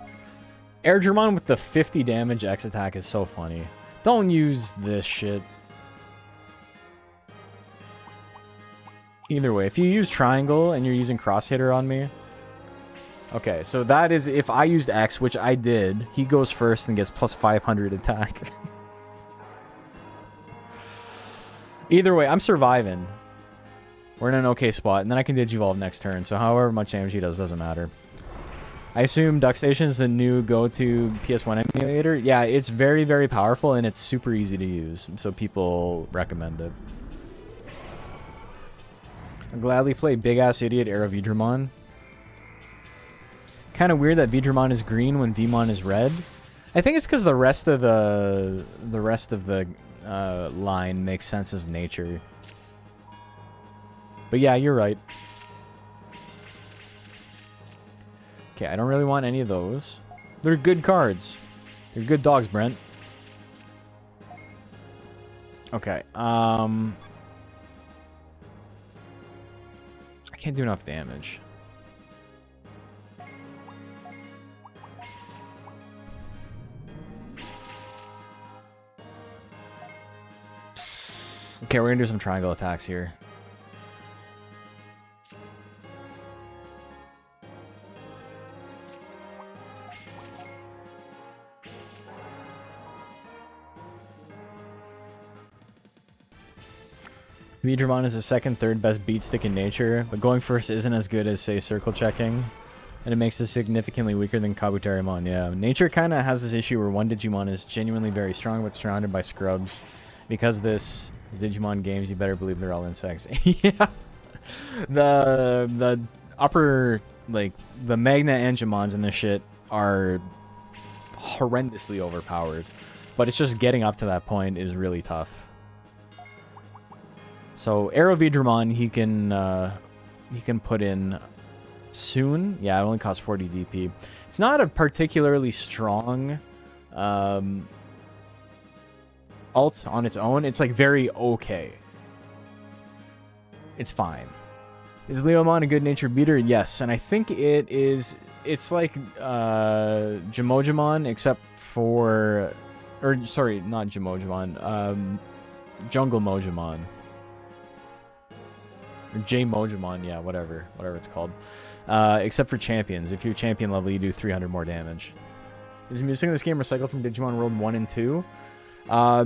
Airdramon with the 50 damage X attack is so funny. Don't use this shit. Either way, if you use triangle and you're using cross hitter on me. Okay, so that is if I used X, which I did, he goes first and gets plus 500 attack. Either way, I'm surviving. We're in an okay spot, and then I can Digivolve next turn, so however much damage he does doesn't matter. I assume Duck Station is the new go-to PS1 emulator. Yeah, it's very, very powerful, and it's super easy to use, so people recommend it. I'll gladly play Big-Ass Idiot Arrow Vidramon. Kind of weird that Vidramon is green when Vmon is red. I think it's because the rest of the line makes sense as nature. But yeah, you're right. Okay, I don't really want any of those. They're good cards. They're good dogs, Brent. Okay, I can't do enough damage. Okay, we're gonna do some triangle attacks here. Vidramon is the second, third best beat stick in nature, but going first isn't as good as, say, circle checking, and it makes it significantly weaker than Kabuterimon. Yeah, nature kind of has this issue where one Digimon is genuinely very strong, but surrounded by scrubs. Because this is Digimon games, you better believe they're all insects. Yeah, the upper, like, the Magna Angemons and this shit are horrendously overpowered, but it's just getting up to that point is really tough. So Arrow Vidramon, he can put in soon. Yeah, it only costs 40 DP. It's not a particularly strong ult on its own. It's like very okay. It's fine. Is Leomon a good natured beater? Yes, and I think it is. It's like Jimojimon, except for, or sorry, not Jimojimon. Jungle Mojimon. Or J Mojimon, yeah, whatever it's called. Except for champions. If you're champion level, you do 300 more damage. Is music in this game recycled from Digimon World 1 and 2?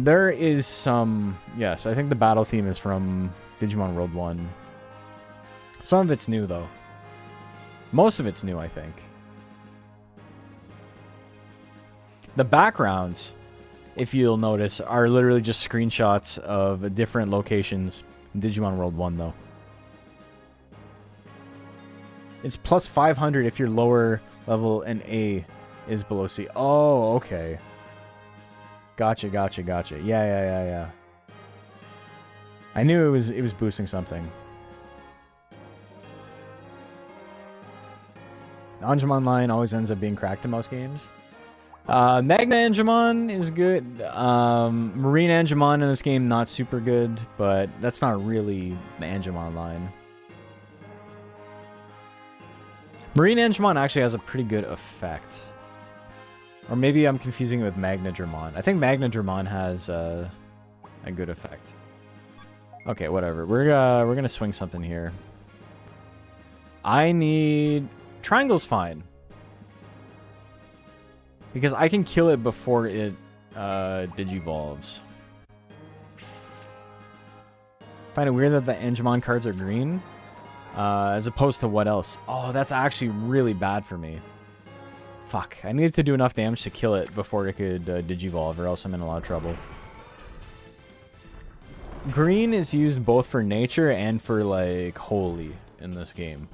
There is some... Yes, I think the battle theme is from Digimon World 1. Some of it's new, though. Most of it's new, I think. The backgrounds, if you'll notice, are literally just screenshots of different locations in Digimon World 1, though. It's plus 500 if you're lower level and A is below C. Oh, okay. Gotcha. Yeah. I knew it was boosting something. Angemon line always ends up being cracked in most games. Magna Angemon is good. Marine Angemon in this game, not super good, but that's not really the Angemon line. Marine Angemon actually has a pretty good effect. Or maybe I'm confusing it with Magna Dramon. I think Magna Dramon has a good effect. Okay, whatever. We're gonna swing something here. I need... Triangle's fine. Because I can kill it before it digivolves. Find it weird that the Angemon cards are green. As opposed to what else? Oh, that's actually really bad for me. Fuck. I needed to do enough damage to kill it before it could digivolve, or else I'm in a lot of trouble. Green is used both for nature and for, like, holy in this game.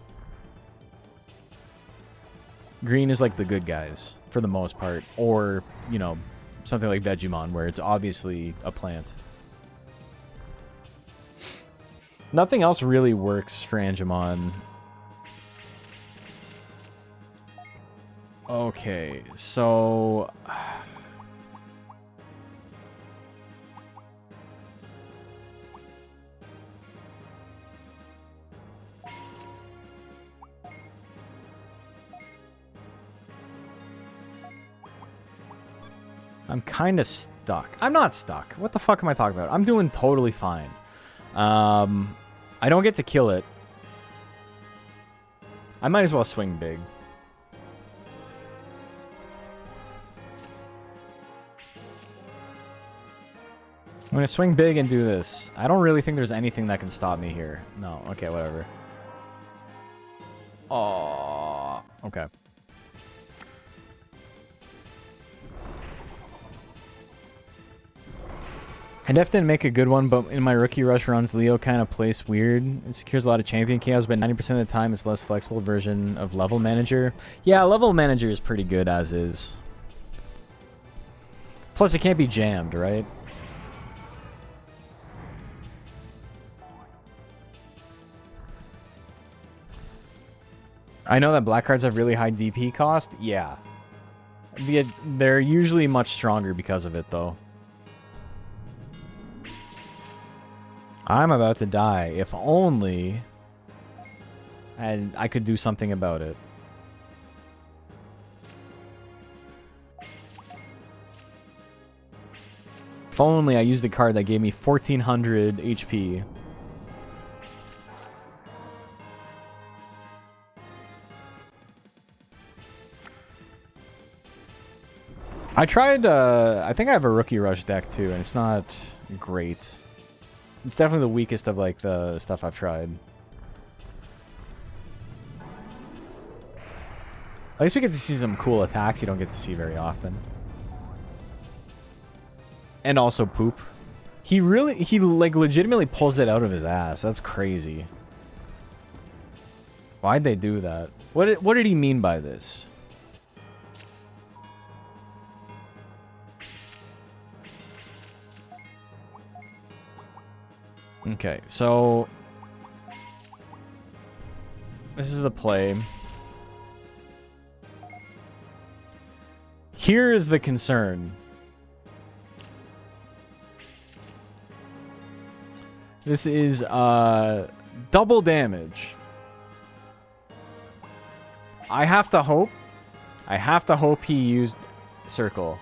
Green is like the good guys, for the most part. Or, you know, something like Vegemon, where it's obviously a plant. Nothing else really works for Angemon. Okay, so... I'm kind of stuck. I'm not stuck. What the fuck am I talking about? I'm doing totally fine. I don't get to kill it. I might as well swing big. I'm going to swing big and do this. I don't really think there's anything that can stop me here. No, okay, whatever. Oh, okay. I definitely didn't make a good one, but in my rookie rush runs, Leo kind of plays weird. It secures a lot of champion chaos, but 90% of the time it's less flexible version of level manager. Yeah, level manager is pretty good as is. Plus, it can't be jammed, right? I know that black cards have really high DP cost. Yeah. They're usually much stronger because of it, though. I'm about to die. If only I could do something about it. If only I used a card that gave me 1400 HP. I tried, I think I have a Rookie Rush deck too, and it's not great. It's definitely the weakest of, like, the stuff I've tried. At least we get to see some cool attacks you don't get to see very often. And also poop. He like, legitimately pulls it out of his ass. That's crazy. Why'd they do that? What did he mean by this? Okay, so this is the play. Here is the concern. This is double damage. I have to hope he used circle.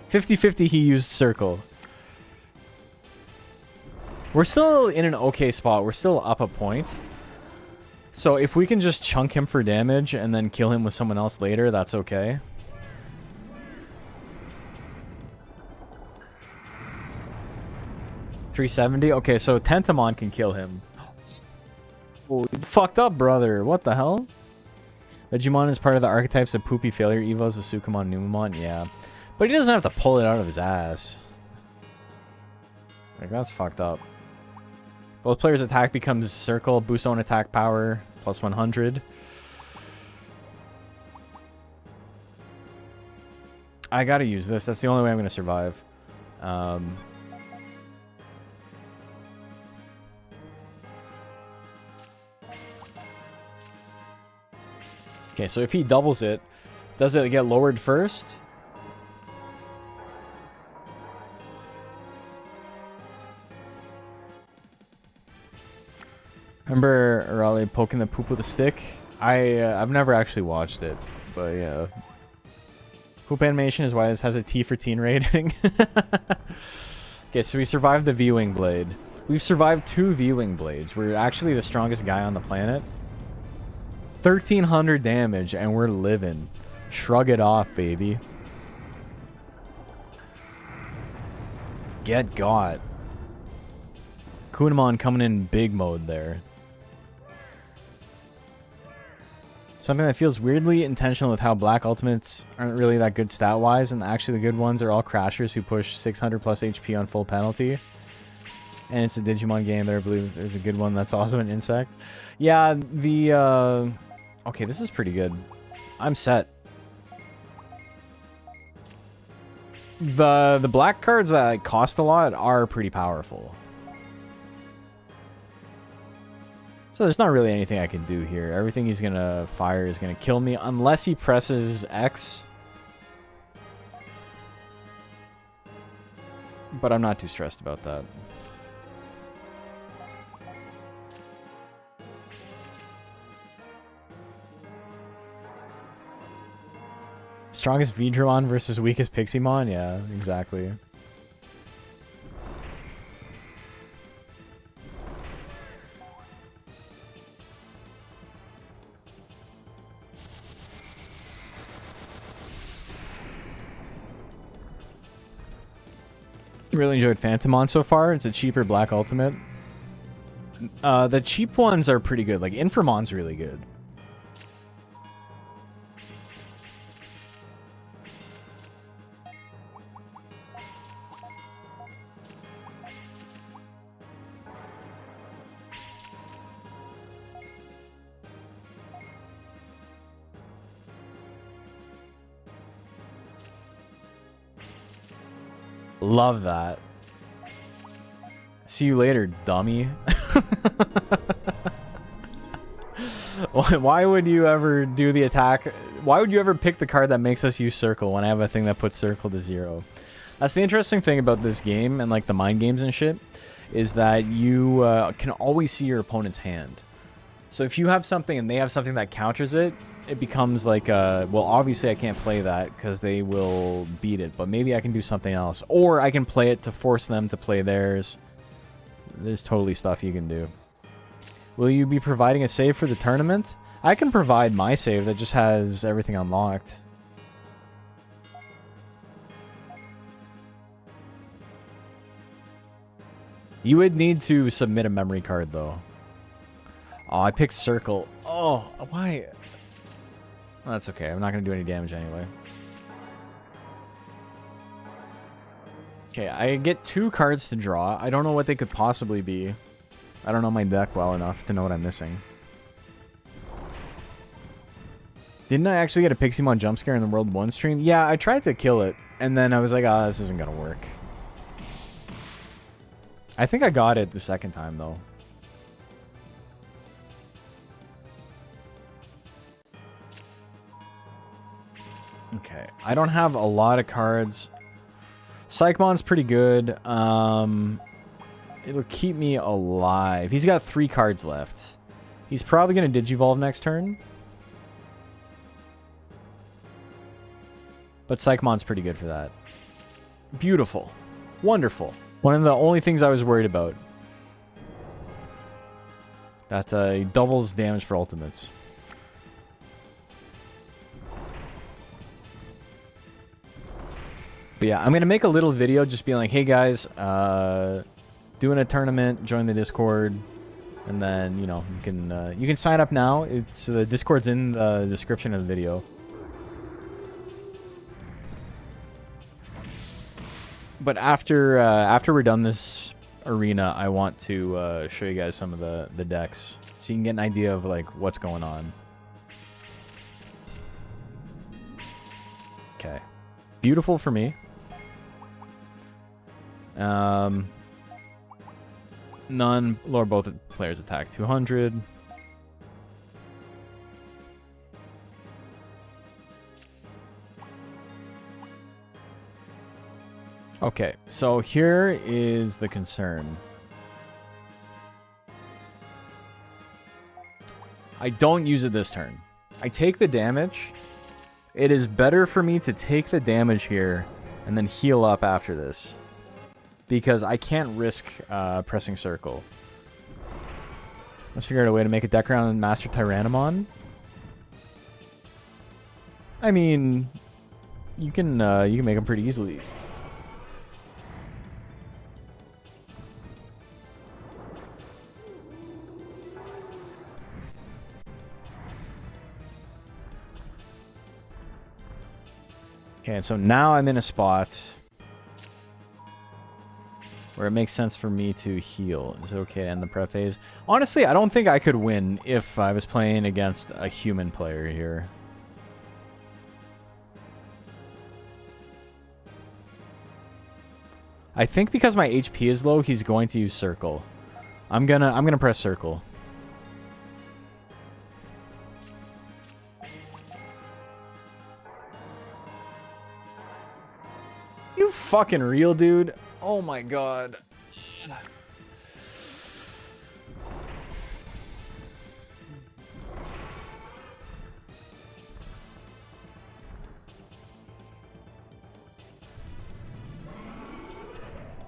If 50-50 he used Circle. We're still in an okay spot. We're still up a point. So if we can just chunk him for damage and then kill him with someone else later, that's okay. $370? Okay, so Tentamon can kill him. Oh, fucked up, brother. What the hell? Digimon is part of the archetypes of poopy failure evos with Sukamon and Numamon. Yeah. But he doesn't have to pull it out of his ass. Like, that's fucked up. Both players' attack becomes Circle. Boost own attack power. Plus 100. I gotta use this. That's the only way I'm gonna survive. Okay, so if he doubles it, does it get lowered first? Remember Raleigh poking the poop with a stick? I've never actually watched it, but yeah. Poop animation is why this has a T for teen rating. Okay, so we survived the V-Wing Blade. We've survived 2 V-Wing Blades. We're actually the strongest guy on the planet. 1,300 damage, and we're living. Shrug it off, baby. Get got. Kunamon coming in big mode there. Something that feels weirdly intentional with how black ultimates aren't really that good stat-wise, and actually the good ones are all crashers who push 600 plus HP on full penalty. And it's a Digimon game there. I believe there's a good one that's also an insect. Yeah, the... Okay, this is pretty good. I'm set. The black cards that cost a lot are pretty powerful. So there's not really anything I can do here. Everything he's gonna fire is gonna kill me unless he presses X. But I'm not too stressed about that. Strongest Vidramon versus weakest Piximon? Yeah, exactly. Really enjoyed Phantomon so far. It's a cheaper black ultimate. The cheap ones are pretty good. Like Infermon's really good. Love that. See you later, dummy. Why would you ever do the attack? Why would you ever pick the card that makes us use Circle when I have a thing that puts Circle to 0? That's the interesting thing about this game and like the mind games and shit, is that you can always see your opponent's hand. So if you have something and they have something that counters it, it becomes like, well, obviously I can't play that because they will beat it, but maybe I can do something else. Or I can play it to force them to play theirs. There's totally stuff you can do. Will you be providing a save for the tournament? I can provide my save that just has everything unlocked. You would need to submit a memory card, though. Oh, I picked Circle. Oh, why? Well, that's okay. I'm not going to do any damage anyway. Okay, I get 2 cards to draw. I don't know what they could possibly be. I don't know my deck well enough to know what I'm missing. Didn't I actually get a Piximon jump scare in the World 1 stream? Yeah, I tried to kill it, and then I was like, oh, this isn't going to work. I think I got it the second time, though. Okay, I don't have a lot of cards. Psychmon's pretty good. It'll keep me alive. He's got 3 cards left. He's probably going to Digivolve next turn. But Psychmon's pretty good for that. Beautiful. Wonderful. One of the only things I was worried about. That doubles damage for ultimates. But yeah, I'm going to make a little video just being like, hey guys, doing a tournament, join the Discord. And then, you know, you can sign up now. It's the Discord's in the description of the video. But after we're done this arena, I want to show you guys some of the decks, so you can get an idea of like what's going on. Okay, beautiful for me. None, lower both players' attack 200. Okay, so here is the concern. I don't use it this turn. I take the damage. It is better for me to take the damage here and then heal up after this, because I can't risk pressing circle. Let's figure out a way to make a deck around Master Tyrannomon. I mean, you can make them pretty easily. Okay, so now I'm in a spot where it makes sense for me to heal. Is it okay to end the prep phase? Honestly, I don't think I could win if I was playing against a human player here. I think because my HP is low, he's going to use circle. I'm gonna press circle. You fucking real, dude? Oh my god.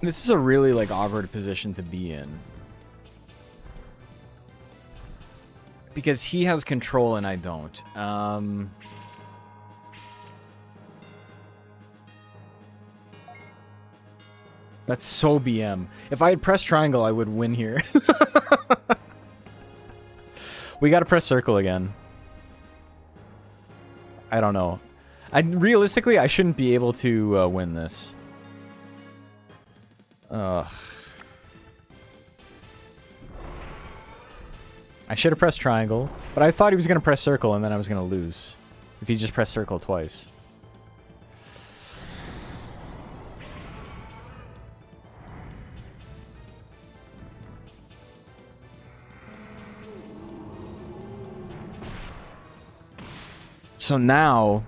This is a really like awkward position to be in, because he has control and I don't. That's so BM. If I had pressed triangle, I would win here. We gotta press circle again. I don't know. Realistically, I shouldn't be able to win this. Ugh. I should have pressed triangle, but I thought he was gonna press circle and then I was gonna lose if he just pressed circle twice. So now,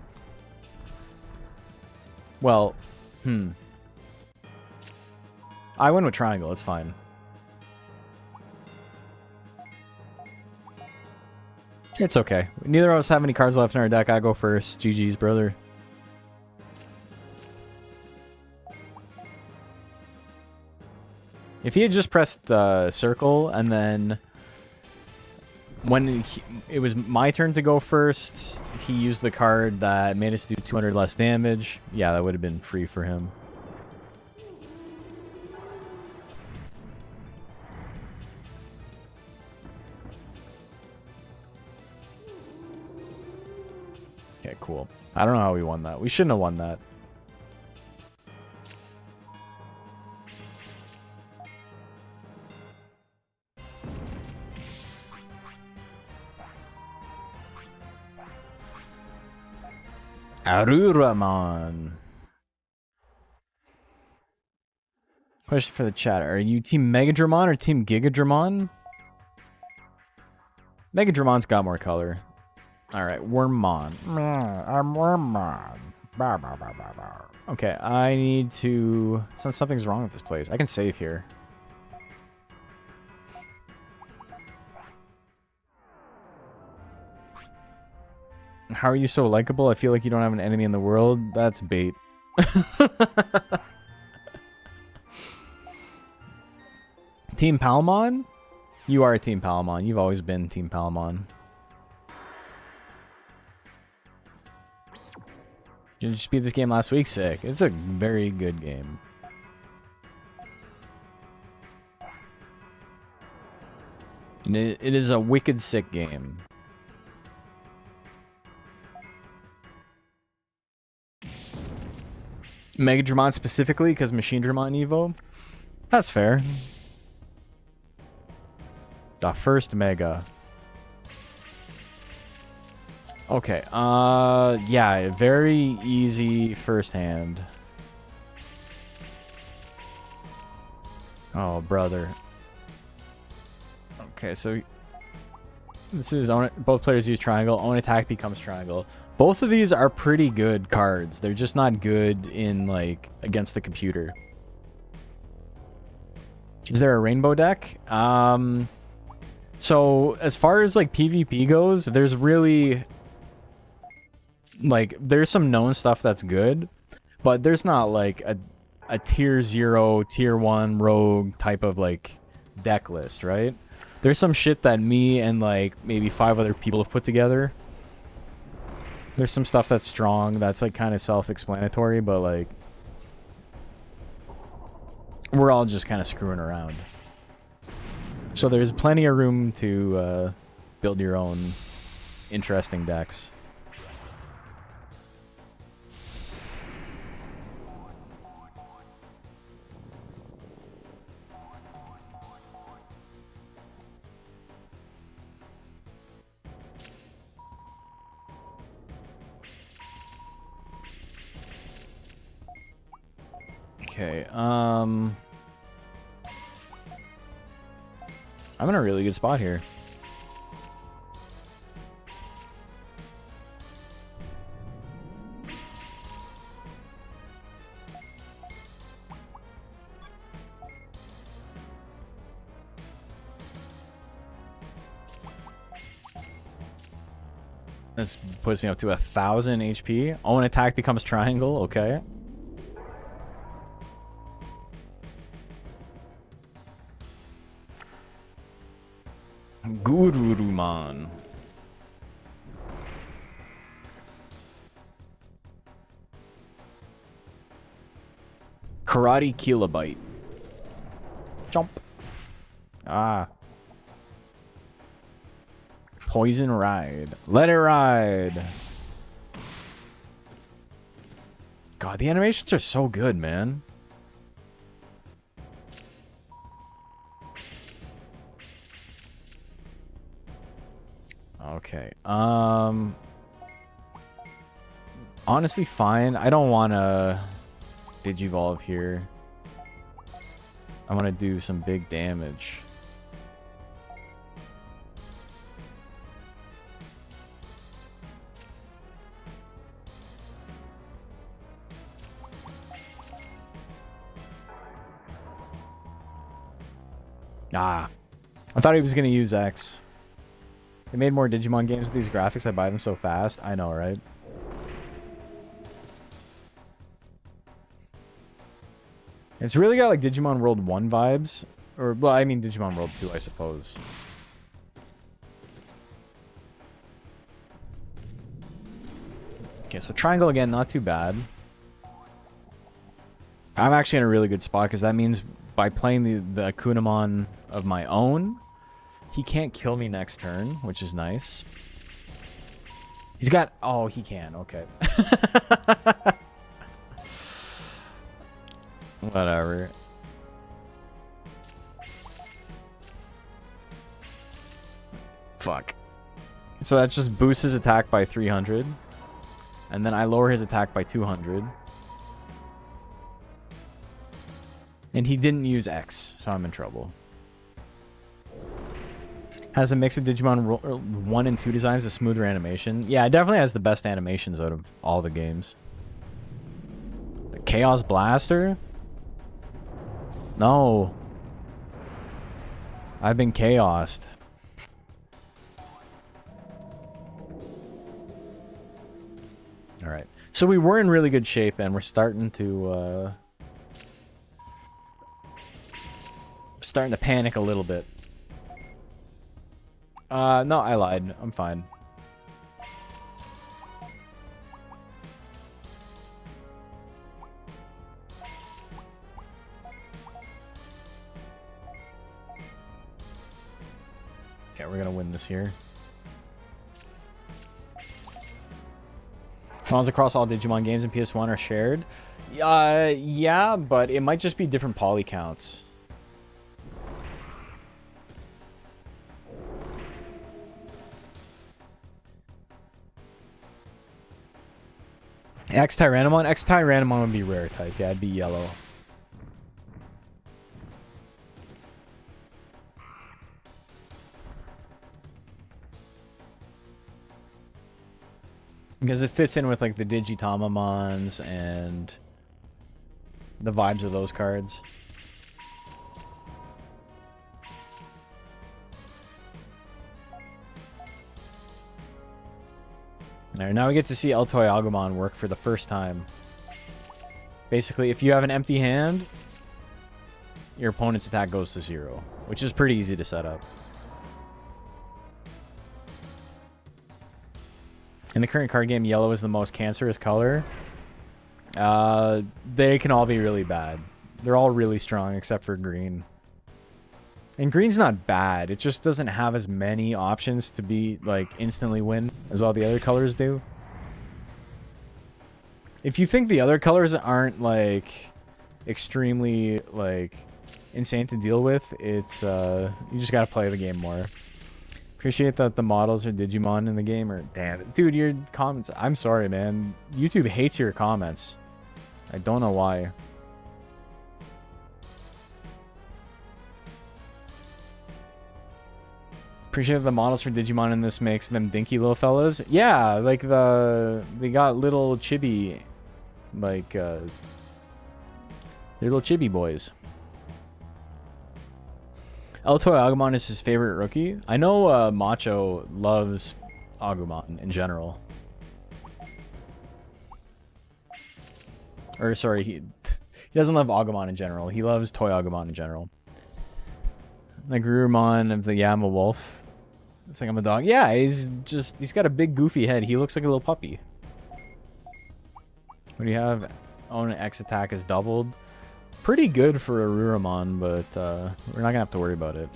well, I win with triangle, it's fine. It's okay. Neither of us have any cards left in our deck. I go first. GG's, brother. If he had just pressed circle and then when it was my turn to go first, he used the card that made us do 200 less damage. Yeah, that would have been free for him. Okay, cool. I don't know how we won that. We shouldn't have won that. Aruramon. Question for the chat. Are you Team Megadramon or Team Gigadramon? Megadramon's got more color. Alright, Wormmon. I'm Wormmon. Okay, I need to... Something's wrong with this place. I can save here. How are you so likable? I feel like you don't have an enemy in the world. That's bait. Team Palmon? You are Team Palmon. You've always been Team Palmon. You just beat this game last week? Sick. It's a very good game. And it is a wicked sick game. Mega Dramon specifically because Machine Dramon Evo? That's fair. The first Mega. Okay, yeah, very easy first hand. Oh, brother. Okay, so this is both players use triangle. Own attack becomes triangle. Both of these are pretty good cards. They're just not good in, like, against the computer. Is there a rainbow deck? So as far as like PvP goes, there's really like there's some known stuff that's good, but there's not like a tier 0, tier 1 rogue type of like deck list, right? There's some shit that me and like maybe 5 other people have put together. There's some stuff that's strong, that's like kind of self-explanatory, but like we're all just kind of screwing around. So there's plenty of room to build your own interesting decks. Okay, I'm in a really good spot here. This puts me up to 1,000 HP. Own attack becomes triangle. Okay. Gururuman. Karate Kilobyte. Jump. Ah. Poison Ride. Let it ride. God, the animations are so good, man. Okay. Honestly, fine. I don't want to Digivolve here. I want to do some big damage. Ah. I thought he was going to use X. They made more Digimon games with these graphics. I buy them so fast. I know, right? It's really got like Digimon World 1 vibes. Or, well, I mean Digimon World 2, I suppose. Okay, so triangle again, not too bad. I'm actually in a really good spot because that means by playing the Akunamon of my own, he can't kill me next turn, which is nice. He's got... Oh, he can. Okay. Whatever. Fuck. So that just boosts his attack by 300. And then I lower his attack by 200. And he didn't use X, so I'm in trouble. Has a mix of Digimon 1 and 2 designs with smoother animation. Yeah, it definitely has the best animations out of all the games. The Chaos Blaster? No. I've been chaosed. Alright. So we were in really good shape starting to panic a little bit. No, I lied. I'm fine. Okay, we're gonna win this here. Models across all Digimon games and PS1 are shared. Yeah, but it might just be different poly counts. X-Tyrannomon? X-Tyrannomon would be rare type. Yeah, it'd be yellow. Because it fits in with like the Digitamamons and the vibes of those cards. Alright, now we get to see El Toy Agumon work for the first time. Basically, if you have an empty hand, your opponent's attack goes to 0, which is pretty easy to set up. In the current card game, yellow is the most cancerous color. They can all be really bad. They're all really strong except for green. And green's not bad. It just doesn't have as many options to be, like, instantly win as all the other colors do. If you think the other colors aren't, like, extremely, like, insane to deal with, it's, you just gotta play the game more. Appreciate that the models are Digimon in the game, or damn it. Dude, your comments, I'm sorry, man. YouTube hates your comments. I don't know why. Appreciate that the models for Digimon in this makes them dinky little fellas. Yeah, like they got little chibi, like, they're little chibi boys. El Toy Agumon is his favorite rookie. I know Macho loves Agumon in general. Or sorry, he doesn't love Agumon in general. He loves Toy Agumon in general. Like Rurumon of the Yama Wolf. It's like I'm a dog. Yeah, he's got a big goofy head. He looks like a little puppy. What do you have? Own X attack is doubled. Pretty good for a Rurumon, but we're not gonna have to worry about it.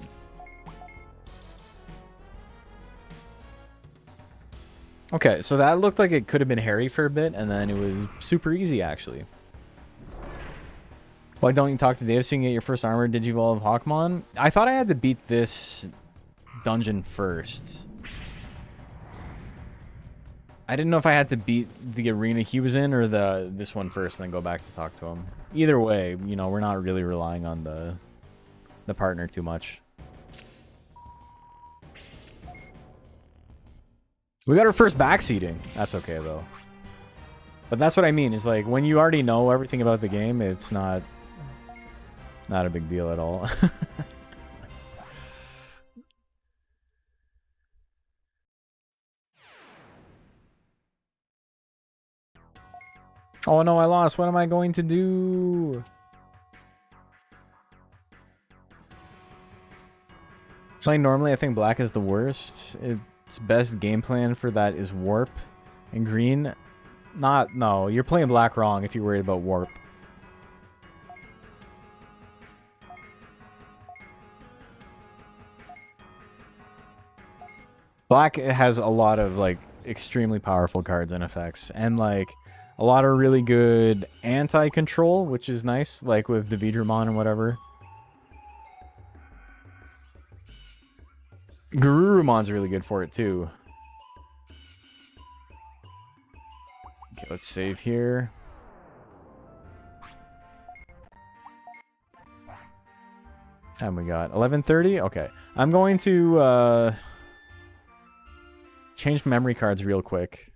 Okay, so that looked like it could have been hairy for a bit, and then it was super easy, actually. Why don't you talk to Dave so you can get your first armor Digivolve Hawkmon? I thought I had to beat this dungeon first. I didn't know if I had to beat the arena he was in or this one first and then go back to talk to him. Either way, you know, we're not really relying on the partner too much. We got our first backseating. That's okay, though. But that's what I mean, is like, when you already know everything about the game, it's not a big deal at all. Oh no, I lost. What am I going to do? So normally I think black is the worst. Its best game plan for that is warp. And green, no, you're playing black wrong if you're worried about warp. Black has a lot of like extremely powerful cards and effects, and like a lot of really good anti-control, which is nice, like with Davidramon and whatever. Garurumon's really good for it too. Okay, let's save here. And we got 11:30. Okay, I'm going to change memory cards real quick.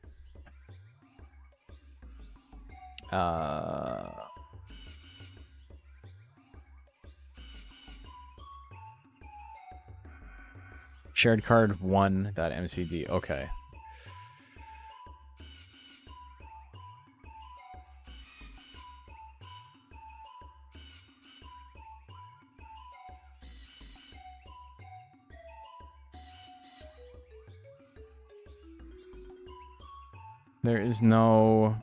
Shared card 1.mcd. Okay. There is no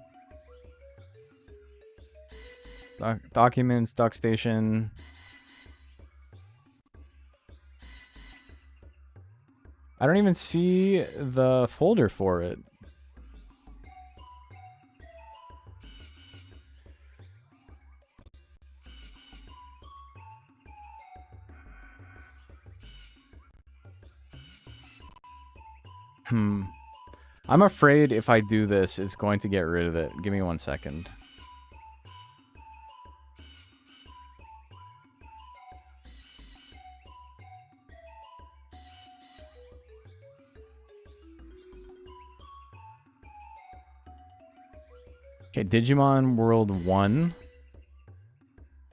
documents, dock station. I don't even see the folder for it. I'm afraid if I do this, it's going to get rid of it. Give me 1 second. Okay, Digimon World 1.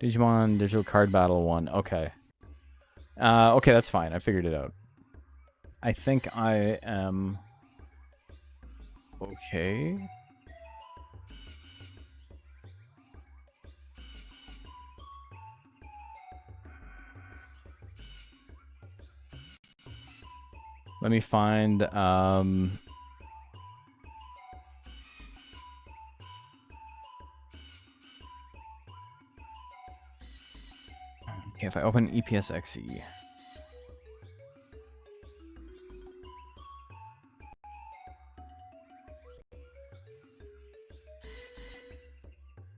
Digimon Digital Card Battle 1. Okay. Okay, that's fine. I figured it out. I think I am... okay. Let me find... okay, if I open EPSXE.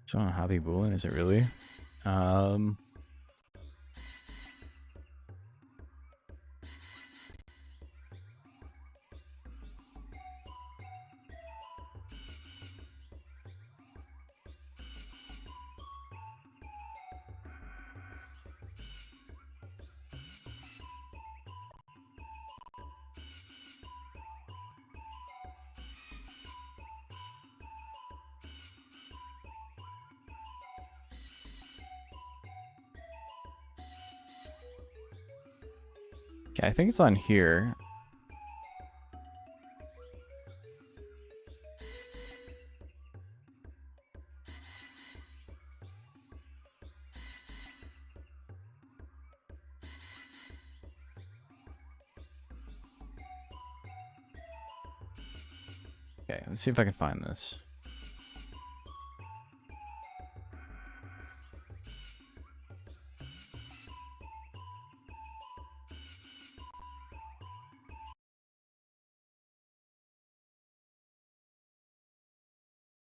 It's not a hobby boolean, is it really? Okay, I think it's on here. Okay, let's see if I can find this.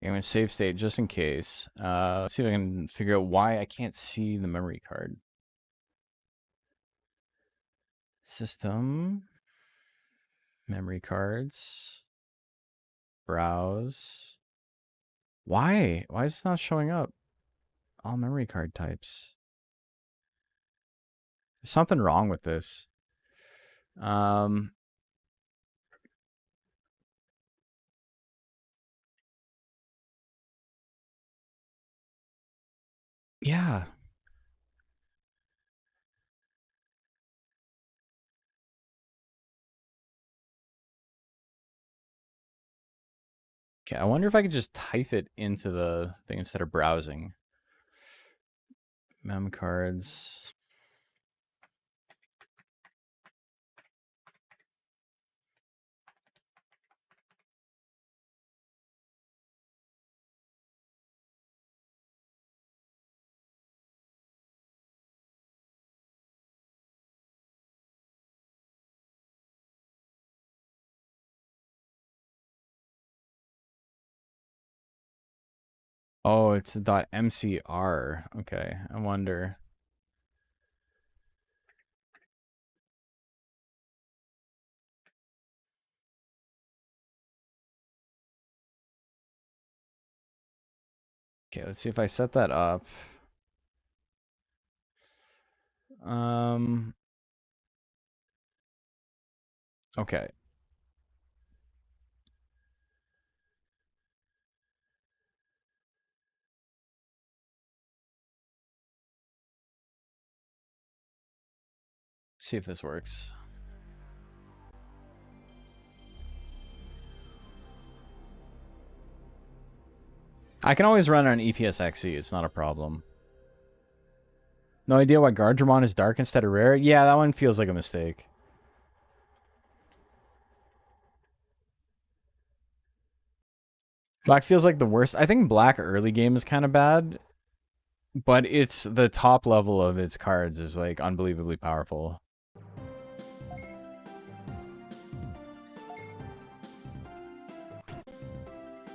I'm going to save state just in case. Let's see if I can figure out why I can't see the memory card. System. Memory cards. Browse. Why? Why is this not showing up? All memory card types. There's something wrong with this. Yeah. Okay, I wonder if I could just type it into the thing instead of browsing. Mem cards. Oh, it's a .mcr. Okay, I wonder. Okay, let's see if I set that up. Okay. See if this works. I can always run on EPSXE. It's not a problem. No idea why Gardramon is dark instead of rare? Yeah, that one feels like a mistake. Black feels like the worst. I think black early game is kind of bad, but it's the top level of its cards is like unbelievably powerful.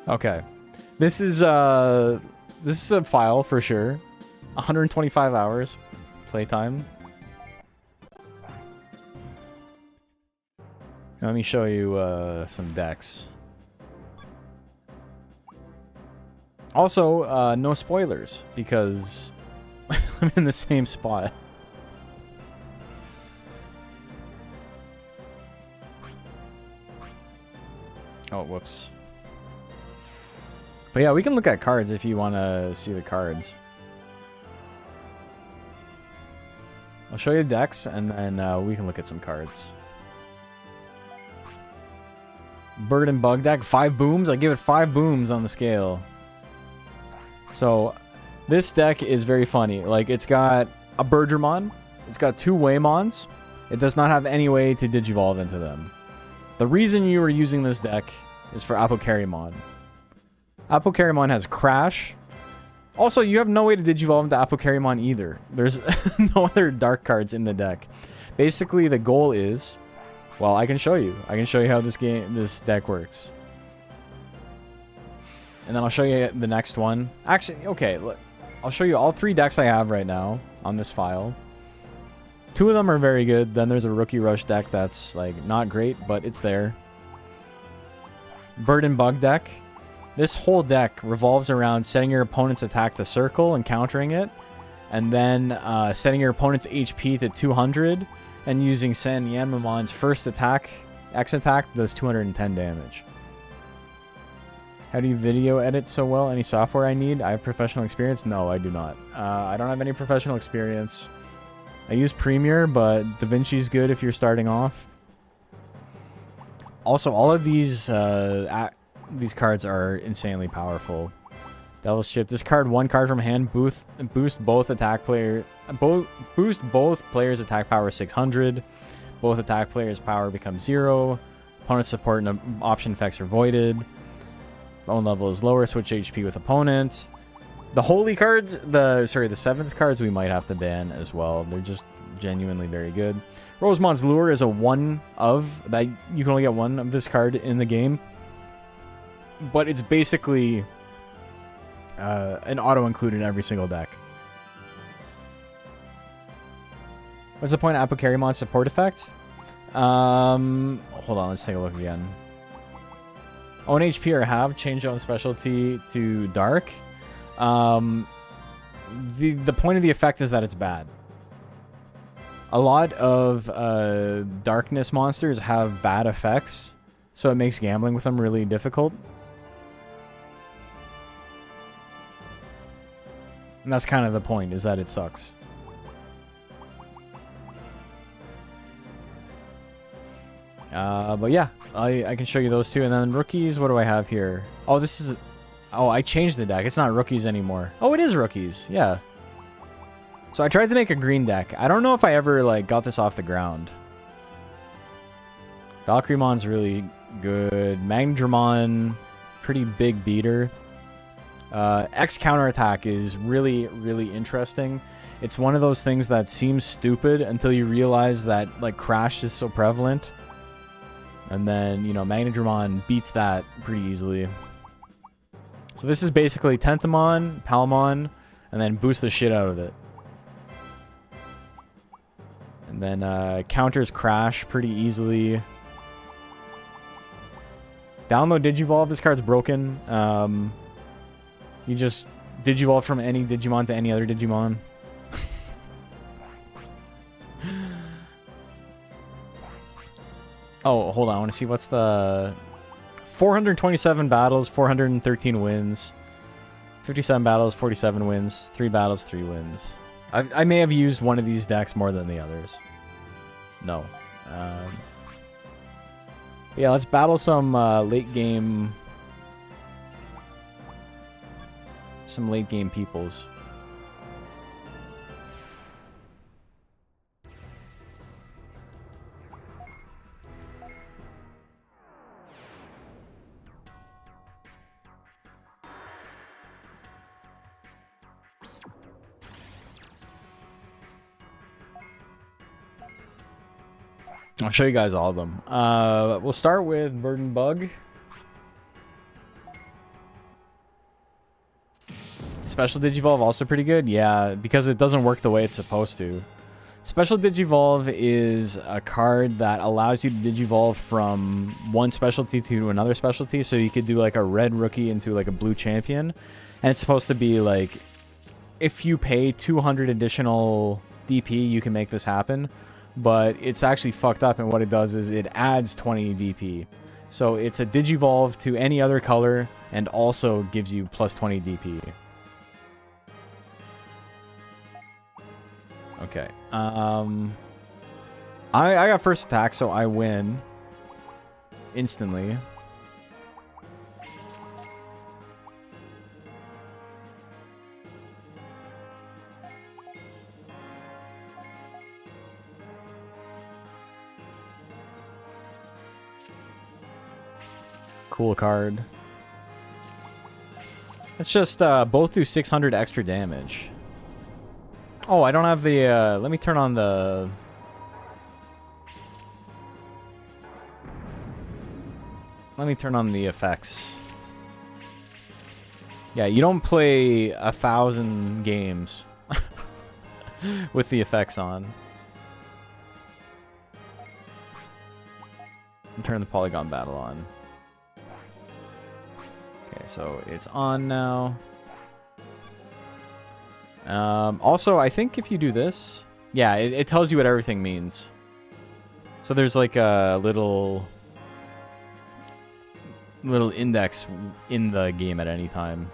Okay. This is a file for sure. 125 hours playtime. Let me show you some decks. Also, no spoilers because I'm in the same spot. Oh, whoops. But yeah, we can look at cards if you want to see the cards. I'll show you decks, and then we can look at some cards. Bird and Bug deck, 5 booms. I give it 5 booms on the scale. So, this deck is very funny. Like, it's got a Birdramon. It's got 2 Waymons. It does not have any way to Digivolve into them. The reason you are using this deck is for Apocarimon. Apocarimon has Crash. Also, you have no way to Digivolve into Apocarimon either. There's no other dark cards in the deck. Basically, the goal is... Well, I can show you. I can show you how this deck works. And then I'll show you the next one. Actually, okay. I'll show you all 3 decks I have right now on this file. 2 of them are very good. Then there's a Rookie Rush deck that's like not great, but it's there. Bird and Bug deck. This whole deck revolves around setting your opponent's attack to circle and countering it. And then setting your opponent's HP to 200. And using San Yanmamon's first attack, X attack, does 210 damage. How do you video edit so well? Any software I need? I have professional experience? No, I do not. I don't have any professional experience. I use Premiere, but DaVinci's good if you're starting off. Also, all of these cards are insanely powerful. Devil's Chip. This card, 1 card from hand, boost both players' attack power 600. Both attack players' power becomes 0. Opponent's support and option effects are voided. Own level is lower. Switch HP with opponent. The holy cards, the 7th cards we might have to ban as well. They're just genuinely very good. Rosemon's Lure is a 1 of that. You can only get 1 of this card in the game, but it's basically an auto include in every single deck. What's the point of Apocarimon's support effect? Hold on, let's take a look again. Own HP or have change own specialty to dark. The point of the effect is that it's bad. A lot of darkness monsters have bad effects, so it makes gambling with them really difficult. And that's kind of the point, is that it sucks. But yeah, I can show you those 2. And then rookies, what do I have here? Oh, this is... Oh, I changed the deck. It's not rookies anymore. Oh, it is rookies. Yeah. So I tried to make a green deck. I don't know if I ever, like, got this off the ground. Valkyrimon's really good. Magnadramon, pretty big beater. X counterattack is really, really interesting. It's one of those things that seems stupid until you realize that, like, Crash is so prevalent. And then, you know, Magnadramon beats that pretty easily. So this is basically Tentamon, Palmon, and then boost the shit out of it. And then counters Crash pretty easily. Download Digivolve. This card's broken. You just Digivolve from any Digimon to any other Digimon. Oh, hold on. I want to see what's the... 427 battles, 413 wins. 57 battles, 47 wins. 3 battles, 3 wins. I may have used one of these decks more than the others. No. Yeah, let's battle some late game... Some late game peoples. I'll show you guys all of them. We'll start with Bird and Bug. Special Digivolve also pretty good. Yeah, because it doesn't work the way it's supposed to. Special Digivolve is a card that allows you to Digivolve from one specialty to another specialty. So you could do like a red rookie into like a blue champion. And it's supposed to be like, if you pay 200 additional DP, you can make this happen. But it's actually fucked up, and what it does is it adds 20 DP. So it's a Digivolve to any other color and also gives you plus 20 DP. Okay. I got first attack, so I win instantly. Cool card. Let's just both do 600 extra damage. Oh, I don't have the, let me turn on the... Let me turn on the effects. Yeah, you don't play 1,000 games with the effects on. And turn the polygon battle on. Okay, so it's on now. Also, I think if you do this, yeah, it tells you what everything means. So there's like a little index in the game at any time.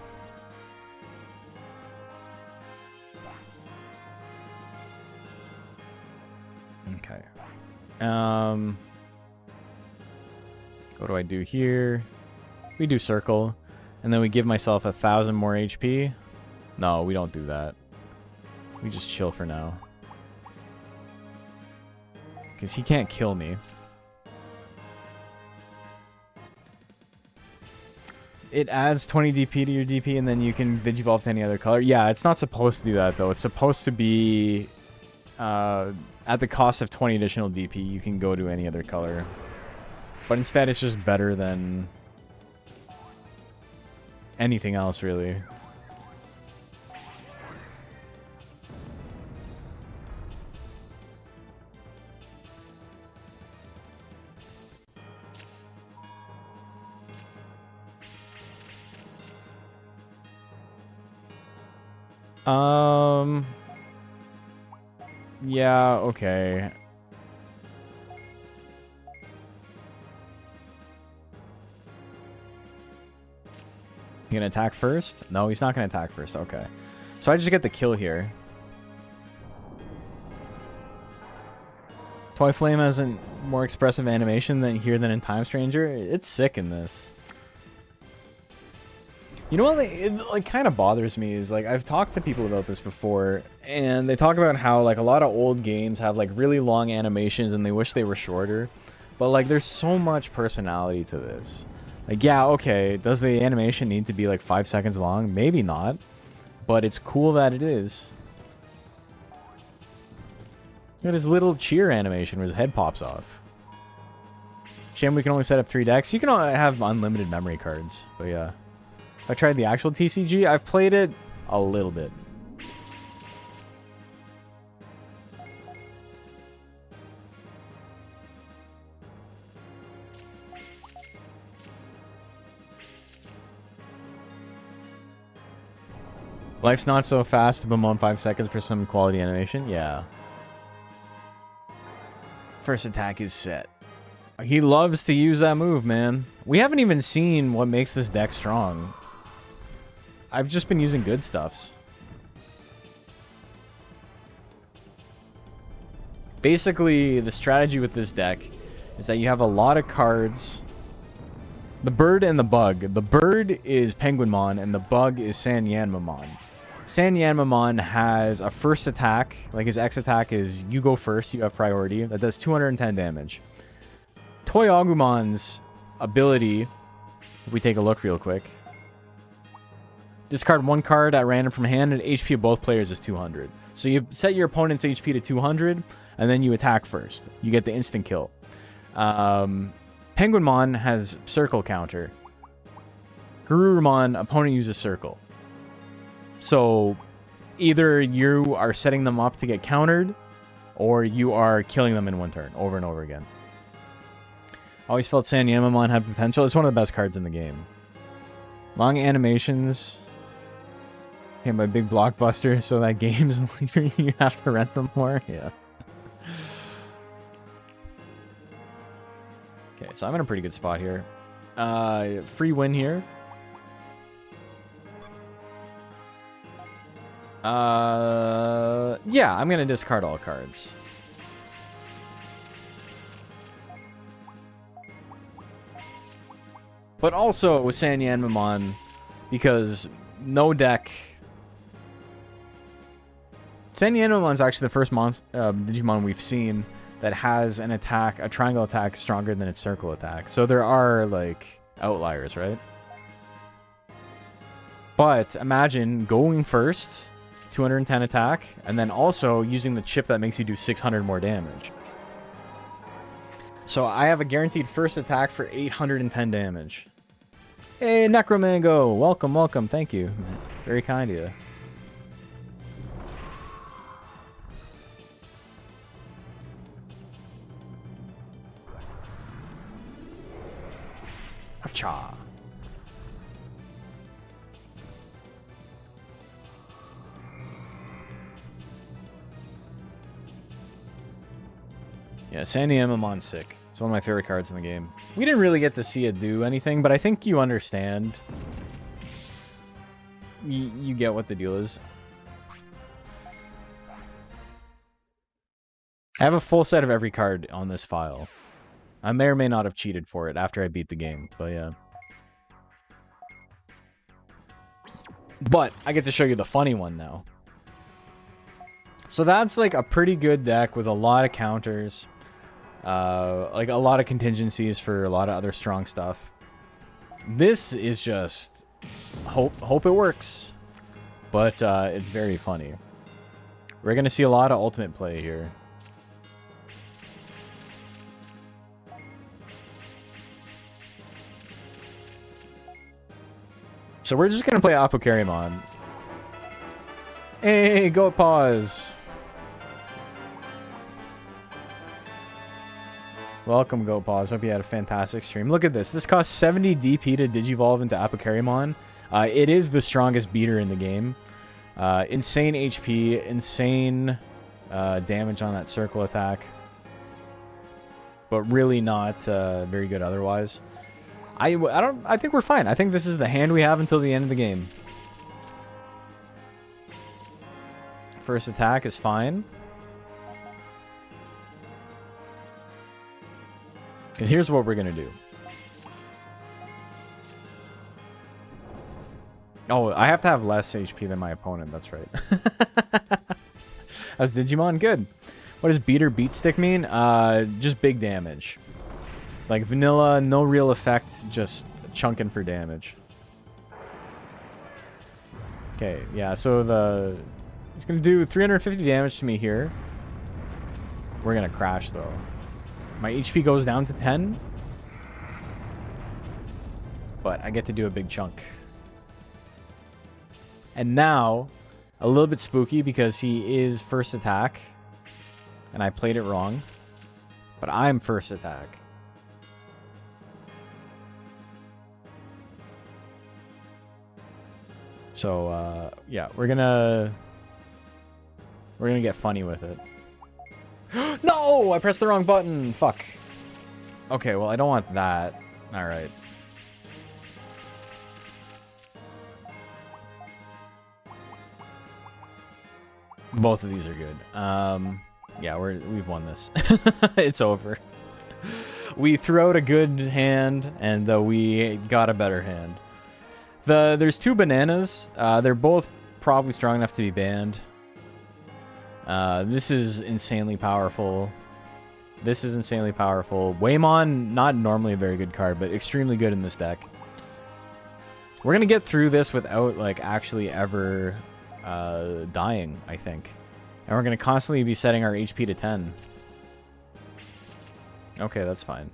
Okay. What do I do here? We do circle, and then we give myself 1,000 more HP. No, we don't do that. We just chill for now. Because he can't kill me. It adds 20 DP to your DP, and then you can Digivolve to any other color. Yeah, it's not supposed to do that, though. It's supposed to be... at the cost of 20 additional DP, you can go to any other color. But instead, it's just better than... anything else, really. Yeah, okay. You gonna attack first? No, he's not gonna attack first. Okay. So I just get the kill here. Toy Flame has a more expressive animation than in Time Stranger. It's sick in this. You know what it like kind of bothers me is like I've talked to people about this before, and they talk about how like a lot of old games have like really long animations and they wish they were shorter. But like there's so much personality to this. Like, yeah, okay, does the animation need to be like 5 seconds long? Maybe not, but it's cool that it is. Look at his little cheer animation where his head pops off. Shame we can only set up 3 decks. You can have unlimited memory cards, but yeah. I tried the actual TCG. I've played it a little bit. Life's not so fast. Boom on 5 seconds for some quality animation. Yeah. First attack is set. He loves to use that move, man. We haven't even seen what makes this deck strong. I've just been using good stuffs. Basically, the strategy with this deck is that you have a lot of cards. The bird and the bug. The bird is Penguinmon, and the bug is Sanyanmamon. Sanyanmamon has a first attack. Like, his X attack is, you go first, you have priority. That does 210 damage. Toy Agumon's ability, if we take a look real quick. discard one card at random from hand, and HP of both players is 200. So you set your opponent's HP to 200, and then you attack first. You get the instant kill. Penguinmon has circle counter. Garurumon, opponent uses circle. So either you are setting them up to get countered, or you are killing them in one turn, over and over again. Always felt Sanyamamon had potential. It's one of the best cards in the game. Long animations. Came by big blockbuster, so that games later you have to rent them more. Yeah. Okay, so I'm in a pretty good spot here. Free win here. Yeah, I'm gonna discard all cards. But also with Sanyamamon, because no deck. Sanyamamon's actually the first Digimon we've seen that has an attack, a triangle attack, stronger than its circle attack. So there are, like, outliers, right? But imagine going first, 210 attack, and then also using the chip that makes you do 600 more damage. So I have a guaranteed first attack for 810 damage. Hey, Necromango! Welcome, welcome. Thank you. Very kind of you. Hacha. Yeah, Sanyamamon's sick. It's one of my favorite cards in the game. We didn't really get to see it do anything, but I think you understand. You get what the deal is. I have a full set of every card on this file. I may or may not have cheated for it after I beat the game, but yeah. But I get to show you the funny one now. So that's like a pretty good deck with a lot of counters. Like a lot of contingencies for a lot of other strong stuff. This is just hope it works. But it's very funny. We're gonna see a lot of ultimate play here. So we're just gonna play Apocarimon. Hey, go pause. Welcome, Go Pause. Hope you had a fantastic stream. Look at this. This costs 70 DP to Digivolve into Apocarimon. It is the strongest beater in the game. Insane HP, insane damage on that circle attack. But really not very good otherwise. I think we're fine. I think this is the hand we have until the end of the game. First attack is fine. Because here's what we're going to do. Oh, I have to have less HP than my opponent. That's right. How's Digimon? Good. What does beater beat stick mean? Just big damage. Like vanilla, no real effect, just chunking for damage. Okay, yeah, so it's going to do 350 damage to me here. We're going to crash, though. My HP goes down to 10. But I get to do a big chunk. And now, a little bit spooky because he is first attack. And I played it wrong. But I'm first attack. So, yeah, we're gonna get funny with it. No! I pressed the wrong button! Fuck. Okay, well, I don't want that. Alright. Both of these are good. Yeah, we've won this. It's over. We threw out a good hand, and we got a better hand. There's two bananas. They're both probably strong enough to be banned. This is insanely powerful. This is insanely powerful. Waymon, not normally a very good card, but extremely good in this deck. We're gonna get through this without like actually ever dying, I think. And we're gonna constantly be setting our HP to 10. Okay, that's fine.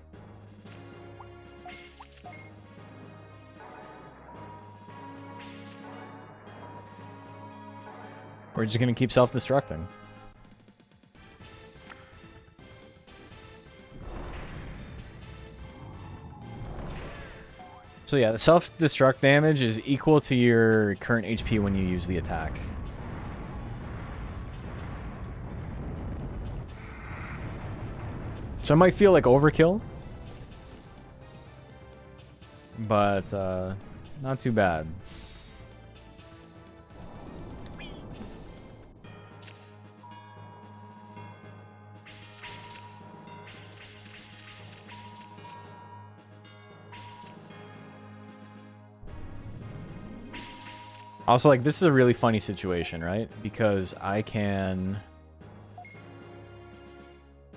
We're just gonna keep self-destructing. So yeah, the self-destruct damage is equal to your current HP when you use the attack. So it might feel like overkill, but not too bad. Also, like, this is a really funny situation, right? Because I can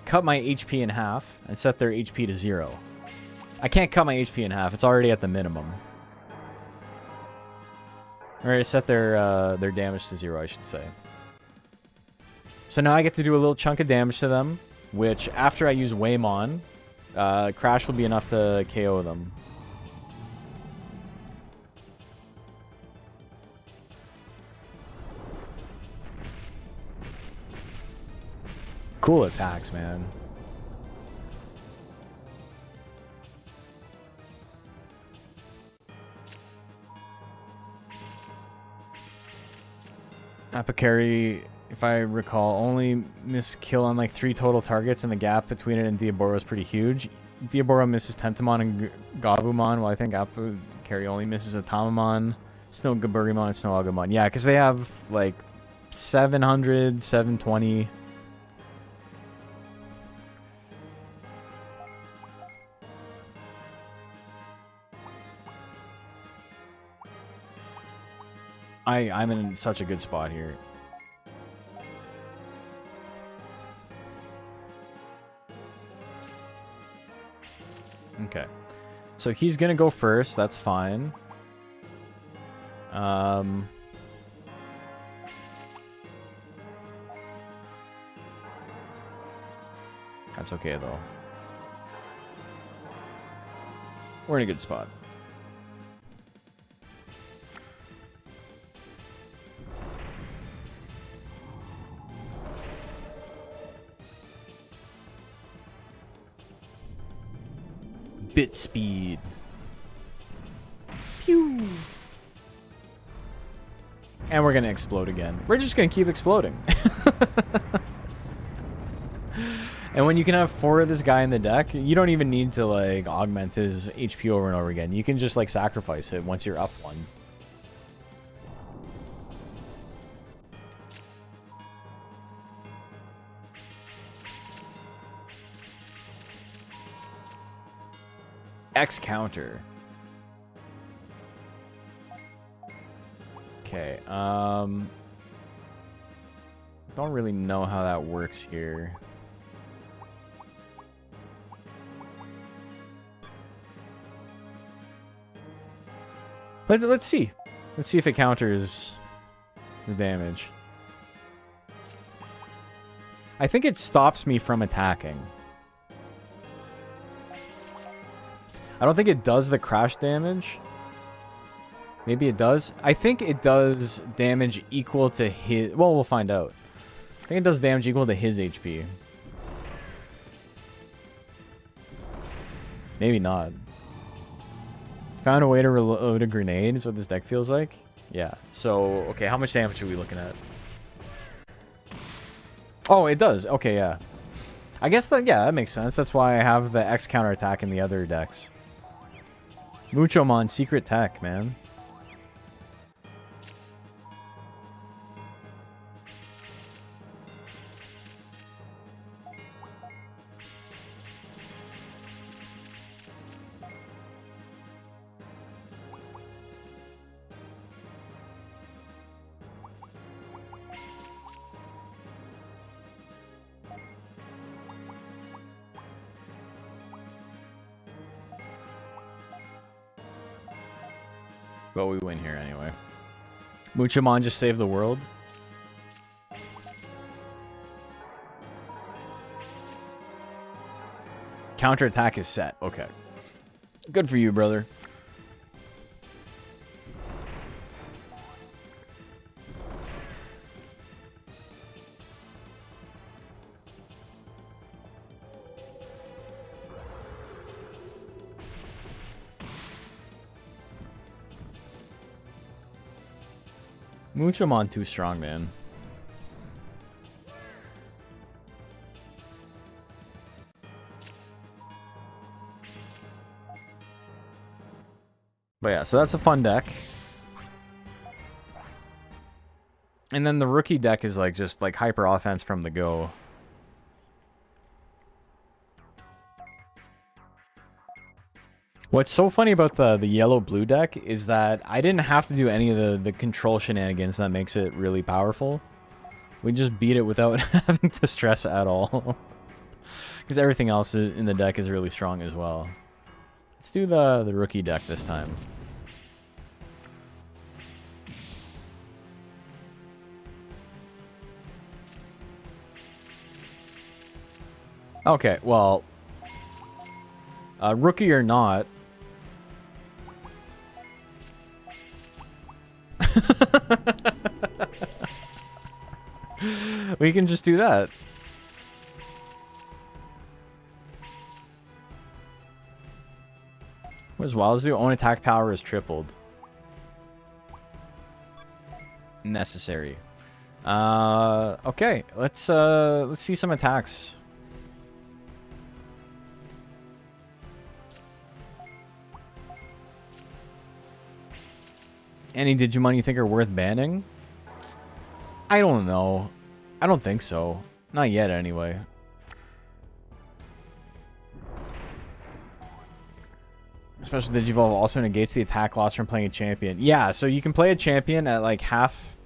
cut my HP in half and set their HP to 0. I can't cut my HP in half. It's already at the minimum. Or set their damage to 0, I should say. So now I get to do a little chunk of damage to them, which after I use Waymon, Crash will be enough to KO them. Cool attacks, man. Apicary, if I recall, only missed kill on like 3 total targets, and the gap between it and Diaboro is pretty huge. Diaboro misses Tentamon and Gabumon, while I think Apicary only misses Atamamon, Snow Gaburimon, and Snow Agumon. Yeah, because they have like 700, 720... I'm in such a good spot here. Okay. So he's gonna go first, that's fine. That's okay though. We're in a good spot. Bit speed. Pew. And we're gonna explode again. We're just gonna keep exploding. And when you can have 4 of this guy in the deck, you don't even need to like augment his HP over and over again. You can just like sacrifice it once you're up 1. X counter. Okay, don't really know how that works here. Let's see. Let's see if it counters the damage. I think it stops me from attacking. I don't think it does the crash damage. Maybe it does. I think it does damage equal to his... Well, we'll find out. I think it does damage equal to his HP. Maybe not. Found a way to reload a grenade is what this deck feels like. Yeah. So, okay, how much damage are we looking at? Oh, it does. Okay, yeah. I guess that, yeah, that makes sense. That's why I have the X counter attack in the other decks. Muchomon, secret tech, man. But we win here anyway. Muchamon just saved the world. Counterattack is set. Okay. Good for you, brother. Muchamon too strong, man. But yeah, so that's a fun deck. And then the rookie deck is like just like hyper offense from the go. What's so funny about the yellow-blue deck is that I didn't have to do any of the control shenanigans that makes it really powerful. We just beat it without having to stress at all. Because everything else in the deck is really strong as well. Let's do the rookie deck this time. Okay, well, rookie or not, we can just do that. What does Wilds do? Own attack power is tripled. Necessary. Okay, let's see some attacks. Any Digimon you think are worth banning? I don't know. I don't think so. Not yet, anyway. Special Digivolve also negates the attack loss from playing a champion. Yeah, so you can play a champion at like half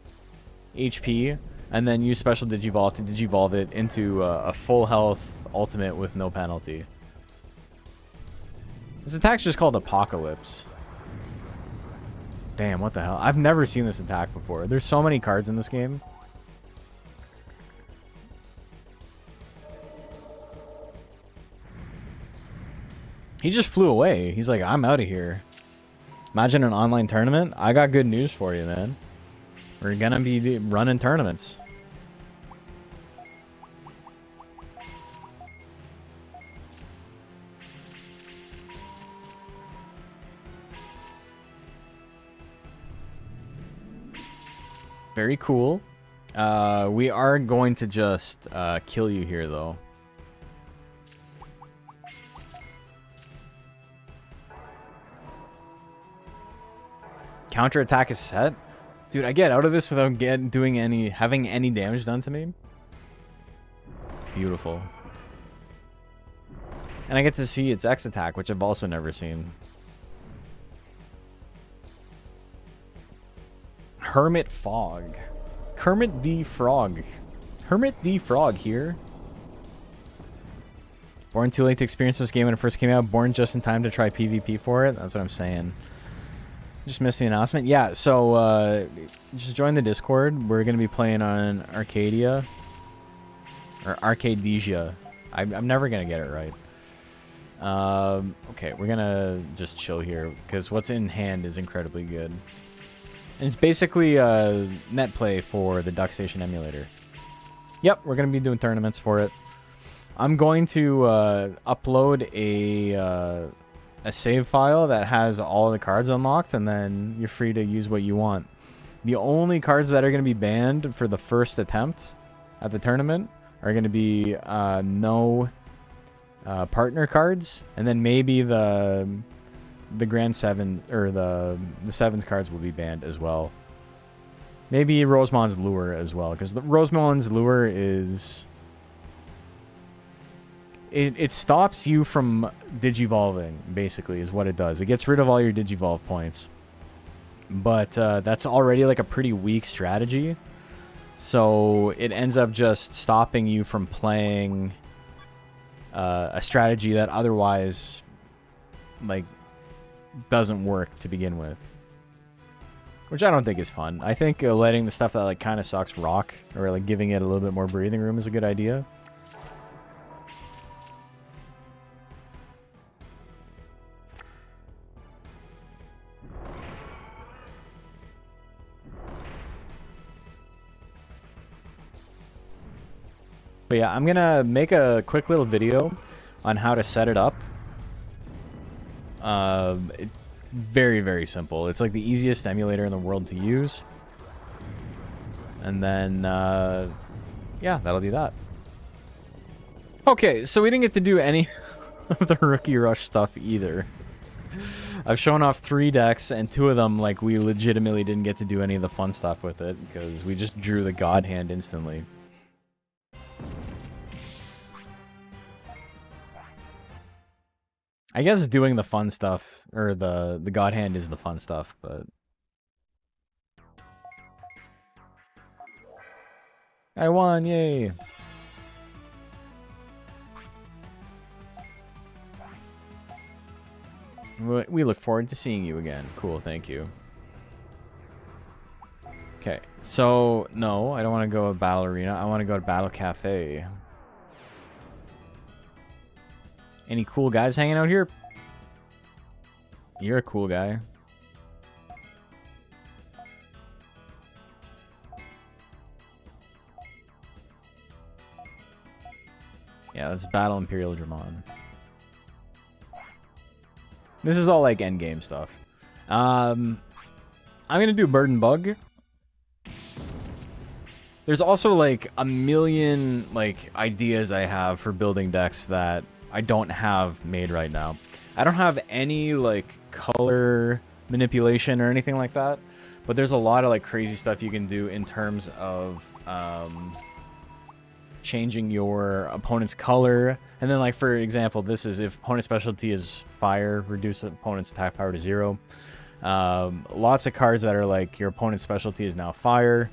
HP, and then use Special Digivolve to Digivolve it into a full health ultimate with no penalty. This attack's just called Apocalypse. Damn, what the hell? I've never seen this attack before. There's so many cards in this game. He just flew away. He's like, I'm out of here. Imagine an online tournament. I got good news for you, man. We're gonna be running tournaments. Very cool. We are going to just kill you here, though. Counterattack is set. Dude, I get out of this without having any damage done to me. Beautiful. And I get to see its X attack, which I've also never seen. Hermit Fog. Kermit D. Frog. Hermit D. Frog here. Born too late to experience this game when it first came out. Born just in time to try PvP for it. That's what I'm saying. Just missed the announcement. Yeah, so just join the Discord. We're going to be playing on Arcadia. Or Arcadesia. I'm never going to get it right. Okay, we're going to just chill here because what's in hand is incredibly good. And it's basically net play for the Duck Station emulator. Yep, we're going to be doing tournaments for it. I'm going to upload a save file that has all the cards unlocked, and then you're free to use what you want. The only cards that are going to be banned for the first attempt at the tournament are going to be no partner cards, and then maybe the Grand Seven or the Sevens cards will be banned as well. Maybe Rosemon's Lure as well, because the Rosemon's Lure is it stops you from digivolving, basically, is what it does. It gets rid of all your digivolve points, but that's already like a pretty weak strategy, so it ends up just stopping you from playing a strategy that otherwise like doesn't work to begin with. which I don't think is fun. I think letting the stuff that like kind of sucks rock, or like giving it a little bit more breathing room is a good idea. But yeah, I'm gonna make a quick little video on how to set it up. Very, very simple. It's like the easiest emulator in the world to use. And then, yeah, that'll be that. Okay, so we didn't get to do any of the Rookie Rush stuff either. I've shown off 3 decks, and 2 of them, like, we legitimately didn't get to do any of the fun stuff with it, because we just drew the God Hand instantly. I guess doing the fun stuff, or the God Hand is the fun stuff, but... I won, yay! We look forward to seeing you again. Cool, thank you. Okay, so, no, I don't want to go to Battle Arena. I want to go to Battle Cafe. Any cool guys hanging out here? You're a cool guy. Yeah, let's battle Imperial Dramon. This is all like endgame stuff. I'm gonna do Bird and Bug. There's also like a million like ideas I have for building decks that I don't have made right now. I don't have any like color manipulation or anything like that, but there's a lot of like crazy stuff you can do in terms of changing your opponent's color. And then like for example, this is if opponent's specialty is fire, reduce opponent's attack power to 0. Lots of cards that are like your opponent's specialty is now fire.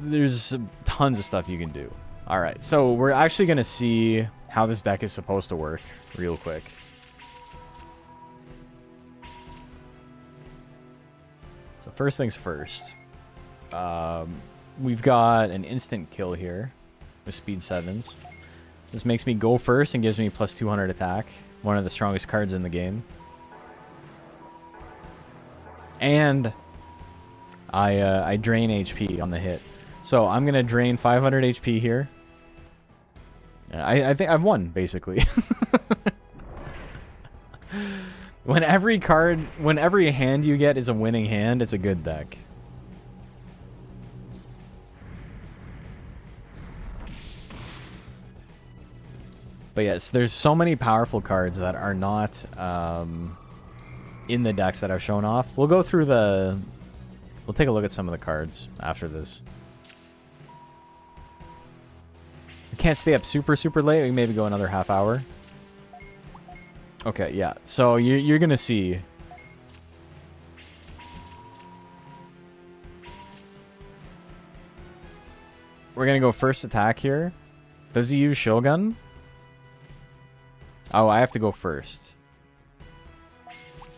There's tons of stuff you can do. All right, so we're actually gonna see how this deck is supposed to work real quick. So first things first, we've got an instant kill here with speed 7s. This makes me go first and gives me plus 200 attack, one of the strongest cards in the game. And I drain HP on the hit. So I'm going to drain 500 HP here. I think I've won, basically. When every hand you get is a winning hand, it's a good deck. But yes, there's so many powerful cards that are not in the decks that I've shown off. We'll go through the... We'll take a look at some of the cards after this. I can't stay up super late. We can maybe go another half hour. Okay, yeah. So you're going to see... We're going to go first attack here. Does he use Shogun? Oh, I have to go first.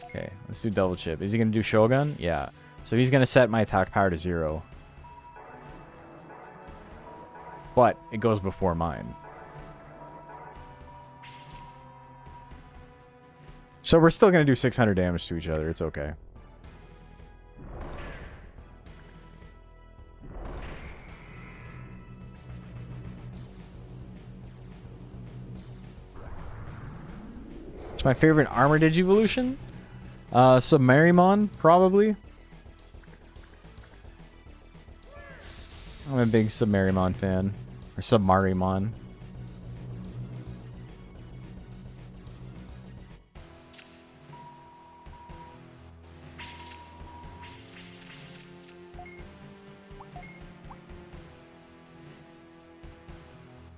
Okay, let's do double chip. Is he going to do Shogun? Yeah. So he's going to set my attack power to 0. But it goes before mine. So we're still going to do 600 damage to each other. It's okay. It's my favorite armor Digivolution. Submarimon, probably. I'm a big Submarimon fan. Or Submarimon.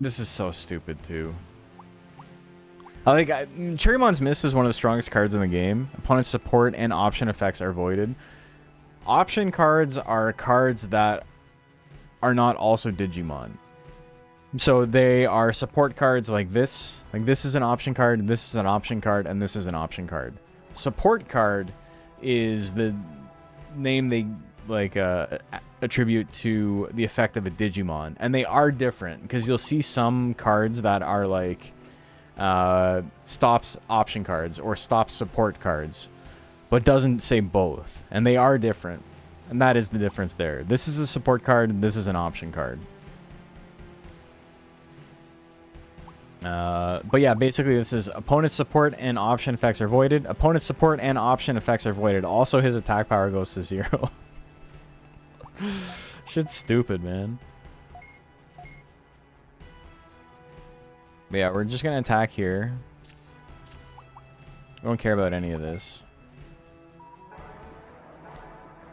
This is so stupid, too. Cherrymon's Mist is one of the strongest cards in the game. Opponent's support and option effects are voided. Option cards are cards that are not also Digimon. So they are support cards like this. Like this is an option card, this is an option card, and this is an option card. Support card is the name they like attribute to the effect of a Digimon, and they are different because you'll see some cards that are like stops option cards or stops support cards, but doesn't say both, and they are different, and that is the difference there. This is a support card, and this is an option card. But yeah, basically this is opponent's support and option effects are voided. Opponent's support and option effects are voided. Also, his attack power goes to 0. Shit's stupid, man. But yeah, we're just gonna attack here. We don't care about any of this.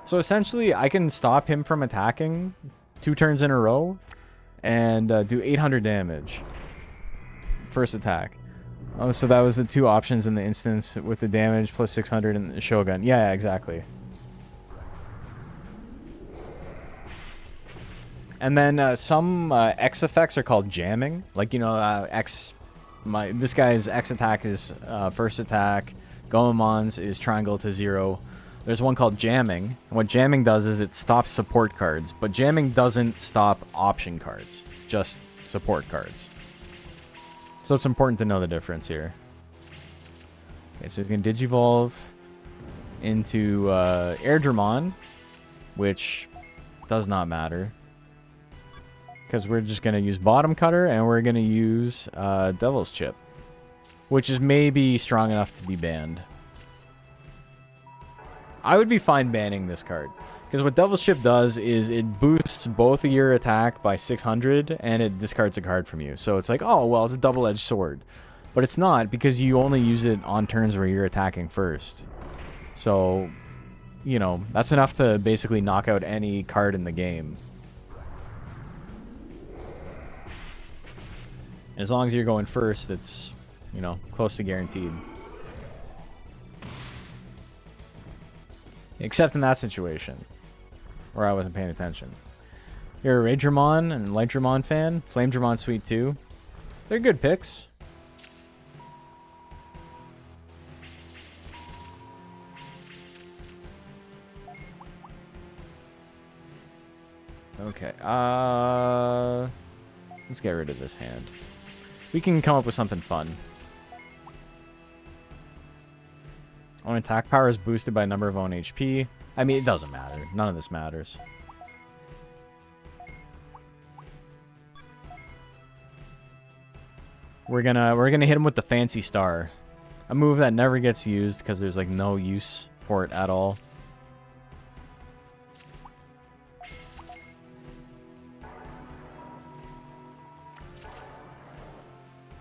So essentially, I can stop him from attacking 2 turns in a row and do 800 damage. First attack. Oh, so that was the 2 options in the instance with the damage plus 600 and the Shogun. Yeah, exactly. And then some X effects are called jamming. Like, you know, this guy's X attack is first attack. Goemon's is triangle to 0. There's one called jamming. And what jamming does is it stops support cards. But jamming doesn't stop option cards. Just support cards. So it's important to know the difference here. Okay, so he's going to Digivolve into Airdramon, which does not matter. Because we're just going to use Bottom Cutter, and we're going to use Devil's Chip, which is maybe strong enough to be banned. I would be fine banning this card. Because what Devil's Chip does is it boosts both of your attack by 600 and it discards a card from you. So it's like, oh, well, it's a double-edged sword. But it's not, because you only use it on turns where you're attacking first. So, you know, that's enough to basically knock out any card in the game. As long as you're going first, it's, you know, close to guaranteed. Except in that situation. Where I wasn't paying attention. You're a Raidramon and Lightramon fan. Flamedramon Sweet 2. They're good picks. Okay. Let's get rid of this hand. We can come up with something fun. Own attack power is boosted by number of own HP. I mean, it doesn't matter. None of this matters. We're gonna hit him with the Fancy Star. A move that never gets used because there's like no use for it at all.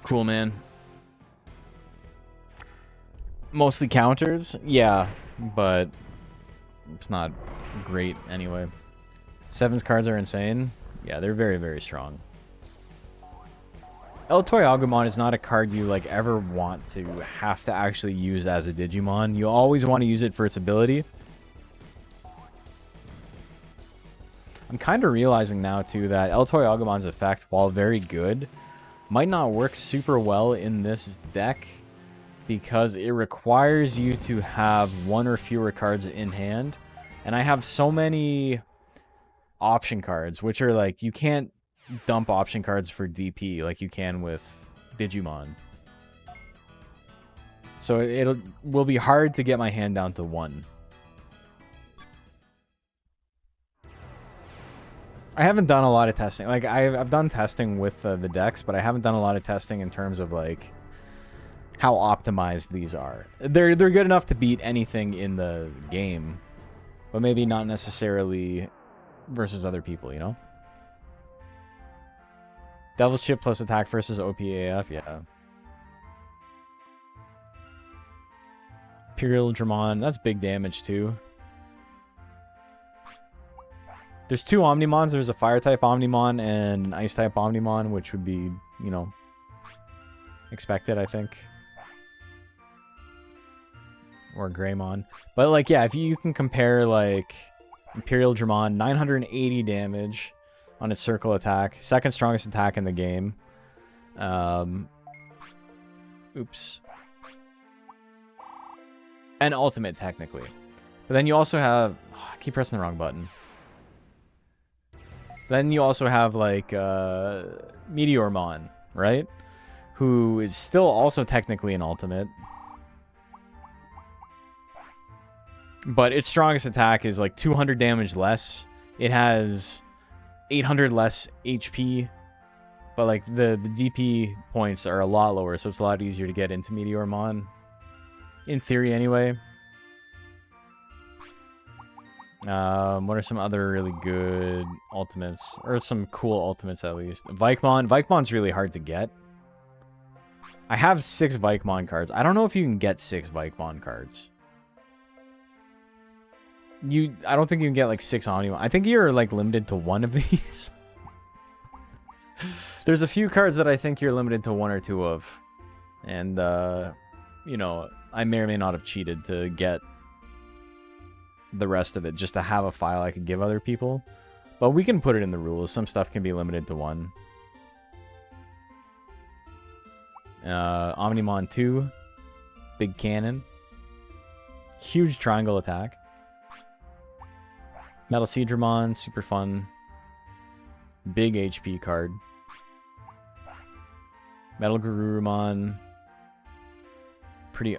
Cool, man. Mostly counters? Yeah, but it's not great anyway. 7's cards are insane. Yeah, they're very, very strong. El Toy Agumon is not a card you like ever want to have to actually use as a Digimon. You always want to use it for its ability. I'm kind of realizing now too that El Toy Agumon's effect, while very good, might not work super well in this deck because it requires you to have 1 or fewer cards in hand. And I have so many option cards, which are like, you can't dump option cards for DP like you can with Digimon. So it will be hard to get my hand down to 1. I haven't done a lot of testing. Like, I've done testing with the decks, but I haven't done a lot of testing in terms of, like, how optimized these are. They're good enough to beat anything in the game, but maybe not necessarily versus other people, you know? Devil's Chip plus attack versus OPAF, yeah. Imperial Dramon, that's big damage too. There's 2 Omnimons. There's a Fire-type Omnimon and an Ice-type Omnimon, which would be, you know, expected, I think. Or Greymon. But, like, yeah, if you can compare, like, Imperial Dramon, 980 damage on its circle attack. 2nd strongest attack in the game. Oops. And ultimate, technically. But then you also have... I keep pressing the wrong button. Then you also have, like, Meteormon, right? Who is still also technically an ultimate. But its strongest attack is, like, 200 damage less. It has 800 less HP. But, like, the DP points are a lot lower, so it's a lot easier to get into Meteormon. In theory, anyway. What are some other really good ultimates? Or some cool ultimates, at least. Vikemon. Vikemon's really hard to get. I have 6 Vikemon cards. I don't know if you can get 6 Vikemon cards. I don't think you can get, like, 6 Omnimon. I think you're, like, limited to 1 of these. There's a few cards that I think you're limited to 1 or 2 of. And, you know, I may or may not have cheated to get the rest of it just to have a file I could give other people. But we can put it in the rules. Some stuff can be limited to 1. Omnimon 2. Big cannon. Huge triangle attack. Metal Seedramon, super fun. Big HP card. Metal Garurumon. Pretty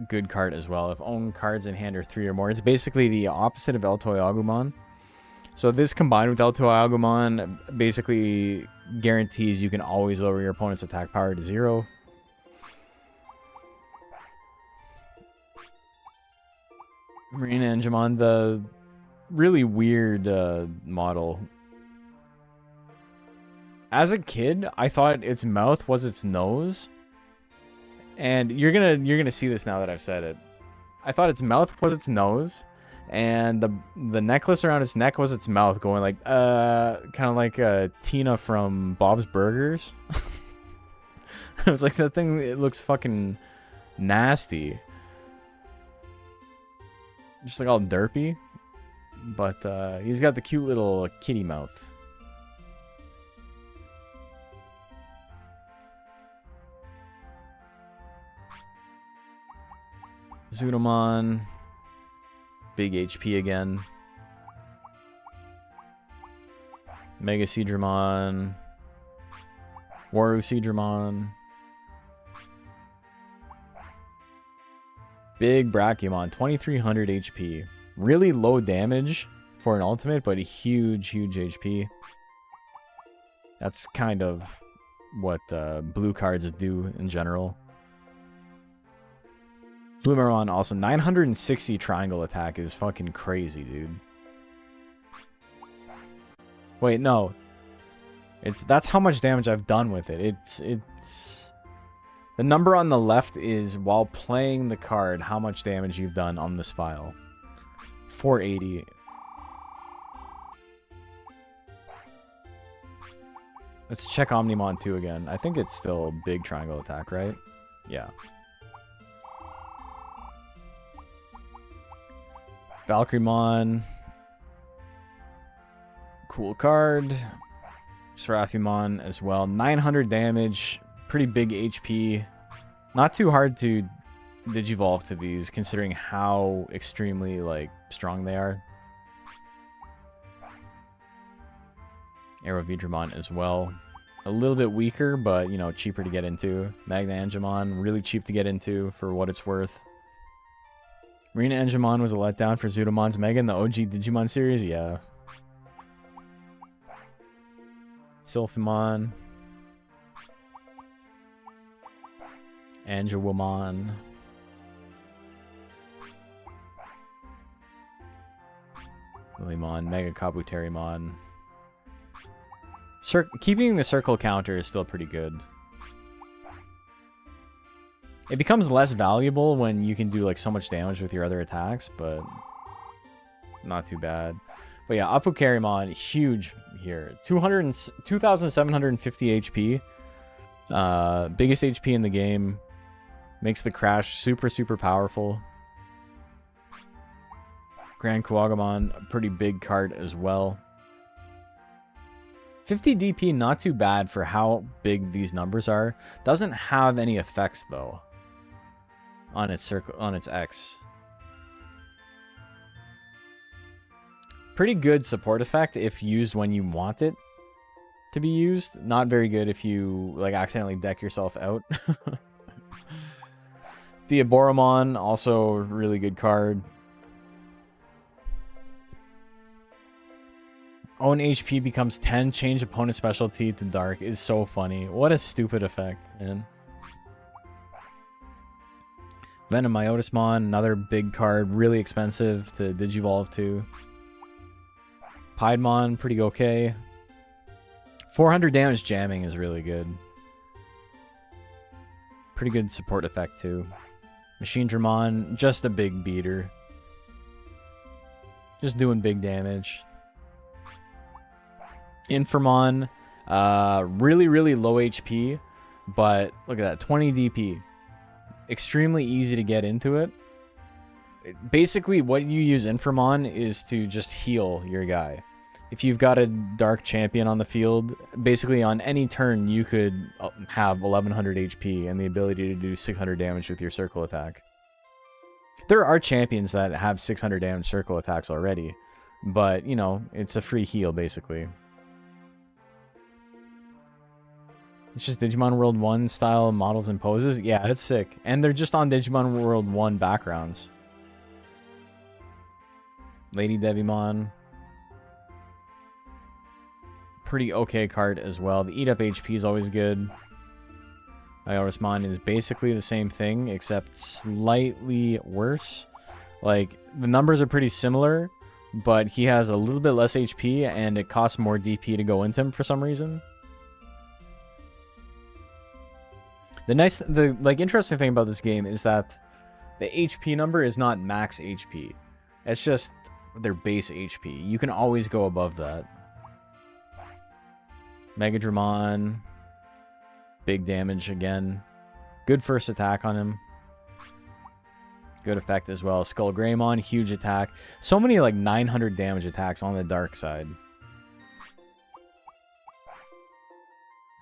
good card as well. If own cards in hand are 3 or more. It's basically the opposite of Eltoy Agumon. So this combined with Eltoy Agumon basically guarantees you can always lower your opponent's attack power to 0. Marine Angemon, the really weird model. As a kid, I thought its mouth was its nose. And you're gonna see this now that I've said it. I thought its mouth was its nose, and the necklace around its neck was its mouth, going like kind of like Tina from Bob's Burgers. I was like, that thing, it looks fucking nasty. Just like all derpy. But he's got the cute little kitty mouth. Zudomon. Big HP again. Mega Seedramon. Waru Seedramon. Big Brachiomon. 2300 HP. Really low damage for an ultimate, but huge, huge HP. That's kind of what blue cards do in general. Bloomeron also 960 triangle attack is fucking crazy, dude. Wait, no. That's how much damage I've done with it. It's the number on the left is while playing the card, how much damage you've done on this file. 480. Let's check Omnimon 2 again. I think it's still big triangle attack, right? Yeah. Valkyremon. Cool card. Seraphimon as well. 900 damage. Pretty big HP. Not too hard to Digivolve to these, considering how extremely, like, strong they are. Aerovidramon as well. A little bit weaker, but, you know, cheaper to get into. Magna Angemon, really cheap to get into for what it's worth. Marina Angemon was a letdown for Zudomon's Mega in the OG Digimon series? Yeah. Sylphimon. Angewomon. Lilymon. Mega Kabuterimon. Keeping the circle counter is still pretty good. It becomes less valuable when you can do like so much damage with your other attacks, but not too bad. But yeah, Apocarimon, huge here. 2,750 HP. Biggest HP in the game. Makes the crash super, super powerful. Grand Kuwagamon, a pretty big card as well. 50 DP, not too bad for how big these numbers are. Doesn't have any effects though on its circle, on its X. Pretty good support effect if used when you want it to be used. Not very good if you like accidentally deck yourself out. The Aboromon, also really good card. Own HP becomes 10, change opponent specialty to dark is so funny. What a stupid effect, man. Venomiotismon, another big card, really expensive to Digivolve to. Piedmon, pretty okay. 400 damage jamming is really good. Pretty good support effect too. Machine Dramon, just a big beater. Just doing big damage. Infamon, really, really low HP, but look at that, 20 DP. Extremely easy to get into it. Basically, what you use Infamon is to just heal your guy. If you've got a dark champion on the field, basically on any turn you could have 1100 HP and the ability to do 600 damage with your circle attack. There are champions that have 600 damage circle attacks already, but, you know, it's a free heal, basically. It's just Digimon World 1 style models and poses. Yeah, that's sick. And they're just on Digimon World 1 backgrounds. Lady Devimon. Pretty okay card as well. The Eat Up HP is always good. Iorismon is basically the same thing, except slightly worse. Like, the numbers are pretty similar, but he has a little bit less HP, and it costs more DP to go into him for some reason. The interesting thing about this game is that the HP number is not max HP. It's just their base HP. You can always go above that. Megadramon, big damage again. Good first attack on him. Good effect as well. Skull Greymon, huge attack. So many like 900 damage attacks on the dark side.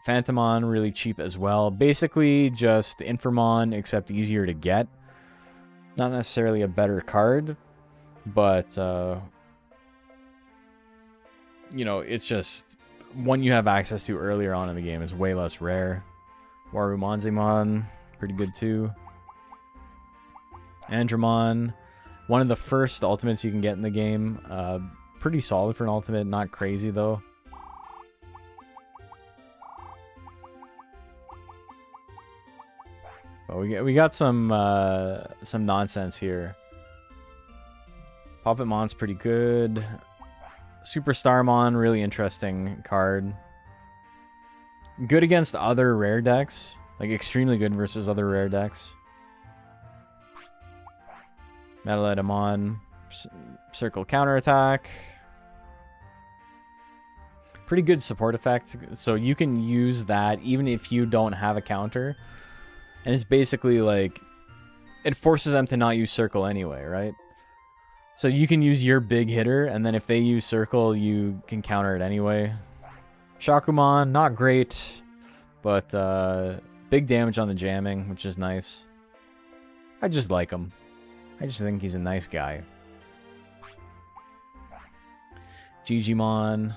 Phantomon, really cheap as well. Basically just Infamon, except easier to get. Not necessarily a better card, but you know, it's just one you have access to earlier on in the game is way less rare. Warumanzimon, pretty good too. Andromon, one of the first ultimates you can get in the game. Pretty solid for an ultimate, not crazy though. But we got some nonsense here. Puppetmon's pretty good. Superstarmon, really interesting card. Good against other rare decks. Like, extremely good versus other rare decks. Metaletamon, circle counterattack. Pretty good support effect. So you can use that even if you don't have a counter. And it's basically like, it forces them to not use circle anyway, right? So you can use your big hitter, and then if they use circle, you can counter it anyway. Shakumon, not great, but big damage on the jamming, which is nice. I just like him. I just think he's a nice guy. Digimon.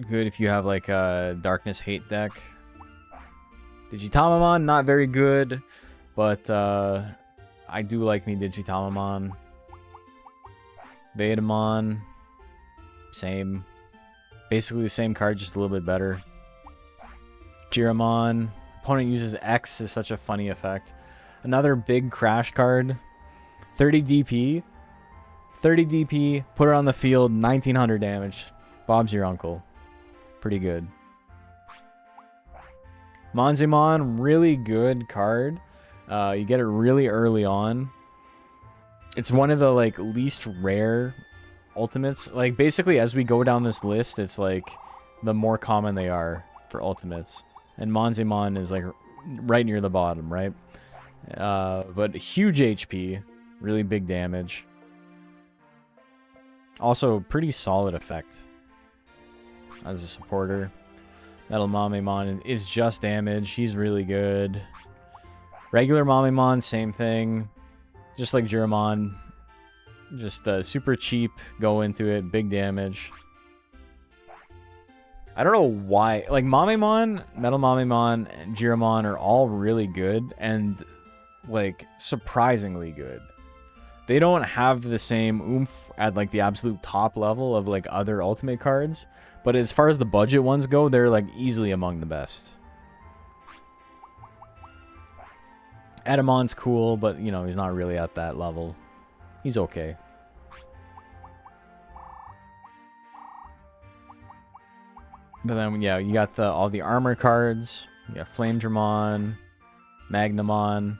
Good if you have like a Darkness Hate deck. Digitamamon, not very good, but I do like me Digitamamon. Vetamon, same. Basically the same card, just a little bit better. Jiramon, opponent uses X is such a funny effect. Another big crash card. 30 DP. 30 DP, put her on the field, 1900 damage. Bob's your uncle. Pretty good. Monzimon, really good card. You get it really early on. It's one of the like least rare ultimates. Like basically as we go down this list, it's like the more common they are for ultimates. And Monzimon is like right near the bottom, right? But huge HP, really big damage. Also pretty solid effect as a supporter. Metal Mamemon is just damage. He's really good. Regular Mamemon, same thing. Just like Jiramon. Just super cheap. Go into it. Big damage. I don't know why. Like, Mamemon, Metal Mamemon, and Jiramon are all really good. And, like, surprisingly good. They don't have the same oomph at, like, the absolute top level of, like, other Ultimate cards. But as far as the budget ones go, they're, like, easily among the best. Adamon's cool, but, you know, he's not really at that level. He's okay. But then, yeah, you got all the armor cards. You got Flamedramon, Magnamon,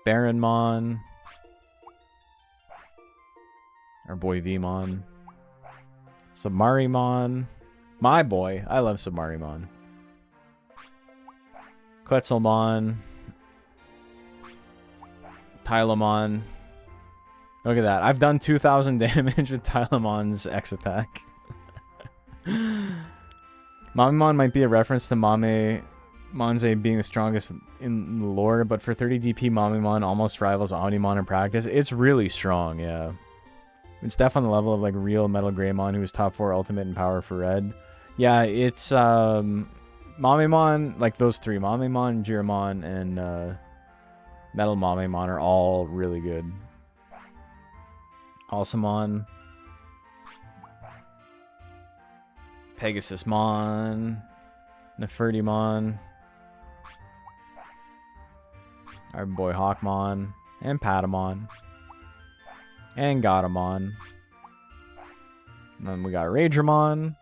Baronmon, our boy Vmon, Submarimon, my boy. I love Submarimon. Quetzalmon, Tylemon. Look at that. I've done 2,000 damage with Tylemon's X attack. Mamemon might be a reference to Monze being the strongest in the lore, but for 30 DP, Mamemon almost rivals Omnimon in practice. It's really strong, yeah. It's definitely on the level of like real Metal Greymon, who was top 4 ultimate in power for red. Yeah, it's Mamemon, like those three, Mamemon, Jiramon, and Metal Mamemon are all really good. Alsamon, Pegasusmon, Nefertimon, our boy Hawkmon, and Patamon, and Gatomon. And then we got Raidramon,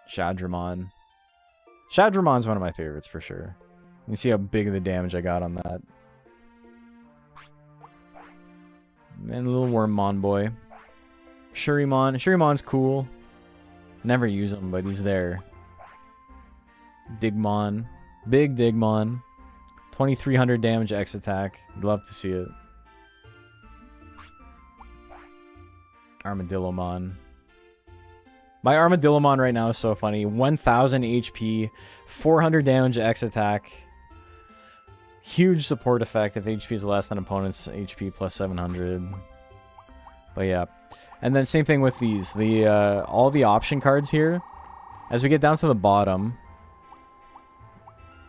Shadramon. Shadramon's one of my favorites for sure. You can see how big of the damage I got on that. And a little Wormmon boy. Shurimon. Shurimon's cool. Never use him, but he's there. Digimon. Big Digimon. 2,300 damage X attack. Love to see it. Armadillomon. My Armadillomon right now is so funny. 1,000 HP. 400 damage X attack. Huge support effect if HP is less than opponent's HP plus 700. But yeah. And then same thing with these. All the option cards here. As we get down to the bottom.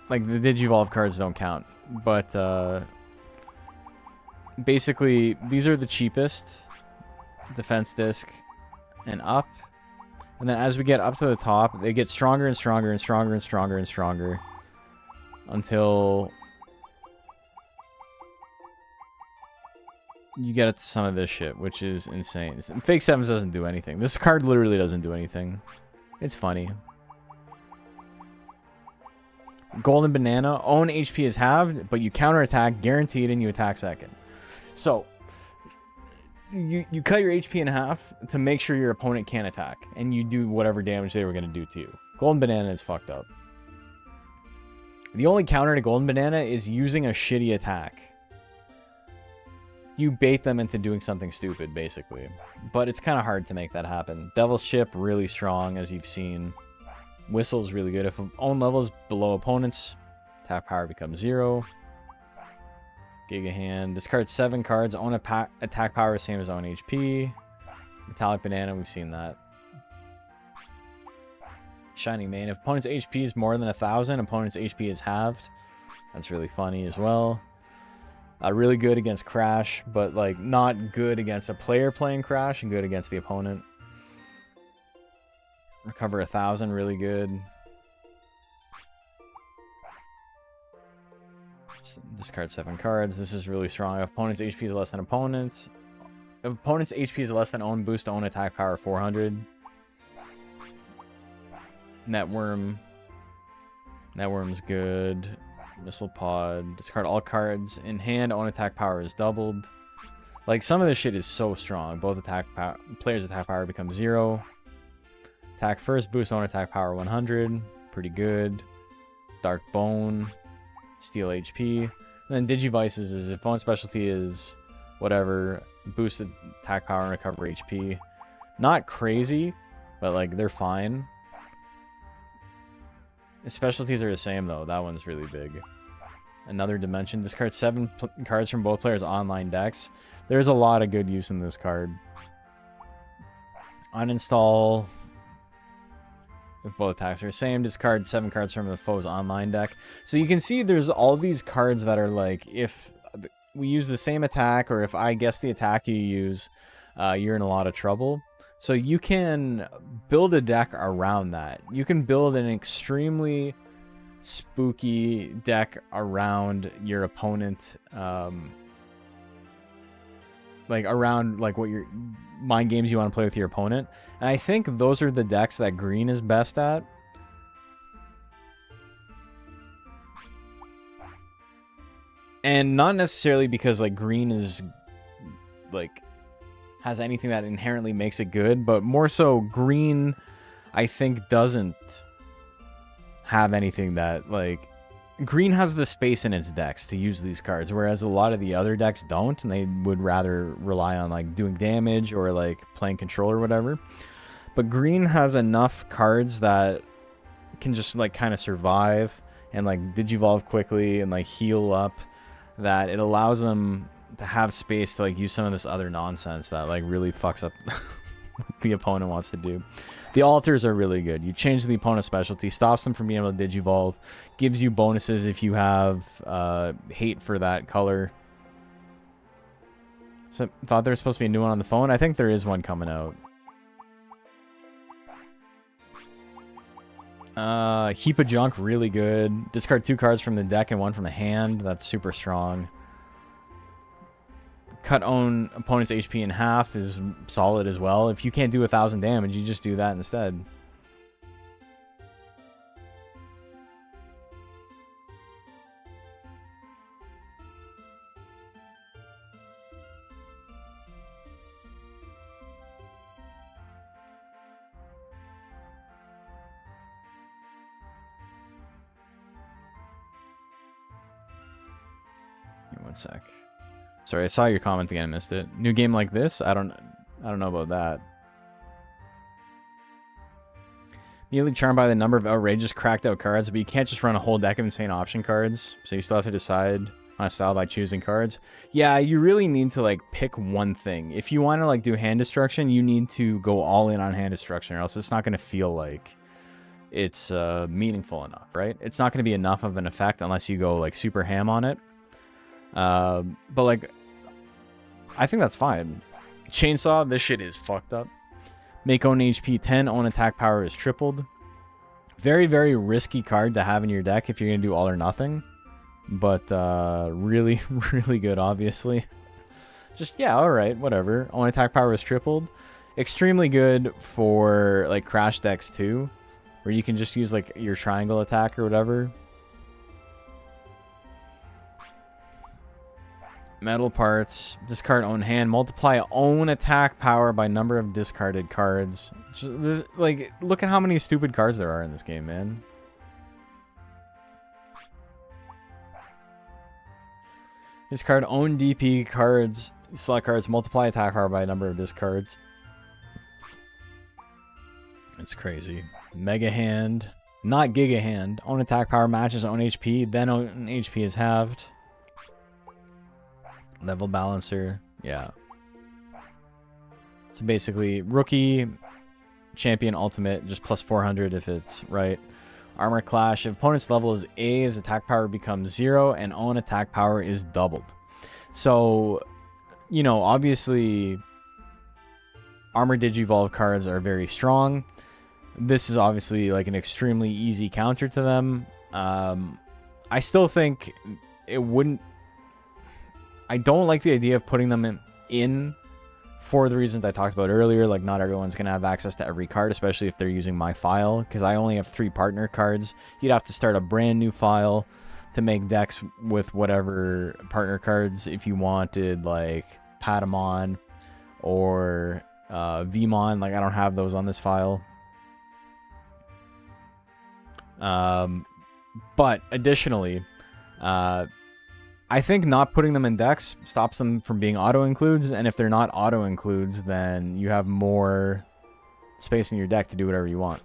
Like the Digivolve cards don't count. But basically these are the cheapest. Defense disc and up. And then as we get up to the top, they get stronger and stronger and stronger and stronger and stronger. Until you get it to some of this shit, which is insane. Fake Sevens doesn't do anything. This card literally doesn't do anything. It's funny. Golden Banana. Own HP is halved, but you counterattack guaranteed and you attack second. So you cut your HP in half to make sure your opponent can't attack. And you do whatever damage they were going to do to you. Golden Banana is fucked up. The only counter to Golden Banana is using a shitty attack. You bait them into doing something stupid, basically. But it's kind of hard to make that happen. Devil's Chip, really strong, as you've seen. Whistle's really good. If own level is below opponents, attack power becomes 0. Giga Hand. Discard 7 cards. Own attack power, same as own HP. Metallic Banana, we've seen that. Shining Mane. If opponent's HP is more than 1,000, opponent's HP is halved. That's really funny as well. Really good against Crash, but like not good against a player playing Crash and good against the opponent. Recover 1,000, really good. Discard 7 cards. This is really strong. If opponent's HP is less than opponent's. If opponent's HP is less than own, boost own attack power 400. Networm. Networm's good. Missile Pod. Discard all cards in hand. Own attack power is doubled. Like, some of this shit is so strong. Both players' attack power becomes 0. Attack first. Boost own attack power 100. Pretty good. Dark Bone. Steal HP. And then Digivices is if opponent's specialty is whatever. Boost attack power and recover HP. Not crazy, but like, they're fine. The specialties are the same though. That one's really big. Another dimension. Discard 7 cards from both players' online decks. There's a lot of good use in this card. Uninstall. If both attacks are the same, discard 7 cards from the foe's online deck. So you can see there's all these cards that are like, if we use the same attack, or if I guess the attack you use, you're in a lot of trouble. So you can build a deck around that. You can build an extremely spooky deck around your opponent, like around like what your mind games you want to play with your opponent. And I think those are the decks that green is best at. And not necessarily because like green is like has anything that inherently makes it good, but more so green I think doesn't have anything that like green has the space in its decks to use these cards, whereas a lot of the other decks don't, and they would rather rely on like doing damage or like playing control or whatever. But green has enough cards that can just like kind of survive and like digivolve quickly and like heal up, that it allows them to have space to like use some of this other nonsense that like really fucks up what the opponent wants to do. The alters are really good. You change the opponent's specialty, stops them from being able to digivolve, gives you bonuses if you have hate for that color. So thought there was supposed to be a new one on the phone. I think there is one coming out. Heap of junk, really good. Discard 2 cards from the deck and 1 from the hand. That's super strong. Cut own opponent's HP in half is solid as well. If you can't do 1,000 damage, you just do that instead. Give me 1 sec. Sorry, I saw your comment again. I missed it. New game like this? I don't know about that. Immediately charmed by the number of outrageous cracked out cards, but you can't just run a whole deck of insane option cards. So you still have to decide on a style by choosing cards. Yeah, you really need to like pick one thing. If you want to like do hand destruction, you need to go all in on hand destruction, or else it's not going to feel like it's meaningful enough, right? It's not going to be enough of an effect unless you go like super ham on it. But like, I think that's fine. Chainsaw, this shit is fucked up. Make own HP 10, own attack power is tripled. Very, very risky card to have in your deck if you're going to do all or nothing. But really, really good, obviously. Just, yeah, alright, whatever. Own attack power is tripled. Extremely good for like crash decks too, where you can just use like your triangle attack or whatever. Metal parts, discard own hand, multiply own attack power by number of discarded cards. Just, like, look at how many stupid cards there are in this game, man. Discard own DP cards, select cards, multiply attack power by number of discards. It's crazy. Mega hand, not Giga hand. Own attack power matches own HP, then own HP is halved. Level balancer, yeah. So basically, rookie, champion, ultimate, just plus 400 if it's right. Armor clash, if opponent's level is A, his attack power becomes 0, and own attack power is doubled. So, you know, obviously, armor digivolve cards are very strong. This is obviously like an extremely easy counter to them. I still think it wouldn't. I don't like the idea of putting them in for the reasons I talked about earlier. Like, not everyone's going to have access to every card, especially if they're using my file, because I only have 3 partner cards. You'd have to start a brand new file to make decks with whatever partner cards if you wanted, like Patamon or Vmon. Like, I don't have those on this file. But additionally, I think not putting them in decks stops them from being auto-includes, and if they're not auto-includes, then you have more space in your deck to do whatever you want.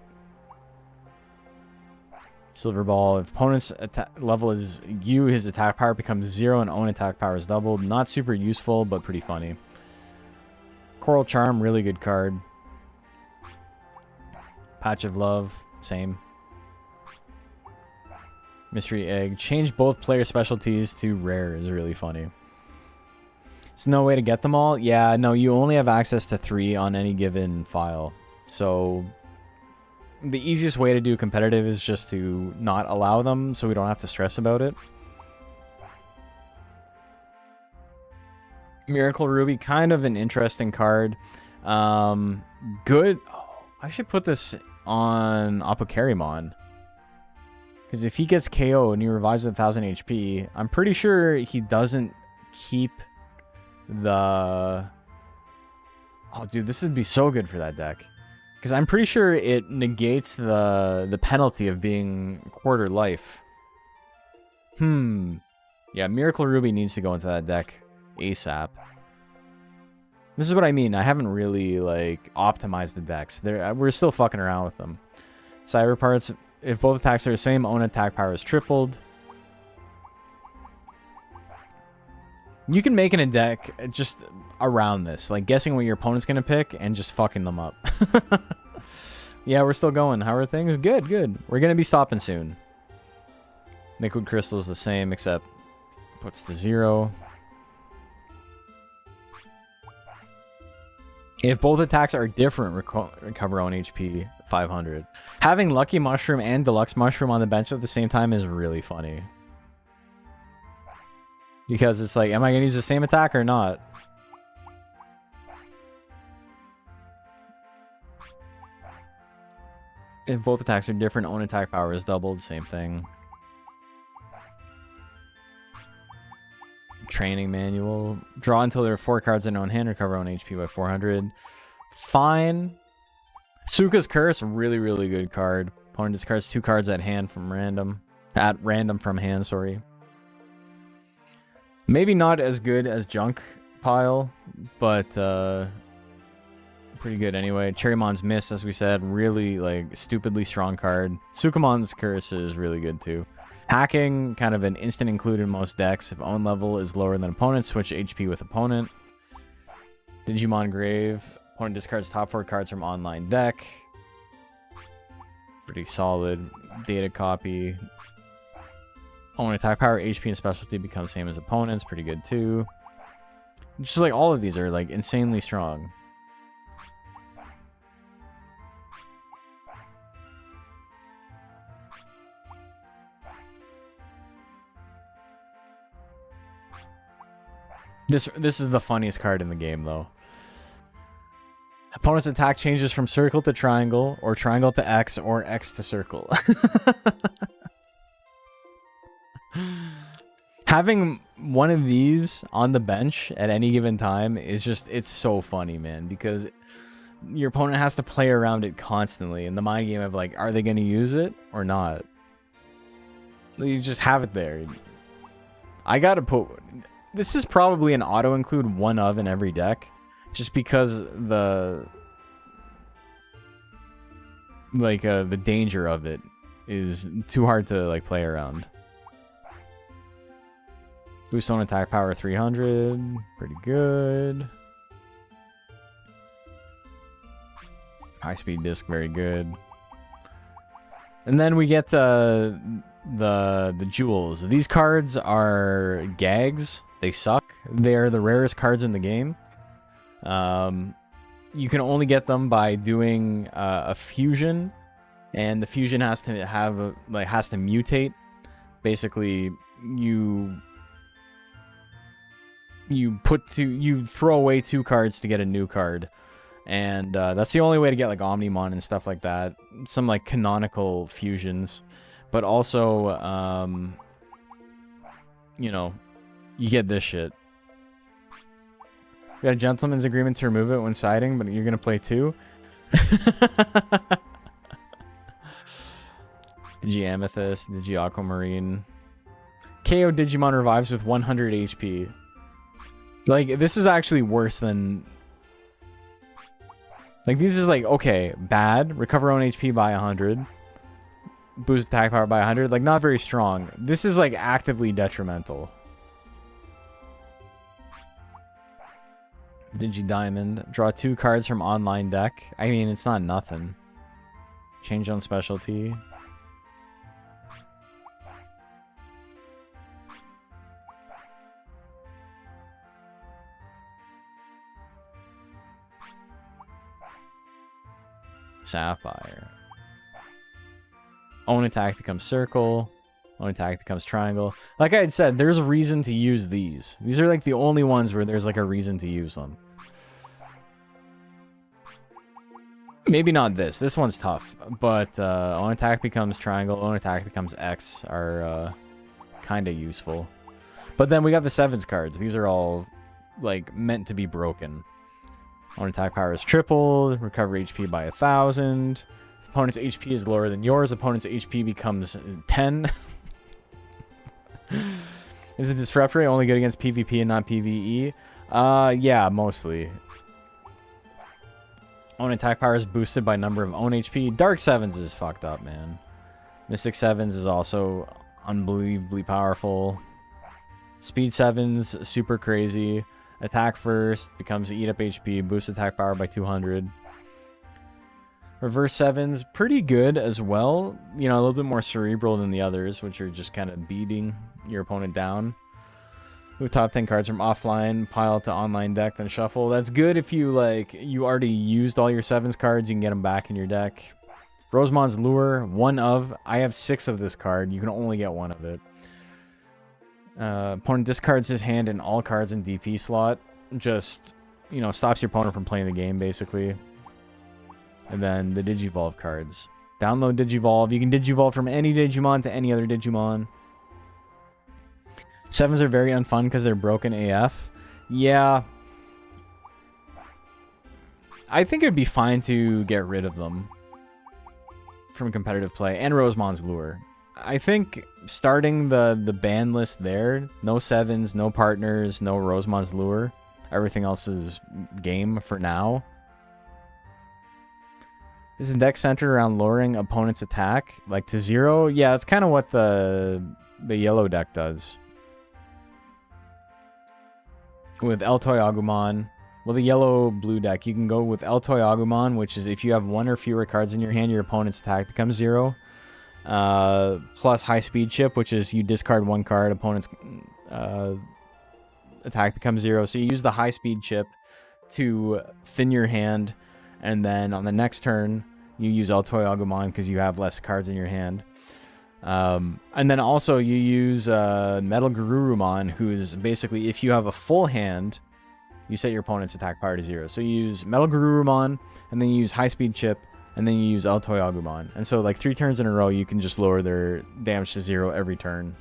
Silver Ball. If opponent's level is U, his attack power becomes 0 and own attack power is doubled. Not super useful, but pretty funny. Coral Charm, really good card. Patch of Love, same. Mystery Egg. Change both player specialties to rare is really funny. There's no way to get them all? Yeah, no, you only have access to 3 on any given file. So the easiest way to do competitive is just to not allow them so we don't have to stress about it. Miracle Ruby, kind of an interesting card. Good. Oh, I should put this on Apocarimon. Because if he gets KO and he revives with 1000 HP, I'm pretty sure he doesn't keep the... Oh, dude, this would be so good for that deck. Because I'm pretty sure it negates the penalty of being quarter life. Yeah, Miracle Ruby needs to go into that deck ASAP. This is what I mean. I haven't really, like, optimized the decks. We're still fucking around with them. Cyber Parts... If both attacks are the same, own attack power is tripled. You can make in a deck just around this. Like guessing what your opponent's going to pick and just fucking them up. Yeah, we're still going. How are things? Good, good. We're going to be stopping soon. Liquid Crystal is the same except puts to 0. If both attacks are different, recover own HP 500. Having Lucky Mushroom and Deluxe Mushroom on the bench at the same time is really funny. Because it's like, am I going to use the same attack or not? If both attacks are different, own attack power is doubled. Same thing. Training manual. Draw until there are 4 cards in own hand. Recover own HP by 400. Fine. Suka's Curse. Really, really good card. Opponent discards 2 cards at hand from random. At random from hand, sorry. Maybe not as good as Junk Pile, but pretty good anyway. Cherrymon's Miss, as we said. Really, like, stupidly strong card. Sukamon's Curse is really good, too. Hacking, kind of an instant include in most decks. If own level is lower than opponent, switch HP with opponent. Digimon Grave. Opponent discards top 4 cards from online deck. Pretty solid. Data copy. Own attack power, HP, and specialty become same as opponents. Pretty good too. Just like all of these are like insanely strong. This is the funniest card in the game, though. Opponent's attack changes from circle to triangle, or triangle to X, or X to circle. Having one of these on the bench at any given time is just, it's so funny, man, because your opponent has to play around it constantly in the mind game of like, are they going to use it or not? You just have it there. I gotta put... This is probably an auto-include one of in every deck, just because the danger of it is too hard to like play around. Boost on attack power 300, pretty good. High speed disc, very good. And then we get the jewels. These cards are gags. They suck. They're the rarest cards in the game. You can only get them by doing a fusion, and the fusion has to have has to mutate. Basically, you throw away 2 cards to get a new card, and that's the only way to get like Omnimon and stuff like that. Some like canonical fusions, but also you know, you get this shit. We got a gentleman's agreement to remove it when siding, but you're gonna play 2. Digi-Amethyst, Digi-Aquamarine. KO Digimon revives with 100 HP. Like, this is actually worse than... Like, this is like, okay, bad. Recover own HP by 100. boost attack power by 100. Like, not very strong. This is, like, actively detrimental. Digidiamond. Draw 2 cards from online deck. I mean, it's not nothing. Change on specialty. Sapphire. Own attack becomes circle. Own attack becomes triangle. Like I had said, there's a reason to use these. These are like the only ones where there's like a reason to use them. Maybe not this. This one's tough. But own attack becomes triangle. Own attack becomes X are kind of useful. But then we got the 7s cards. These are all like meant to be broken. Own attack power is tripled. Recover HP by 1,000. Opponent's HP is lower than yours. Opponent's HP becomes 10. Is it disruptory? Only good against PvP and not PvE? Yeah, mostly. Own attack power is boosted by number of own HP. Dark 7s is fucked up, man. Mystic 7s is also unbelievably powerful. Speed 7s, super crazy. Attack first, becomes eat up HP, boost attack power by 200. Reverse 7s, pretty good as well. You know, a little bit more cerebral than the others, which are just kind of beating your opponent down. Move top 10 cards from offline, pile to online deck, then shuffle. That's good if you, like, you already used all your 7s cards, you can get them back in your deck. Rosemon's Lure, one of. I have 6 of this card, you can only get one of it. Opponent discards his hand in all cards in DP slot. Just, you know, stops your opponent from playing the game, basically. And then the Digivolve cards. Download Digivolve. You can Digivolve from any Digimon to any other Digimon. 7s are very unfun because they're broken AF. Yeah. I think it would be fine to get rid of them from competitive play. And Rosemon's Lure. I think starting the ban list there, no 7s, no partners, no Rosemon's Lure. Everything else is game for now. Is the deck centered around lowering opponent's attack, like to 0? Yeah, that's kind of what the yellow deck does. With El Toy Agumon, well, the yellow-blue deck, you can go with El Toy Agumon, which is if you have 1 or fewer cards in your hand, your opponent's attack becomes 0. Plus high speed chip, which is you discard 1 card, opponent's attack becomes 0. So you use the high speed chip to thin your hand, and then on the next turn you use El Toy Agumon because you have less cards in your hand. And then also you use Metal Garurumon, who's basically if you have a full hand, you set your opponent's attack power to 0. So you use Metal Garurumon, and then you use high speed chip, and then you use El Toy Agumon. And so like 3 turns in a row, you can just lower their damage to 0 every turn.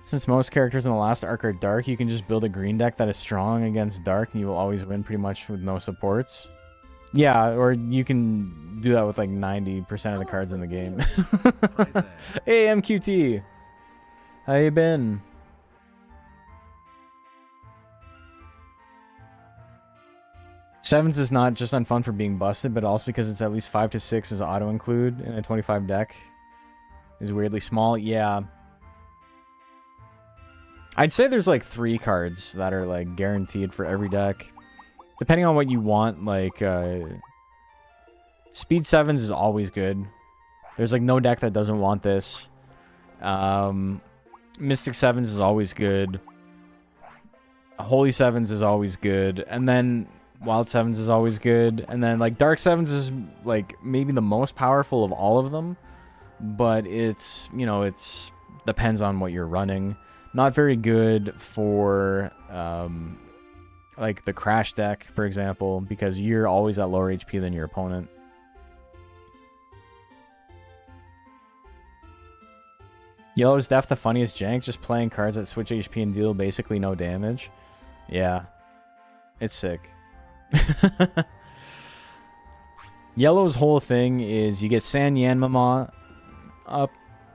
Since most characters in the last arc are dark, you can just build a green deck that is strong against dark, and you will always win pretty much with no supports. Yeah, or you can do that with like 90% of the cards in the game. Hey, MQT! How you been? Sevens is not just unfun for being busted, but also because it's at least 5 to 6 as auto-include in a 25 deck. Is weirdly small. Yeah. I'd say there's like 3 cards that are like guaranteed for every deck. Depending on what you want, like Speed 7s is always good. There's like no deck that doesn't want this. Mystic 7s is always good. Holy 7s is always good. And then Wild 7s is always good. And then like Dark 7s is like maybe the most powerful of all of them. But it's, you know, it's depends on what you're running. Not very good for like the Crash deck, for example, because you're always at lower HP than your opponent. Yellow is def the funniest jank, just playing cards that switch HP and deal basically no damage. Yeah. It's sick. Yellow's whole thing is you get San Yanmama up,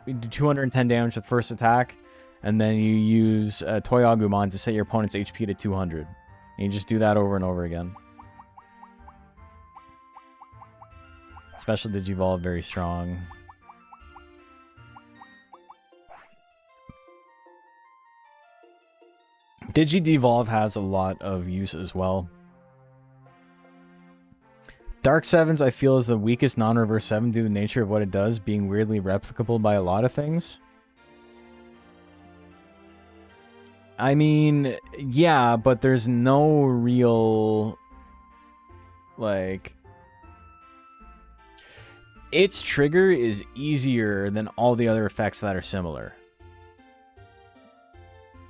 you do 210 damage with first attack, and then you use Toy Agumon to set your opponent's HP to 200. And you just do that over and over again. Special Digivolve, very strong. Digi-Devolve has a lot of use as well. Dark Sevens, I feel, is the weakest non-reverse 7 due to the nature of what it does, being weirdly replicable by a lot of things. I mean, yeah, but there's no real, like... Its trigger is easier than all the other effects that are similar.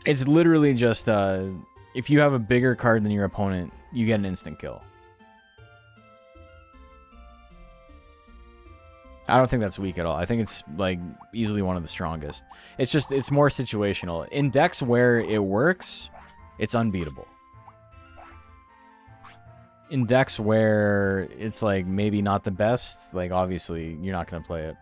It's literally just, if you have a bigger card than your opponent, you get an instant kill. I don't think that's weak at all. I think it's, like, easily one of the strongest. It's just, it's more situational. In decks where it works, it's unbeatable. In decks where it's, like, maybe not the best, like, obviously, you're not going to play it.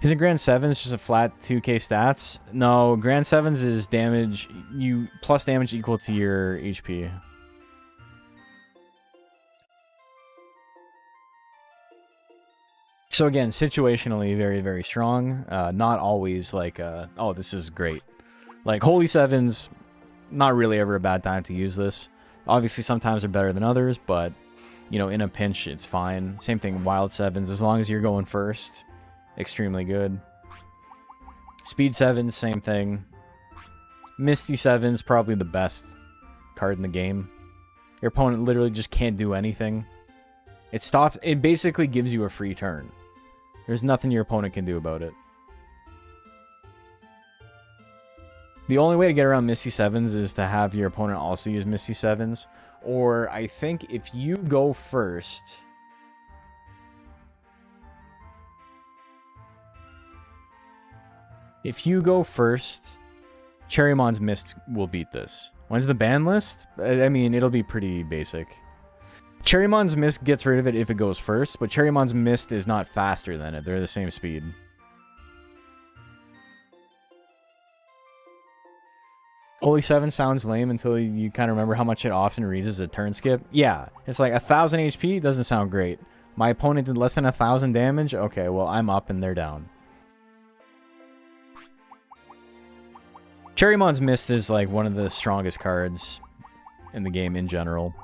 Isn't Grand 7's just a flat 2k stats? No, Grand 7's is damage, plus damage equal to your HP. So again, situationally very, very strong. Not always like, oh, this is great. Like, Holy Sevens, not really ever a bad time to use this. Obviously, sometimes they're better than others, but, you know, in a pinch, it's fine. Same thing, Wild Sevens, as long as you're going first, extremely good. Speed Sevens, same thing. Misty Sevens, probably the best card in the game. Your opponent literally just can't do anything. It basically gives you a free turn. There's nothing your opponent can do about it. The only way to get around Misty Sevens is to have your opponent also use Misty Sevens. Or I think if you go first... If you go first, Cherrymon's Mist will beat this. When's the ban list? I mean, it'll be pretty basic. Cherrymon's Mist gets rid of it if it goes first, but Cherrymon's Mist is not faster than it. They're the same speed. Holy 7 sounds lame until you kind of remember how much it often reads as a turn skip. Yeah, it's like 1,000 HP doesn't sound great. My opponent did less than 1,000 damage? Okay, well, I'm up and they're down. Cherrymon's Mist is like one of the strongest cards in the game in general.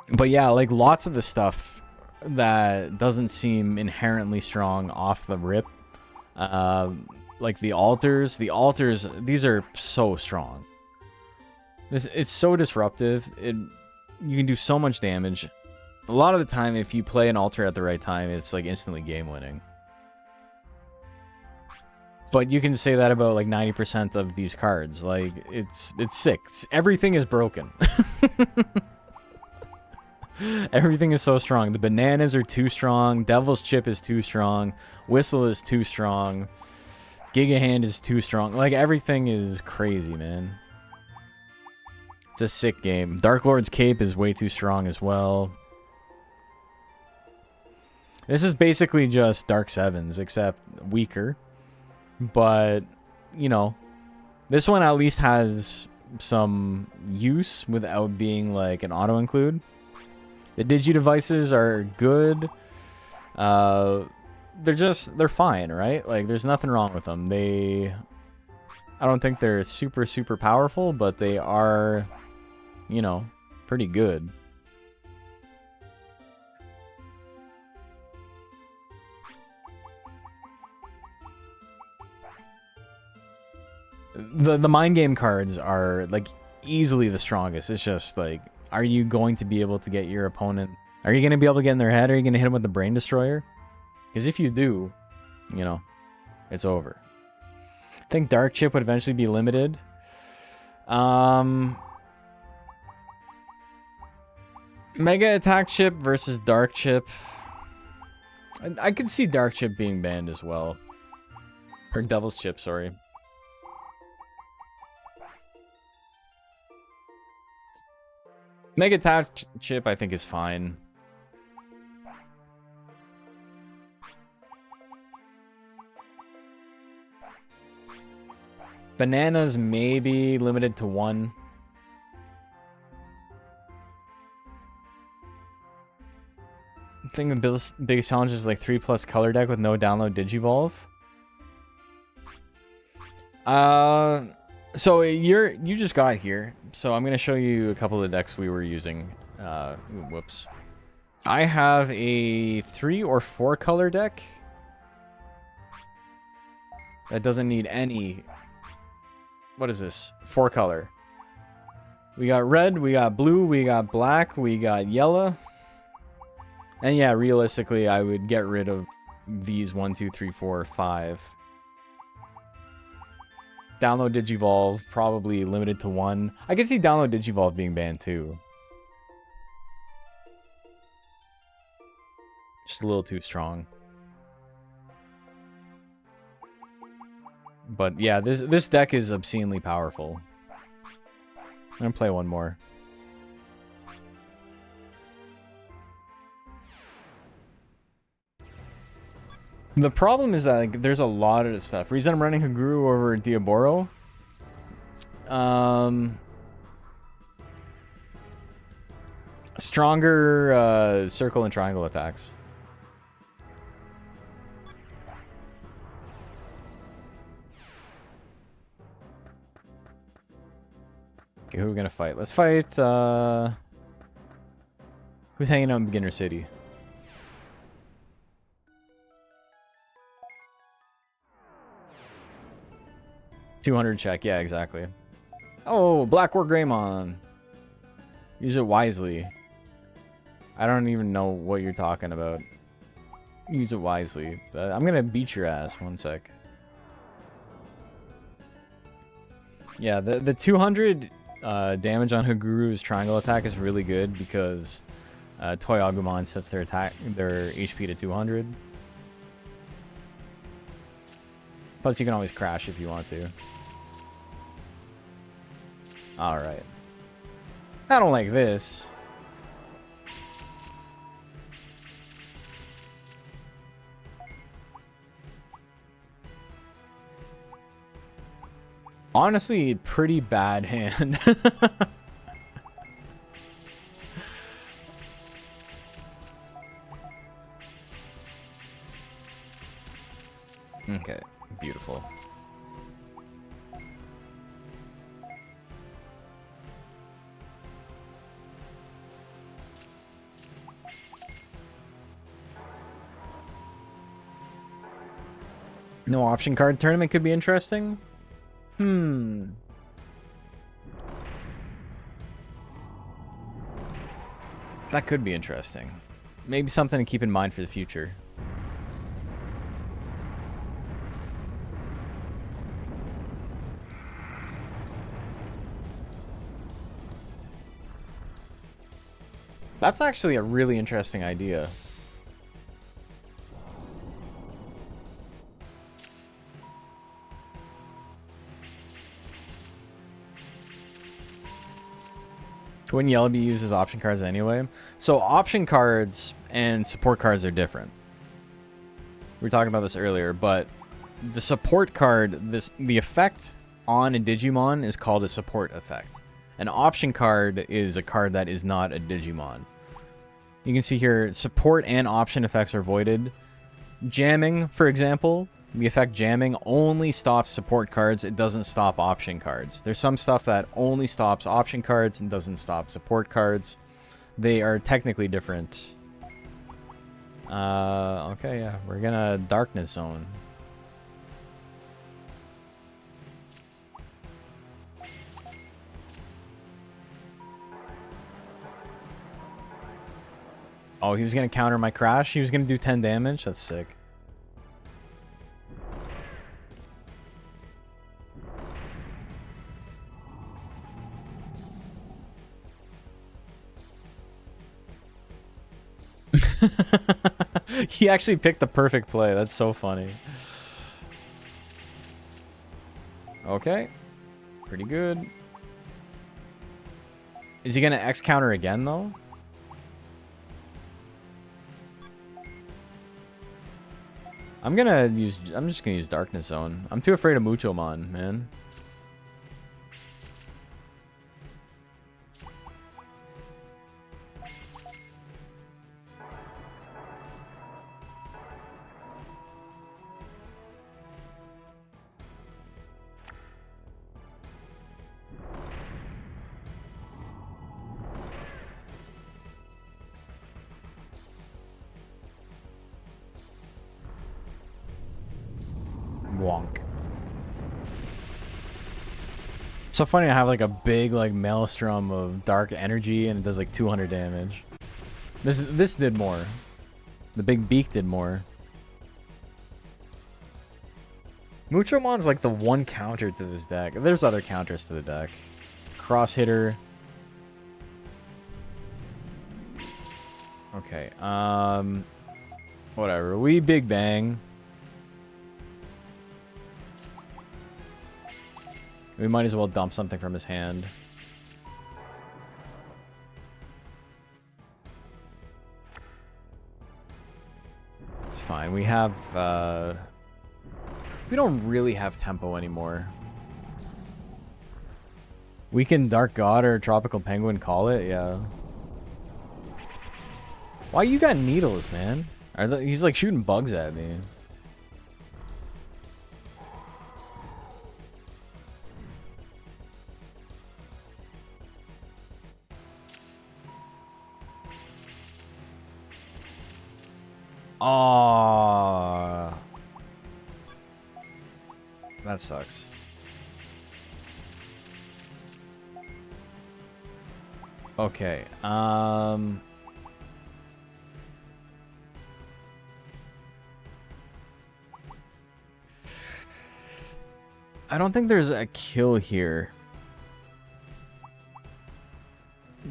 But yeah, like lots of the stuff that doesn't seem inherently strong off the rip. Like the altars, these are so strong. It's so disruptive. You can do so much damage. A lot of the time, if you play an altar at the right time, it's like instantly game winning. But you can say that about like 90% of these cards. Like it's sick. Everything is broken. Everything is so strong. The bananas are too strong. Devil's Chip is too strong. Whistle is too strong. Giga Hand is too strong. Like everything is crazy, man. It's a sick game. Dark Lord's Cape is way too strong as well. This is basically just Dark Sevens, except weaker. But, you know, this one at least has some use without being like an auto-include. The Digi devices are good. They're fine, right? Like, there's nothing wrong with them. I don't think they're super, super powerful, but they are, you know, pretty good. The mind game cards are like easily the strongest. It's just like, are you going to be able to get your opponent? Are you going to be able to get in their head? Are you going to hit them with the Brain Destroyer? Because if you do, you know, it's over. I think Dark Chip would eventually be limited. Mega Attack Chip versus Dark Chip. I could see Dark Chip being banned as well. Or Devil's Chip, sorry. Mega Attack Chip, I think, is fine. Bananas may be limited to 1. think the biggest challenge is like 3+ color deck with no download Digivolve. So you just got here, so I'm gonna show you a couple of the decks we were using. Whoops. I have a 3 or 4 color deck that doesn't need any. What is this? 4 color. We got red, we got blue, we got black, we got yellow. And yeah, realistically, I would get rid of these 1, 2, 3, 4, 5. Download Digivolve, probably limited to 1. I can see download Digivolve being banned too. Just a little too strong. But yeah, this deck is obscenely powerful. I'm gonna play one more. The problem is that like, there's a lot of stuff. Reason I'm running Haguru over Diaboro. Stronger circle and triangle attacks. Okay, who are we gonna fight? Let's fight who's hanging out in Beginner City? $200 check, yeah, exactly. Oh, Black War Greymon. Use it wisely. I don't even know what you're talking about. Use it wisely. I'm gonna beat your ass. One sec. Yeah, the 200 damage on Haguru's triangle attack is really good because Toy Agumon sets their HP to 200. Plus, you can always crash if you want to. Alright. I don't like this. Honestly, pretty bad hand. Okay, beautiful. No option card tournament could be interesting. That could be interesting. Maybe something to keep in mind for the future. That's actually a really interesting idea. Wouldn't yellow be used as option cards anyway? So option cards and support cards are different. We were talking about this earlier, but the support card, the effect on a Digimon is called a support effect. An option card is a card that is not a Digimon. You can see here, support and option effects are voided. Jamming, for example, the effect jamming only stops support cards. It doesn't stop option cards. There's some stuff that only stops option cards and doesn't stop support cards. They are technically different. Okay, yeah, we're gonna Darkness Zone. Oh, he was gonna counter my crash? He was gonna do 10 damage? That's sick. He actually picked the perfect play. That's so funny. Okay. Pretty good. Is he gonna X counter again, though? I'm just gonna use Darkness Zone. I'm too afraid of Muchomon, man. Bonk. So funny to have like a big like maelstrom of dark energy and it does like 200 damage. This did more. The big beak did more. Muchomon's like the one counter to this deck. There's other counters to the deck. Cross hitter. Okay, whatever. We big bang. We might as well dump something from his hand. It's fine. We have, we don't really have tempo anymore. We can Dark God or Tropical Penguin call it, yeah. Why you got needles, man? He's like shooting bugs at me. Oh, that sucks. Okay, I don't think there's a kill here.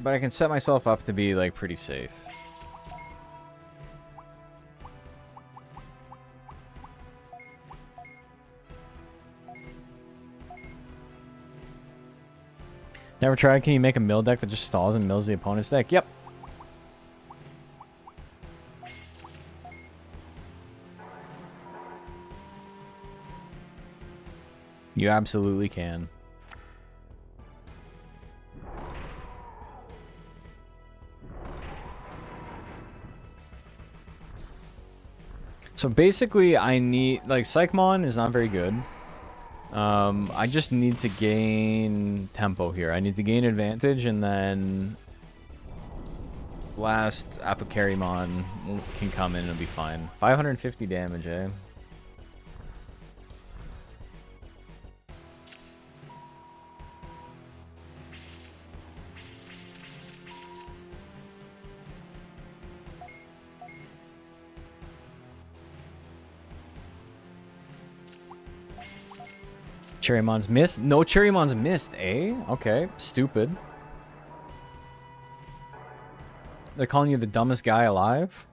But I can set myself up to be like pretty safe. Never tried? Can you make a mill deck that just stalls and mills the opponent's deck? Yep. You absolutely can. So basically I need, like, Psychmon is not very good. I just need to gain tempo here. I need to gain advantage, and then last Apocarimon can come in and be fine. 550 damage, eh? Cherrymon's missed? No Cherrymon's missed, eh? Okay, stupid. They're calling you the dumbest guy alive?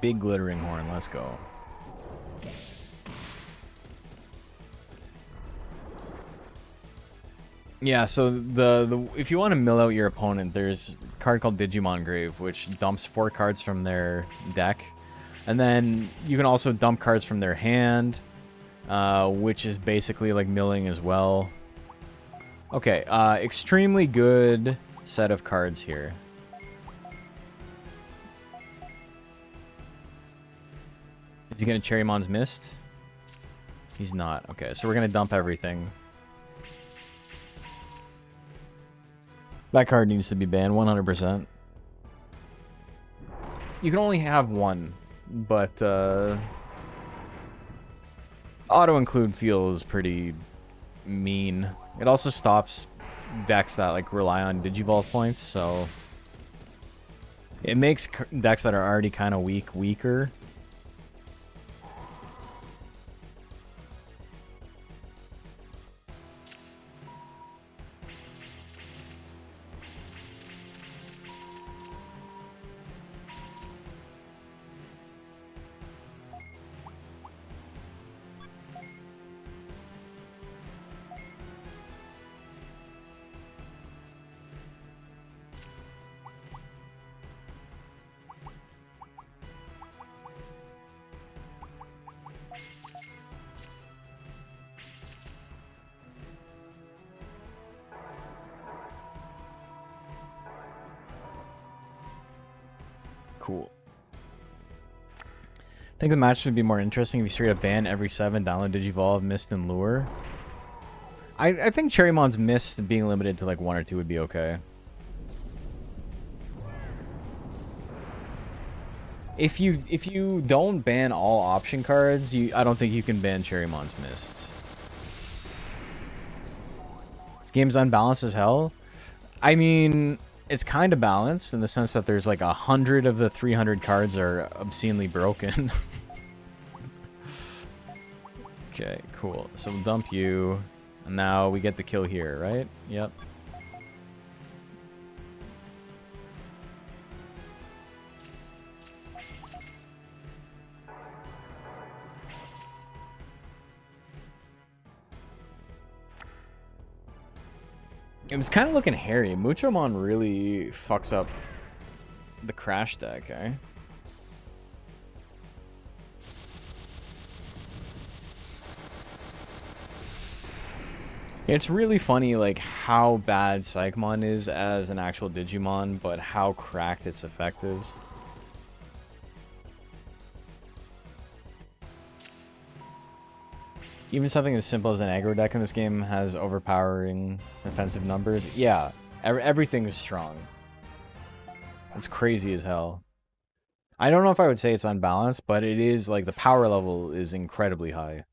Big glittering horn, let's go. Yeah, so the if you want to mill out your opponent, there's a card called Digimon Grave, which dumps 4 cards from their deck. And then you can also dump cards from their hand, which is basically like milling as well. Okay, extremely good set of cards here. Is he gonna Cherrymon's Mist? He's not. Okay, so we're gonna dump everything. That card needs to be banned 100%. You can only have one, but auto-include feels pretty mean. It also stops decks that like rely on Digivolve points, so it makes decks that are already kind of weak weaker. Cool. I think the match would be more interesting if you straight up ban every 7, download Digivolve, Mist, and Lure. I think Cherrymon's Mist being limited to like 1 or 2 would be okay. If you don't ban all option cards, I don't think you can ban Cherrymon's Mist. This game's unbalanced as hell. I mean, it's kind of balanced in the sense that there's like 100 of the 300 cards are obscenely broken. Okay, cool. So we'll dump you. And now we get the kill here, right? Yep. It was kind of looking hairy. Muchomon really fucks up the Crash deck, eh? It's really funny, like, how bad Psychmon is as an actual Digimon, but how cracked its effect is. Even something as simple as an aggro deck in this game has overpowering offensive numbers. Yeah, everything is strong. It's crazy as hell. I don't know if I would say it's unbalanced, but it is, like, the power level is incredibly high.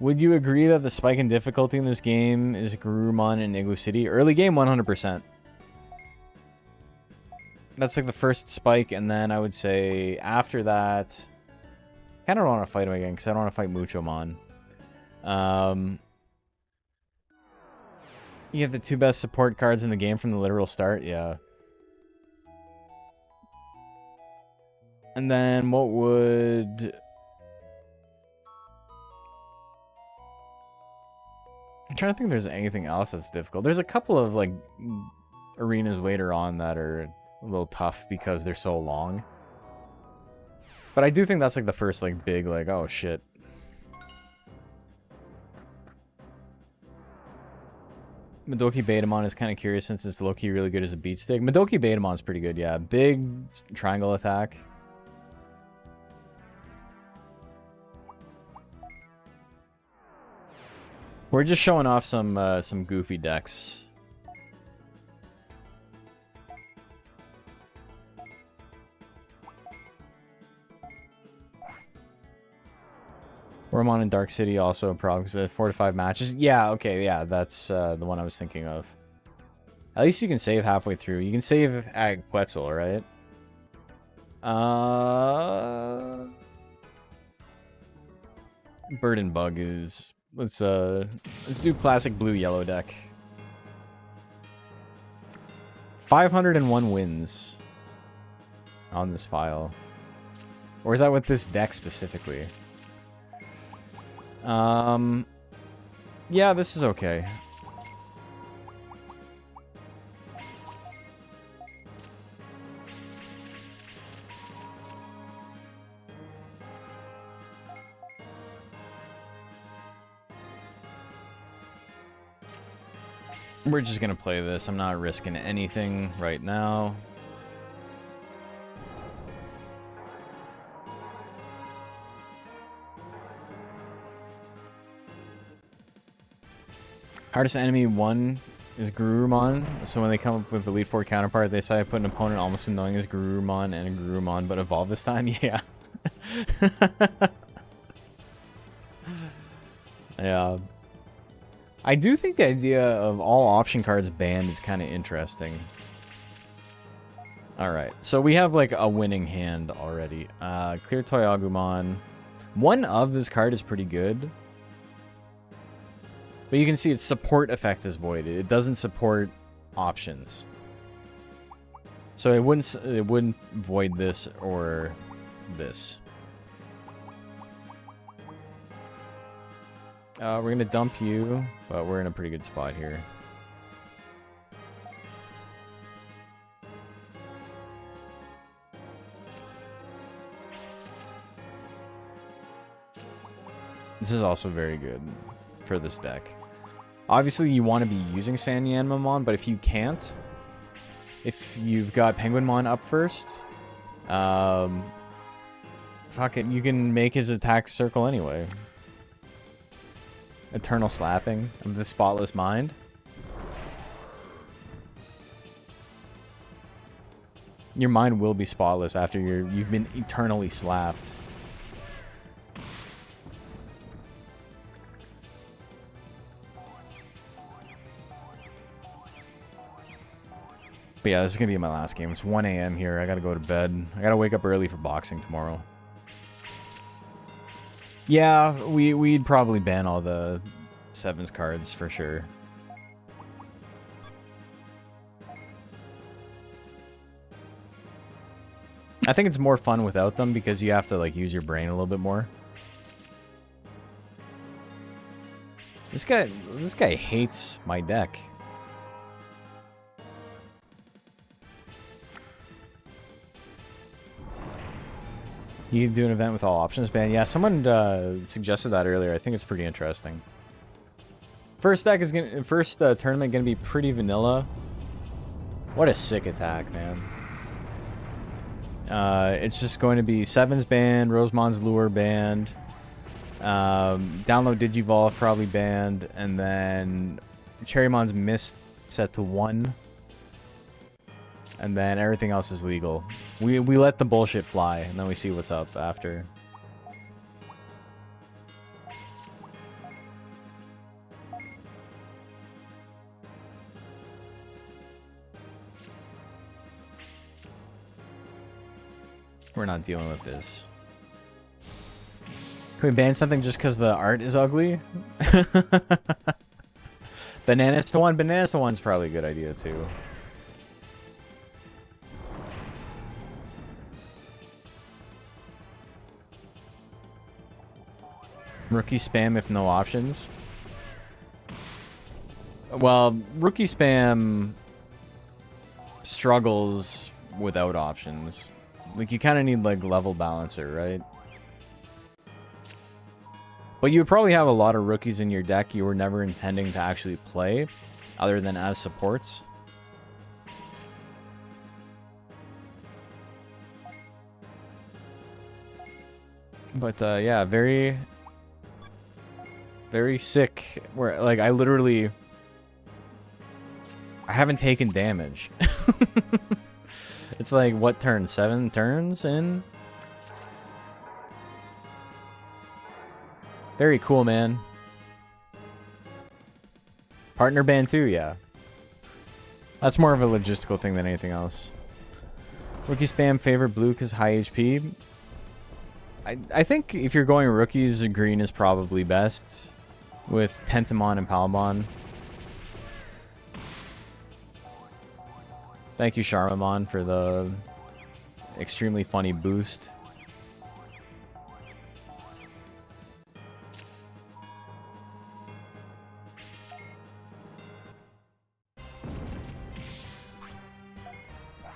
Would you agree that the spike in difficulty in this game is Garurumon and Igloo City? Early game, 100%. That's like the first spike, and then I would say after that... I kind of don't want to fight him again, because I don't want to fight Muchomon. You have the 2 best support cards in the game from the literal start? Yeah. And then what would... I'm trying to think if there's anything else that's difficult. There's a couple of, like, arenas later on that are a little tough because they're so long. But I do think that's, like, the first, like, big, like, oh, shit. Madoki Betamon is kind of curious since it's low-key really good as a beat stick. Madoki Betamon's pretty good, yeah. Big triangle attack. We're just showing off some goofy decks. Wormon in Dark City also a problem because 4 to 5 matches. Yeah, okay, yeah, that's the one I was thinking of. At least you can save halfway through. You can save at Quetzal, right? Bird and Bug is... Let's do classic blue-yellow deck. 501 wins on this file. Or is that with this deck specifically? Yeah, this is okay. We're just gonna play this. I'm not risking anything right now. Hardest enemy 1 is Garurumon. So when they come up with the Elite 4 counterpart, they say I put an opponent almost annoying as Garurumon and a Garurumon, but evolve this time? Yeah. Yeah. I do think the idea of all option cards banned is kind of interesting. Alright, so we have like a winning hand already. Clear Toy Agumon. One of this card is pretty good. But you can see its support effect is voided. It doesn't support options. So it wouldn't void this or this. We're gonna dump you, but we're in a pretty good spot here. This is also very good for this deck. Obviously, you want to be using Sanyanmamon, but if you can't, if you've got Penguinmon up first, fuck it, you can make his attack circle anyway. Eternal slapping of the spotless mind. Your mind will be spotless after you've been eternally slapped. But yeah, this is gonna be my last game. It's 1 a.m. here. I gotta go to bed. I gotta wake up early for boxing tomorrow. Yeah, we'd probably ban all the sevens cards for sure. I think it's more fun without them because you have to like use your brain a little bit more. This guy hates my deck. You can do an event with all options ban. Yeah, someone suggested that earlier. I think it's pretty interesting. First tournament gonna be pretty vanilla. What a sick attack, man. It's just going to be Sevens banned, Rosemon's Lure banned, Download Digivolve probably banned, and then Cherrymon's Mist set to 1. And then everything else is legal. We let the bullshit fly, and then we see what's up after. We're not dealing with this. Can we ban something just because the art is ugly? Bananas to 1. Bananas to 1's probably a good idea, too. Rookie spam if no options. Well, rookie spam struggles without options. Like, you kind of need, like, level balancer, right? But you would probably have a lot of rookies in your deck you were never intending to actually play, other than as supports. But, yeah, very sick. Where, like, I haven't taken damage. It's like, what turn? 7 turns in? Very cool, man. Partner ban too, yeah. That's more of a logistical thing than anything else. Rookie spam favorite blue because high HP. I think if you're going rookies, green is probably best. With Tentamon and Palmon. Thank you, Charmamon, for the extremely funny boost.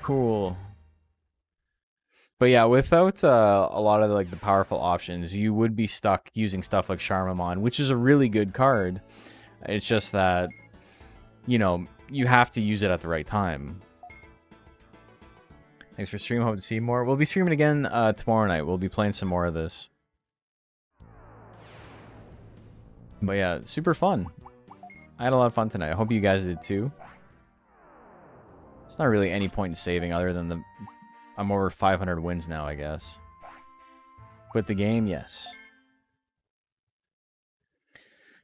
Cool. But yeah, without a lot of like the powerful options, you would be stuck using stuff like Charmamon, which is a really good card. It's just that, you know, you have to use it at the right time. Thanks for stream. Hope to see you more. We'll be streaming again tomorrow night. We'll be playing some more of this. But yeah, super fun. I had a lot of fun tonight. I hope you guys did too. There's not really any point in saving other than the... I'm over 500 wins now, I guess. Quit the game? Yes.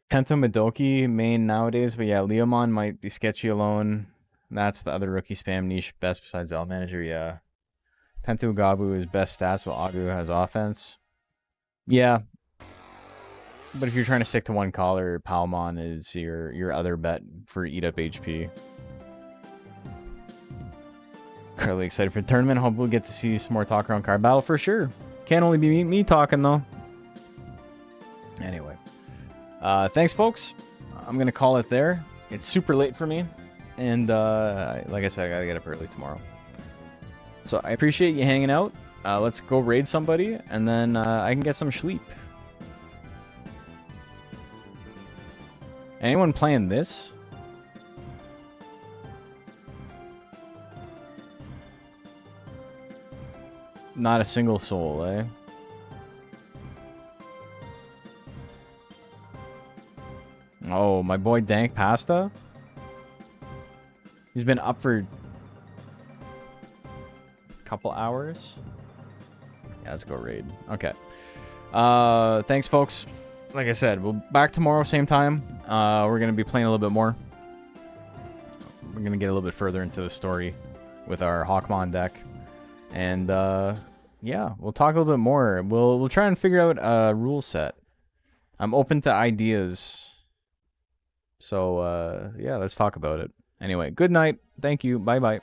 Tento Madoki main nowadays, but yeah, Leomon might be sketchy alone. That's the other rookie spam niche best besides L Manager, yeah. Tento Gabu is best stats, while Agu has offense. Yeah. But if you're trying to stick to one collar, Palmon is your other bet for eat up HP. Really excited for the tournament. Hope we'll get to see some more talk around Card Battle for sure. Can't only be me talking though. Anyway. Thanks, folks. I'm going to call it there. It's super late for me. And like I said, I got to get up early tomorrow. So I appreciate you hanging out. Let's go raid somebody. And then I can get some sleep. Anyone playing this? Not a single soul, eh? Oh, my boy Dank Pasta? He's been up for a couple hours. Yeah, let's go raid. Okay. Thanks, folks. Like I said, we'll back tomorrow, same time. We're going to be playing a little bit more. We're going to get a little bit further into the story with our Hawkmon deck. And, yeah, we'll talk a little bit more. We'll try and figure out a rule set. I'm open to ideas. So, yeah, let's talk about it. Anyway, good night. Thank you. Bye-bye.